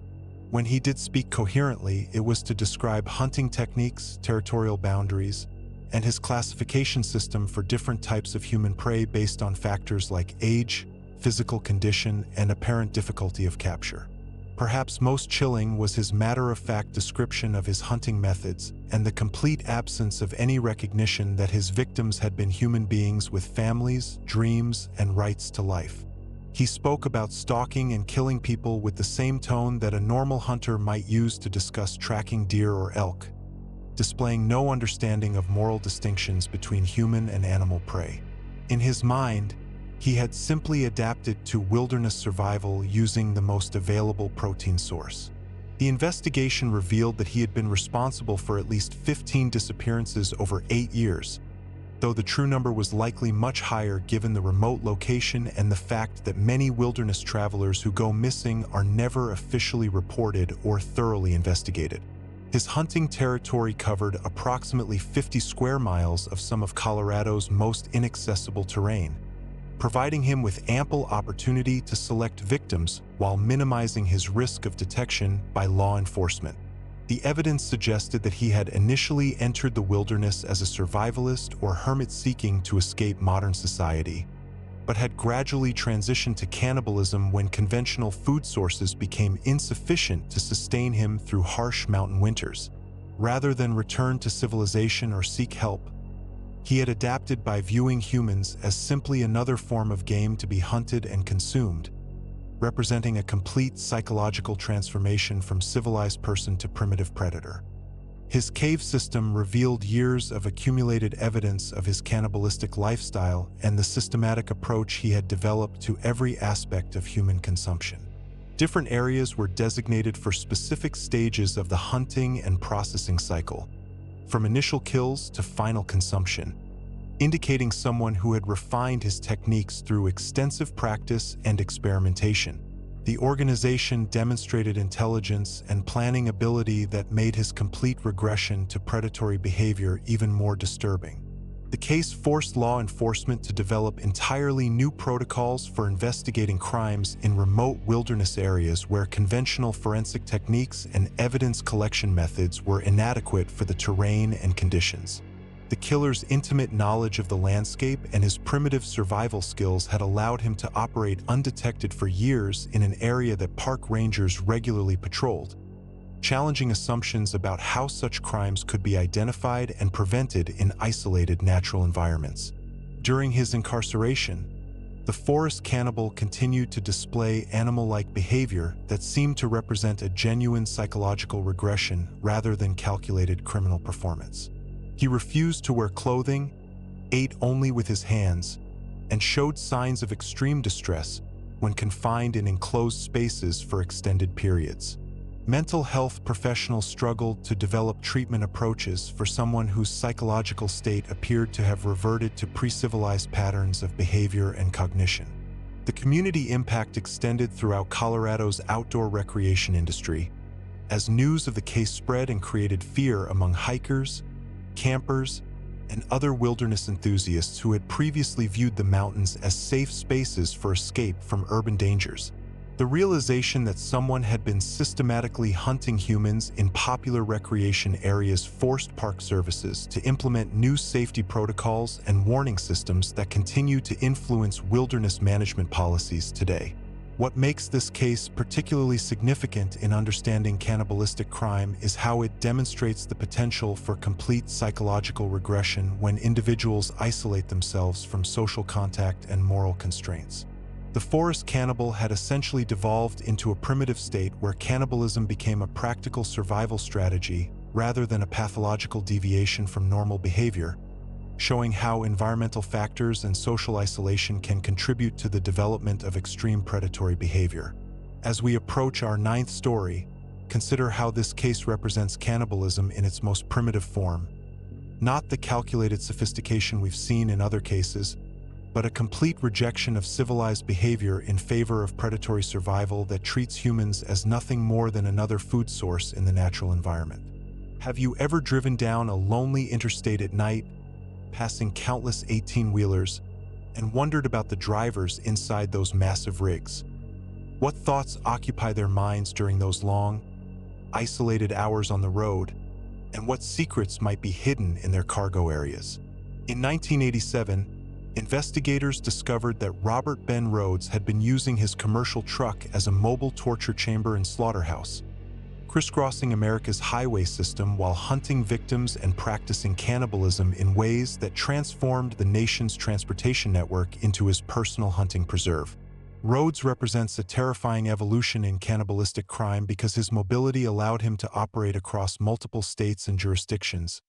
When he did speak coherently, it was to describe hunting techniques, territorial boundaries, and his classification system for different types of human prey based on factors like age, physical condition, and apparent difficulty of capture. Perhaps most chilling was his matter-of-fact description of his hunting methods and the complete absence of any recognition that his victims had been human beings with families, dreams, and rights to life. He spoke about stalking and killing people with the same tone that a normal hunter might use to discuss tracking deer or elk, displaying no understanding of moral distinctions between human and animal prey. In his mind, he had simply adapted to wilderness survival using the most available protein source. The investigation revealed that he had been responsible for at least 15 disappearances over 8 years, though the true number was likely much higher given the remote location and the fact that many wilderness travelers who go missing are never officially reported or thoroughly investigated. His hunting territory covered approximately 50 square miles of some of Colorado's most inaccessible terrain, providing him with ample opportunity to select victims while minimizing his risk of detection by law enforcement. The evidence suggested that he had initially entered the wilderness as a survivalist or hermit seeking to escape modern society, but had gradually transitioned to cannibalism when conventional food sources became insufficient to sustain him through harsh mountain winters. Rather than return to civilization or seek help, he had adapted by viewing humans as simply another form of game to be hunted and consumed, representing a complete psychological transformation from civilized person to primitive predator. His cave system revealed years of accumulated evidence of his cannibalistic lifestyle and the systematic approach he had developed to every aspect of human consumption. Different areas were designated for specific stages of the hunting and processing cycle, from initial kills to final consumption, indicating someone who had refined his techniques through extensive practice and experimentation. The organization demonstrated intelligence and planning ability that made his complete regression to predatory behavior even more disturbing. The case forced law enforcement to develop entirely new protocols for investigating crimes in remote wilderness areas where conventional forensic techniques and evidence collection methods were inadequate for the terrain and conditions. The killer's intimate knowledge of the landscape and his primitive survival skills had allowed him to operate undetected for years in an area that park rangers regularly patrolled, challenging assumptions about how such crimes could be identified and prevented in isolated natural environments. During his incarceration, the forest cannibal continued to display animal-like behavior that seemed to represent a genuine psychological regression rather than calculated criminal performance. He refused to wear clothing, ate only with his hands, and showed signs of extreme distress, when confined in enclosed spaces for extended periods. Mental health professionals struggled to develop treatment approaches for someone whose psychological state appeared to have reverted to pre-civilized patterns of behavior and cognition. The community impact extended throughout Colorado's outdoor recreation industry, as news of the case spread and created fear among hikers, campers, and other wilderness enthusiasts who had previously viewed the mountains as safe spaces for escape from urban dangers. The realization that someone had been systematically hunting humans in popular recreation areas forced Park Services to implement new safety protocols and warning systems that continue to influence wilderness management policies today. What makes this case particularly significant in understanding cannibalistic crime is how it demonstrates the potential for complete psychological regression when individuals isolate themselves from social contact and moral constraints. The forest cannibal had essentially devolved into a primitive state where cannibalism became a practical survival strategy rather than a pathological deviation from normal behavior, showing how environmental factors and social isolation can contribute to the development of extreme predatory behavior. As we approach our ninth story, consider how this case represents cannibalism in its most primitive form. Not the calculated sophistication we've seen in other cases, but a complete rejection of civilized behavior in favor of predatory survival that treats humans as nothing more than another food source in the natural environment. Have you ever driven down a lonely interstate at night, passing countless 18-wheelers, and wondered about the drivers inside those massive rigs? What thoughts occupy their minds during those long, isolated hours on the road, and what secrets might be hidden in their cargo areas? In 1987, investigators discovered that Robert Ben Rhodes had been using his commercial truck as a mobile torture chamber and slaughterhouse, crisscrossing America's highway system while hunting victims and practicing cannibalism in ways that transformed the nation's transportation network into his personal hunting preserve. Rhodes represents a terrifying evolution in cannibalistic crime because his mobility allowed him to operate across multiple states and jurisdictions,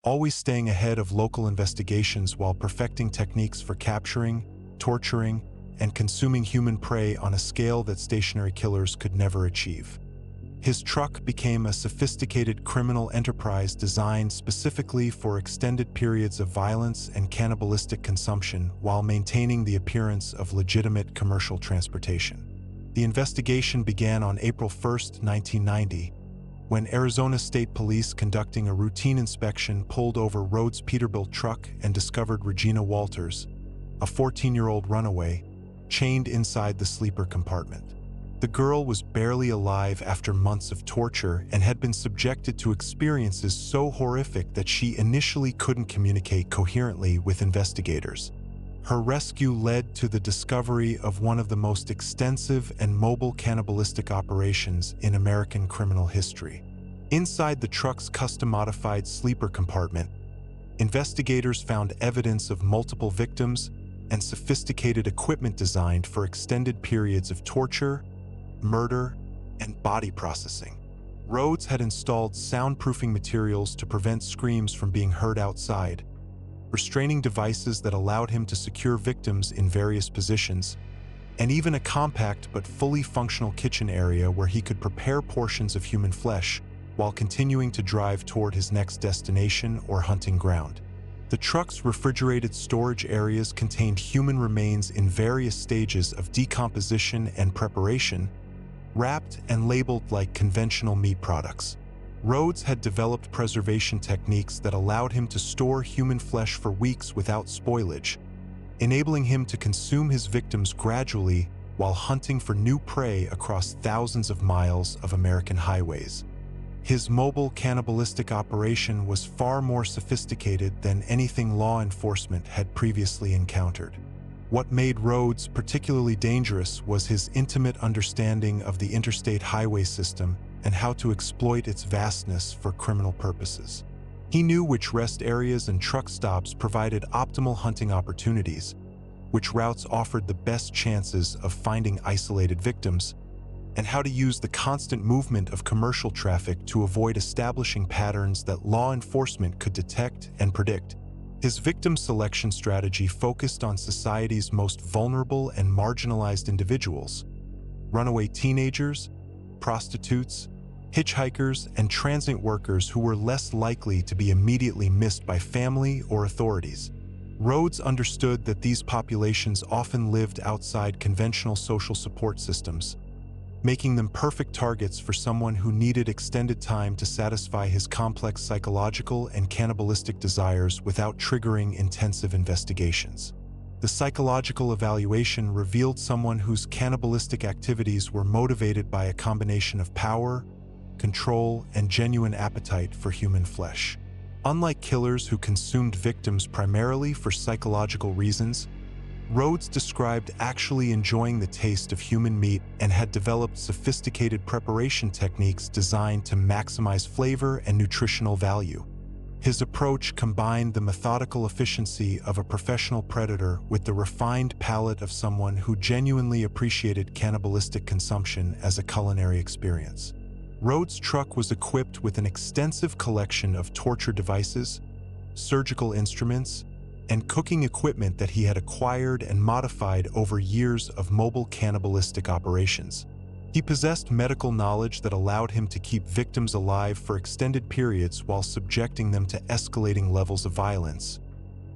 always staying ahead of local investigations while perfecting techniques for capturing, torturing, and consuming human prey on a scale that stationary killers could never achieve. His truck became a sophisticated criminal enterprise designed specifically for extended periods of violence and cannibalistic consumption while maintaining the appearance of legitimate commercial transportation. The investigation began on April 1, 1990, when Arizona State Police conducting a routine inspection pulled over Rhodes' Peterbilt truck and discovered Regina Walters, a 14-year-old runaway, chained inside the sleeper compartment. The girl was barely alive after months of torture and had been subjected to experiences so horrific that she initially couldn't communicate coherently with investigators. Her rescue led to the discovery of one of the most extensive and mobile cannibalistic operations in American criminal history. Inside the truck's custom-modified sleeper compartment, investigators found evidence of multiple victims and sophisticated equipment designed for extended periods of torture, murder, and body processing. Rhodes had installed soundproofing materials to prevent screams from being heard outside, restraining devices that allowed him to secure victims in various positions, and even a compact but fully functional kitchen area where he could prepare portions of human flesh while continuing to drive toward his next destination or hunting ground. The truck's refrigerated storage areas contained human remains in various stages of decomposition and preparation, wrapped and labeled like conventional meat products. Rhodes had developed preservation techniques that allowed him to store human flesh for weeks without spoilage, enabling him to consume his victims gradually while hunting for new prey across thousands of miles of American highways. His mobile cannibalistic operation was far more sophisticated than anything law enforcement had previously encountered. What made Rhodes particularly dangerous was his intimate understanding of the interstate highway system and how to exploit its vastness for criminal purposes. He knew which rest areas and truck stops provided optimal hunting opportunities, which routes offered the best chances of finding isolated victims, and how to use the constant movement of commercial traffic to avoid establishing patterns that law enforcement could detect and predict. His victim selection strategy focused on society's most vulnerable and marginalized individuals: runaway teenagers, prostitutes, hitchhikers, and transit workers who were less likely to be immediately missed by family or authorities. Rhodes understood that these populations often lived outside conventional social support systems, making them perfect targets for someone who needed extended time to satisfy his complex psychological and cannibalistic desires without triggering intensive investigations. The psychological evaluation revealed someone whose cannibalistic activities were motivated by a combination of power, control, and genuine appetite for human flesh. Unlike killers who consumed victims primarily for psychological reasons, Rhodes described actually enjoying the taste of human meat and had developed sophisticated preparation techniques designed to maximize flavor and nutritional value. His approach combined the methodical efficiency of a professional predator with the refined palate of someone who genuinely appreciated cannibalistic consumption as a culinary experience. Rhodes' truck was equipped with an extensive collection of torture devices, surgical instruments, and cooking equipment that he had acquired and modified over years of mobile cannibalistic operations. He possessed medical knowledge that allowed him to keep victims alive for extended periods while subjecting them to escalating levels of violence.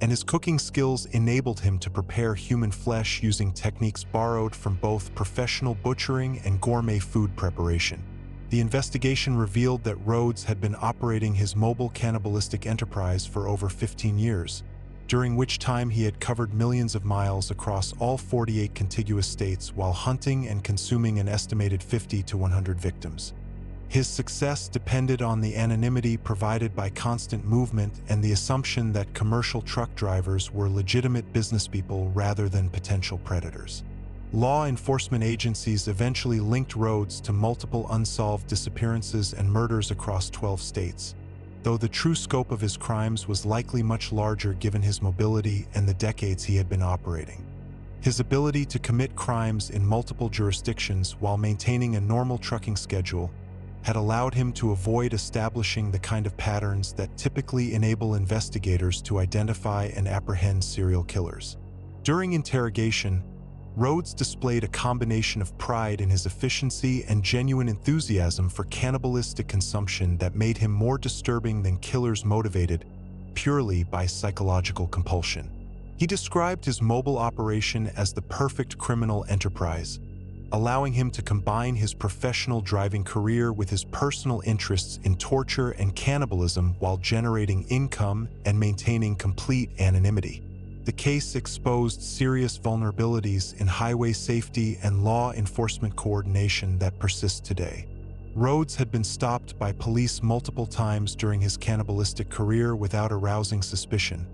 And his cooking skills enabled him to prepare human flesh using techniques borrowed from both professional butchering and gourmet food preparation. The investigation revealed that Rhodes had been operating his mobile cannibalistic enterprise for over 15 years, during which time he had covered millions of miles across all 48 contiguous states while hunting and consuming an estimated 50 to 100 victims. His success depended on the anonymity provided by constant movement and the assumption that commercial truck drivers were legitimate businesspeople rather than potential predators. Law enforcement agencies eventually linked Rhodes to multiple unsolved disappearances and murders across 12 states, though the true scope of his crimes was likely much larger given his mobility and the decades he had been operating. His ability to commit crimes in multiple jurisdictions while maintaining a normal trucking schedule had allowed him to avoid establishing the kind of patterns that typically enable investigators to identify and apprehend serial killers. During interrogation, Rhodes displayed a combination of pride in his efficiency and genuine enthusiasm for cannibalistic consumption that made him more disturbing than killers motivated purely by psychological compulsion. He described his mobile operation as the perfect criminal enterprise, allowing him to combine his professional driving career with his personal interests in torture and cannibalism while generating income and maintaining complete anonymity. The case exposed serious vulnerabilities in highway safety and law enforcement coordination that persist today. Rhodes had been stopped by police multiple times during his cannibalistic career without arousing suspicion,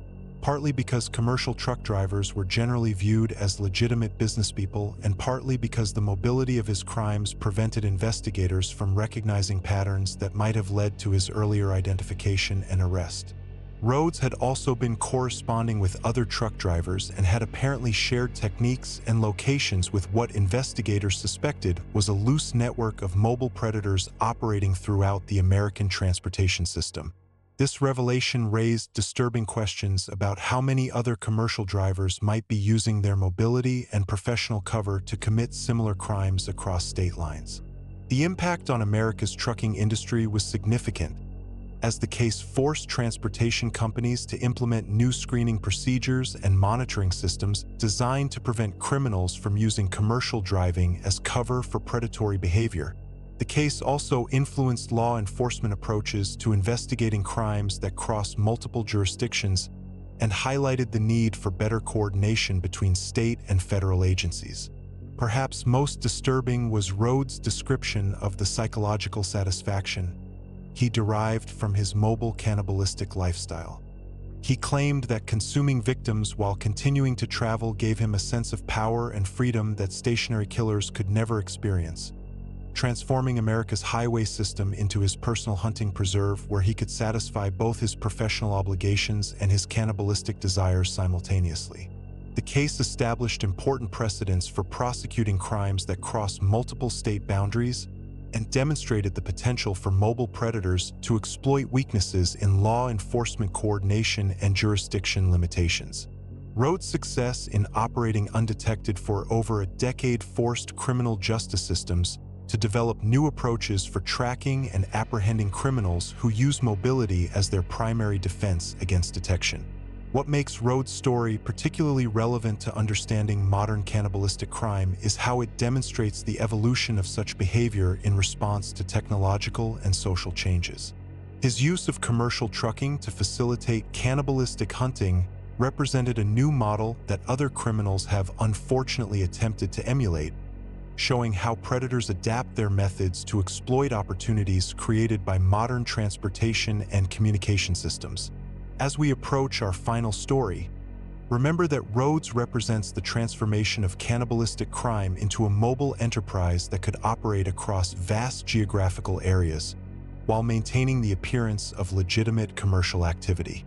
partly because commercial truck drivers were generally viewed as legitimate businesspeople and partly because the mobility of his crimes prevented investigators from recognizing patterns that might have led to his earlier identification and arrest. Rhodes had also been corresponding with other truck drivers and had apparently shared techniques and locations with what investigators suspected was a loose network of mobile predators operating throughout the American transportation system. This revelation raised disturbing questions about how many other commercial drivers might be using their mobility and professional cover to commit similar crimes across state lines. The impact on America's trucking industry was significant, as the case forced transportation companies to implement new screening procedures and monitoring systems designed to prevent criminals from using commercial driving as cover for predatory behavior. The case also influenced law enforcement approaches to investigating crimes that cross multiple jurisdictions and highlighted the need for better coordination between state and federal agencies. Perhaps most disturbing was Rhodes' description of the psychological satisfaction he derived from his mobile cannibalistic lifestyle. He claimed that consuming victims while continuing to travel gave him a sense of power and freedom that stationary killers could never experience, transforming America's highway system into his personal hunting preserve where he could satisfy both his professional obligations and his cannibalistic desires simultaneously. The case established important precedents for prosecuting crimes that cross multiple state boundaries and demonstrated the potential for mobile predators to exploit weaknesses in law enforcement coordination and jurisdiction limitations. Rhodes' success in operating undetected for over a decade forced criminal justice systems to develop new approaches for tracking and apprehending criminals who use mobility as their primary defense against detection. What makes Rhodes' story particularly relevant to understanding modern cannibalistic crime is how it demonstrates the evolution of such behavior in response to technological and social changes. His use of commercial trucking to facilitate cannibalistic hunting represented a new model that other criminals have unfortunately attempted to emulate, showing how predators adapt their methods to exploit opportunities created by modern transportation and communication systems. As we approach our final story, remember that Rhodes represents the transformation of cannibalistic crime into a mobile enterprise that could operate across vast geographical areas while maintaining the appearance of legitimate commercial activity.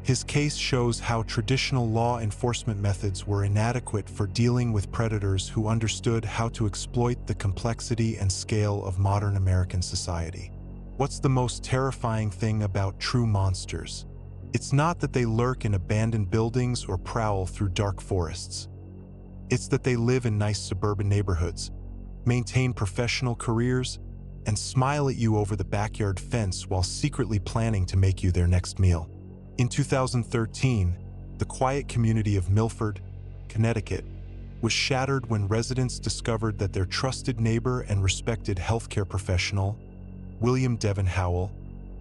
His case shows how traditional law enforcement methods were inadequate for dealing with predators who understood how to exploit the complexity and scale of modern American society. What's the most terrifying thing about true monsters? It's not that they lurk in abandoned buildings or prowl through dark forests. It's that they live in nice suburban neighborhoods, maintain professional careers, and smile at you over the backyard fence while secretly planning to make you their next meal. In 2013, the quiet community of Milford, Connecticut, was shattered when residents discovered that their trusted neighbor and respected healthcare professional, William Devon Howell,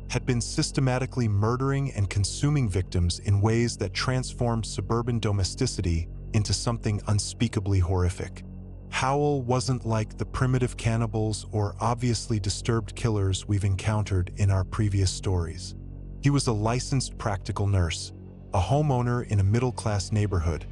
had been systematically murdering and consuming victims in ways that transformed suburban domesticity into something unspeakably horrific. Howell wasn't like the primitive cannibals or obviously disturbed killers we've encountered in our previous stories. He was a licensed practical nurse, a homeowner in a middle-class neighborhood,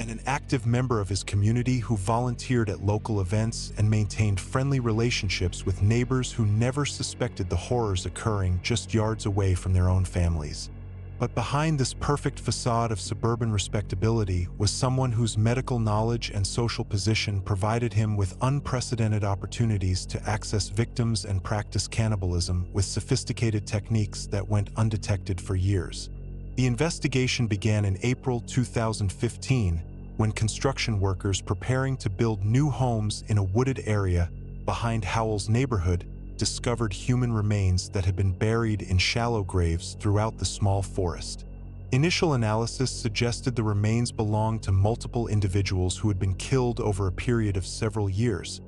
and an active member of his community who volunteered at local events and maintained friendly relationships with neighbors who never suspected the horrors occurring just yards away from their own families. But behind this perfect facade of suburban respectability was someone whose medical knowledge and social position provided him with unprecedented opportunities to access victims and practice cannibalism with sophisticated techniques that went undetected for years. The investigation began in April 2015, when construction workers preparing to build new homes in a wooded area behind Howell's neighborhood discovered human remains that had been buried in shallow graves throughout the small forest. Initial analysis suggested the remains belonged to multiple individuals who had been killed over a period of several years.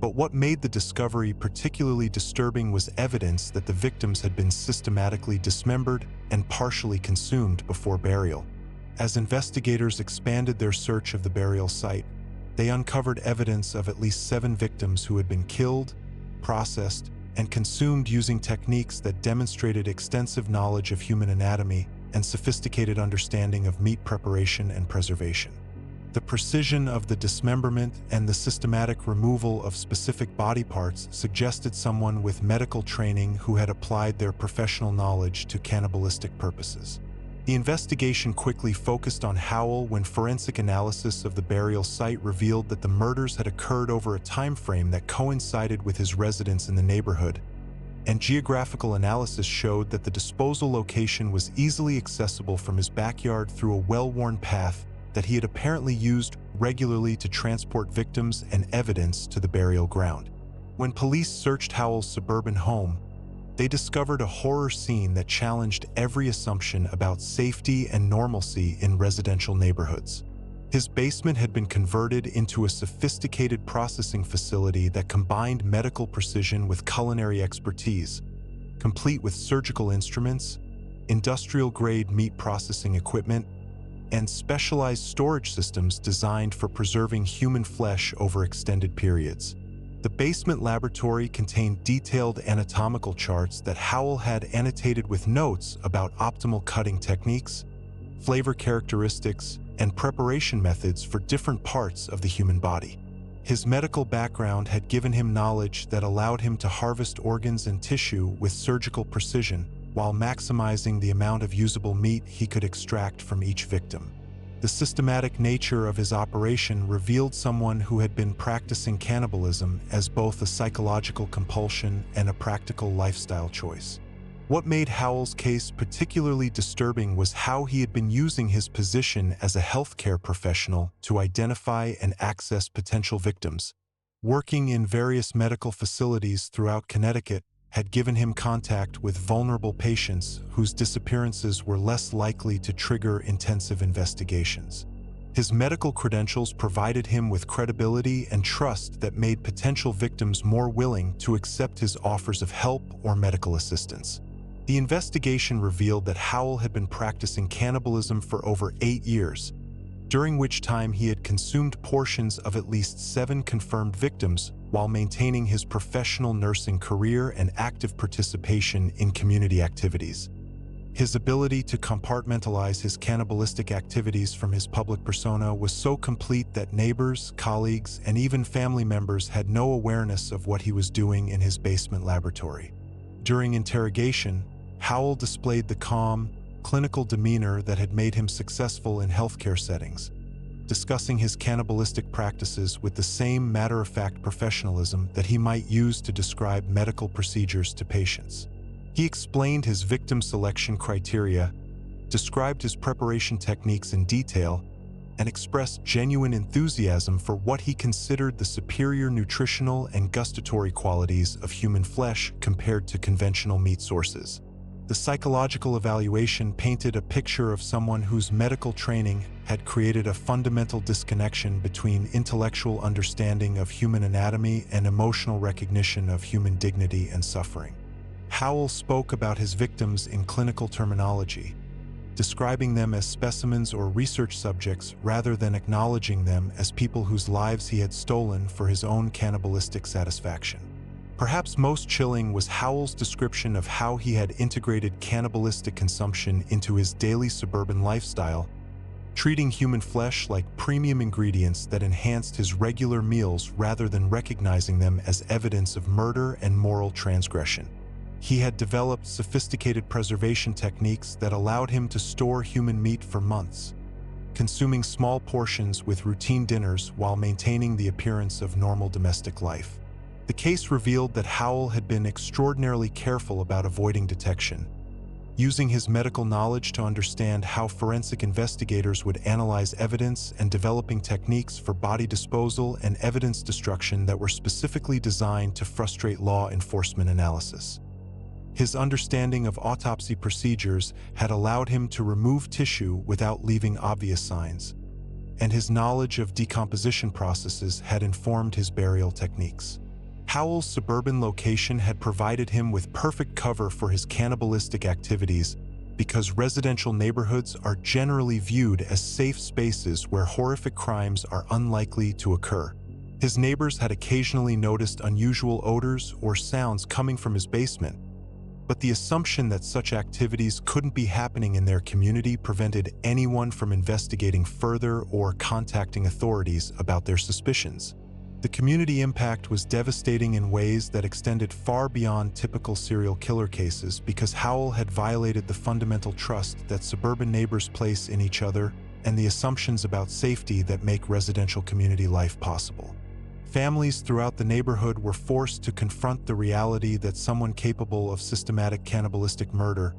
But what made the discovery particularly disturbing was evidence that the victims had been systematically dismembered and partially consumed before burial. As investigators expanded their search of the burial site, they uncovered evidence of at least 7 victims who had been killed, processed, and consumed using techniques that demonstrated extensive knowledge of human anatomy and sophisticated understanding of meat preparation and preservation. The precision of the dismemberment and the systematic removal of specific body parts suggested someone with medical training who had applied their professional knowledge to cannibalistic purposes. The investigation quickly focused on Howell when forensic analysis of the burial site revealed that the murders had occurred over a time frame that coincided with his residence in the neighborhood, and geographical analysis showed that the disposal location was easily accessible from his backyard through a well-worn path that he had apparently used regularly to transport victims and evidence to the burial ground. When police searched Howell's suburban home, they discovered a horror scene that challenged every assumption about safety and normalcy in residential neighborhoods. His basement had been converted into a sophisticated processing facility that combined medical precision with culinary expertise, complete with surgical instruments, industrial-grade meat processing equipment, and specialized storage systems designed for preserving human flesh over extended periods. The basement laboratory contained detailed anatomical charts that Howell had annotated with notes about optimal cutting techniques, flavor characteristics, and preparation methods for different parts of the human body. His medical background had given him knowledge that allowed him to harvest organs and tissue with surgical precision while maximizing the amount of usable meat he could extract from each victim. The systematic nature of his operation revealed someone who had been practicing cannibalism as both a psychological compulsion and a practical lifestyle choice. What made Howell's case particularly disturbing was how he had been using his position as a healthcare professional to identify and access potential victims. Working in various medical facilities throughout Connecticut had given him contact with vulnerable patients whose disappearances were less likely to trigger intensive investigations. His medical credentials provided him with credibility and trust that made potential victims more willing to accept his offers of help or medical assistance. The investigation revealed that Howell had been practicing cannibalism for over 8 years, during which time he had consumed portions of at least 7 confirmed victims while maintaining his professional nursing career and active participation in community activities. His ability to compartmentalize his cannibalistic activities from his public persona was so complete that neighbors, colleagues, and even family members had no awareness of what he was doing in his basement laboratory. During interrogation, Howell displayed the calm, clinical demeanor that had made him successful in healthcare settings, discussing his cannibalistic practices with the same matter-of-fact professionalism that he might use to describe medical procedures to patients. He explained his victim selection criteria, described his preparation techniques in detail, and expressed genuine enthusiasm for what he considered the superior nutritional and gustatory qualities of human flesh compared to conventional meat sources. The psychological evaluation painted a picture of someone whose medical training had created a fundamental disconnection between intellectual understanding of human anatomy and emotional recognition of human dignity and suffering. Howell spoke about his victims in clinical terminology, describing them as specimens or research subjects rather than acknowledging them as people whose lives he had stolen for his own cannibalistic satisfaction. Perhaps most chilling was Howell's description of how he had integrated cannibalistic consumption into his daily suburban lifestyle, treating human flesh like premium ingredients that enhanced his regular meals rather than recognizing them as evidence of murder and moral transgression. He had developed sophisticated preservation techniques that allowed him to store human meat for months, consuming small portions with routine dinners while maintaining the appearance of normal domestic life. The case revealed that Howell had been extraordinarily careful about avoiding detection, using his medical knowledge to understand how forensic investigators would analyze evidence and developing techniques for body disposal and evidence destruction that were specifically designed to frustrate law enforcement analysis. His understanding of autopsy procedures had allowed him to remove tissue without leaving obvious signs, and his knowledge of decomposition processes had informed his burial techniques. Howell's suburban location had provided him with perfect cover for his cannibalistic activities because residential neighborhoods are generally viewed as safe spaces where horrific crimes are unlikely to occur. His neighbors had occasionally noticed unusual odors or sounds coming from his basement, but the assumption that such activities couldn't be happening in their community prevented anyone from investigating further or contacting authorities about their suspicions. The community impact was devastating in ways that extended far beyond typical serial killer cases because Howell had violated the fundamental trust that suburban neighbors place in each other and the assumptions about safety that make residential community life possible. Families throughout the neighborhood were forced to confront the reality that someone capable of systematic cannibalistic murder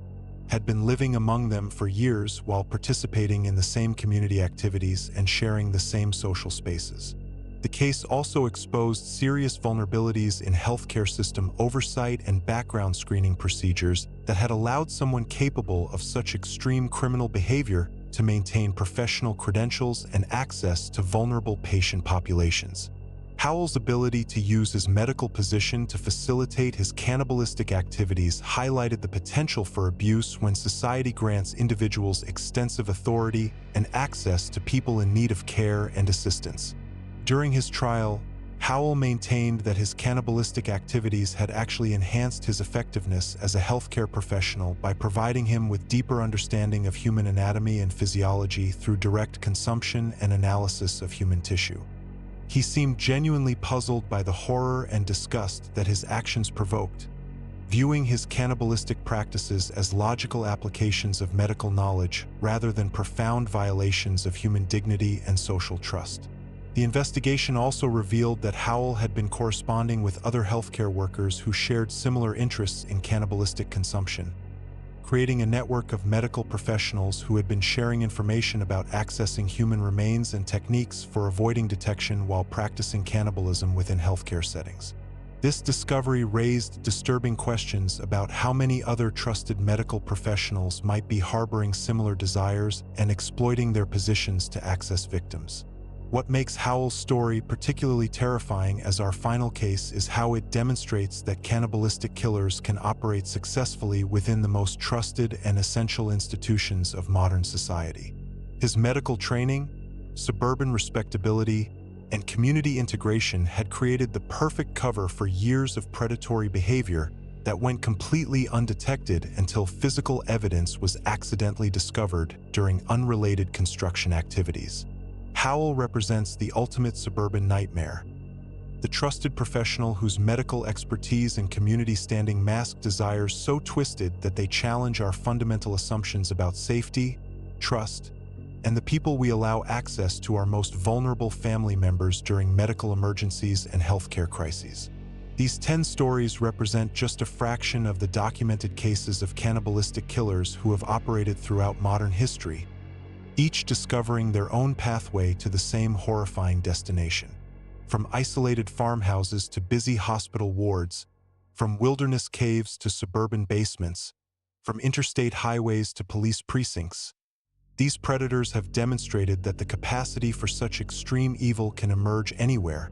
had been living among them for years while participating in the same community activities and sharing the same social spaces. The case also exposed serious vulnerabilities in healthcare system oversight and background screening procedures that had allowed someone capable of such extreme criminal behavior to maintain professional credentials and access to vulnerable patient populations. Howell's ability to use his medical position to facilitate his cannibalistic activities highlighted the potential for abuse when society grants individuals extensive authority and access to people in need of care and assistance. During his trial, Howell maintained that his cannibalistic activities had actually enhanced his effectiveness as a healthcare professional by providing him with deeper understanding of human anatomy and physiology through direct consumption and analysis of human tissue. He seemed genuinely puzzled by the horror and disgust that his actions provoked, viewing his cannibalistic practices as logical applications of medical knowledge rather than profound violations of human dignity and social trust. The investigation also revealed that Howell had been corresponding with other healthcare workers who shared similar interests in cannibalistic consumption, creating a network of medical professionals who had been sharing information about accessing human remains and techniques for avoiding detection while practicing cannibalism within healthcare settings. This discovery raised disturbing questions about how many other trusted medical professionals might be harboring similar desires and exploiting their positions to access victims. What makes Howell's story particularly terrifying as our final case is how it demonstrates that cannibalistic killers can operate successfully within the most trusted and essential institutions of modern society. His medical training, suburban respectability, and community integration had created the perfect cover for years of predatory behavior that went completely undetected until physical evidence was accidentally discovered during unrelated construction activities. Howell represents the ultimate suburban nightmare, the trusted professional whose medical expertise and community standing mask desires so twisted that they challenge our fundamental assumptions about safety, trust, and the people we allow access to our most vulnerable family members during medical emergencies and healthcare crises. These 10 stories represent just a fraction of the documented cases of cannibalistic killers who have operated throughout modern history, each discovering their own pathway to the same horrifying destination. From isolated farmhouses to busy hospital wards, from wilderness caves to suburban basements, from interstate highways to police precincts, these predators have demonstrated that the capacity for such extreme evil can emerge anywhere,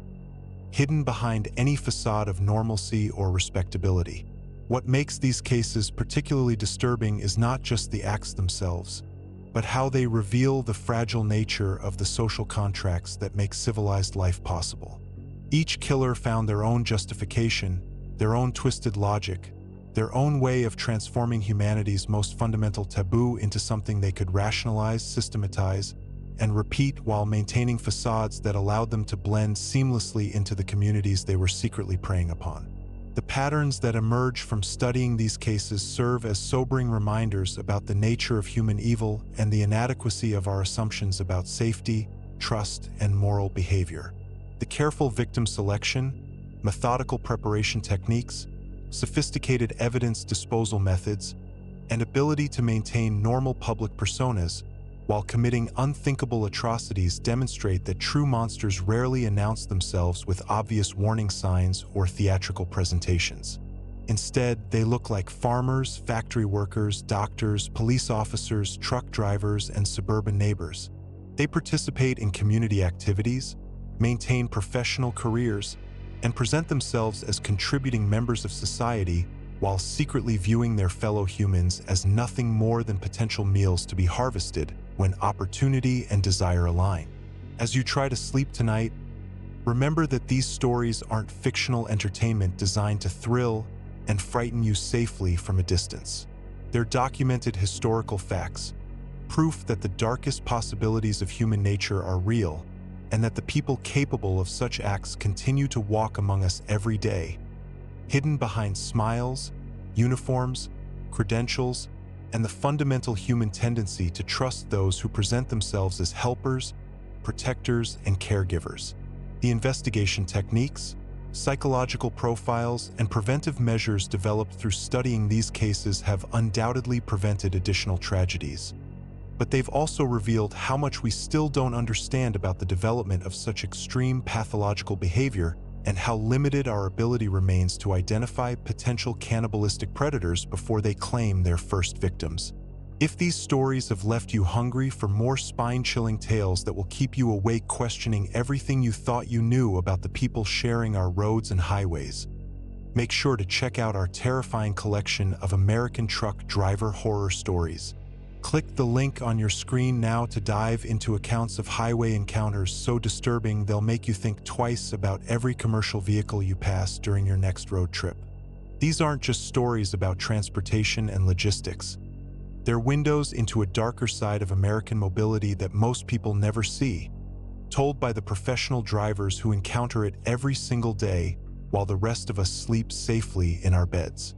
hidden behind any facade of normalcy or respectability. What makes these cases particularly disturbing is not just the acts themselves, but how they reveal the fragile nature of the social contracts that make civilized life possible. Each killer found their own justification, their own twisted logic, their own way of transforming humanity's most fundamental taboo into something they could rationalize, systematize, and repeat while maintaining facades that allowed them to blend seamlessly into the communities they were secretly preying upon. The patterns that emerge from studying these cases serve as sobering reminders about the nature of human evil and the inadequacy of our assumptions about safety, trust, and moral behavior. The careful victim selection, methodical preparation techniques, sophisticated evidence disposal methods, and ability to maintain normal public personas while committing unthinkable atrocities demonstrate that true monsters rarely announce themselves with obvious warning signs or theatrical presentations. Instead, they look like farmers, factory workers, doctors, police officers, truck drivers, and suburban neighbors. They participate in community activities, maintain professional careers, and present themselves as contributing members of society while secretly viewing their fellow humans as nothing more than potential meals to be harvested when opportunity and desire align. As you try to sleep tonight, remember that these stories aren't fictional entertainment designed to thrill and frighten you safely from a distance. They're documented historical facts, proof that the darkest possibilities of human nature are real, and that the people capable of such acts continue to walk among us every day, hidden behind smiles, uniforms, credentials, and the fundamental human tendency to trust those who present themselves as helpers, protectors, and caregivers. The investigation techniques, psychological profiles, and preventive measures developed through studying these cases have undoubtedly prevented additional tragedies. But they've also revealed how much we still don't understand about the development of such extreme pathological behavior and how limited our ability remains to identify potential cannibalistic predators before they claim their first victims. If these stories have left you hungry for more spine-chilling tales that will keep you awake questioning everything you thought you knew about the people sharing our roads and highways, make sure to check out our terrifying collection of American truck driver horror stories. Click the link on your screen now to dive into accounts of highway encounters so disturbing they'll make you think twice about every commercial vehicle you pass during your next road trip. These aren't just stories about transportation and logistics. They're windows into a darker side of American mobility that most people never see, told by the professional drivers who encounter it every single day while the rest of us sleep safely in our beds.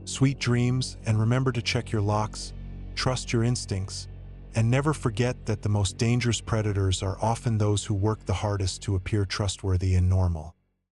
Sweet dreams, and remember to check your locks, trust your instincts, and never forget that the most dangerous predators are often those who work the hardest to appear trustworthy and normal.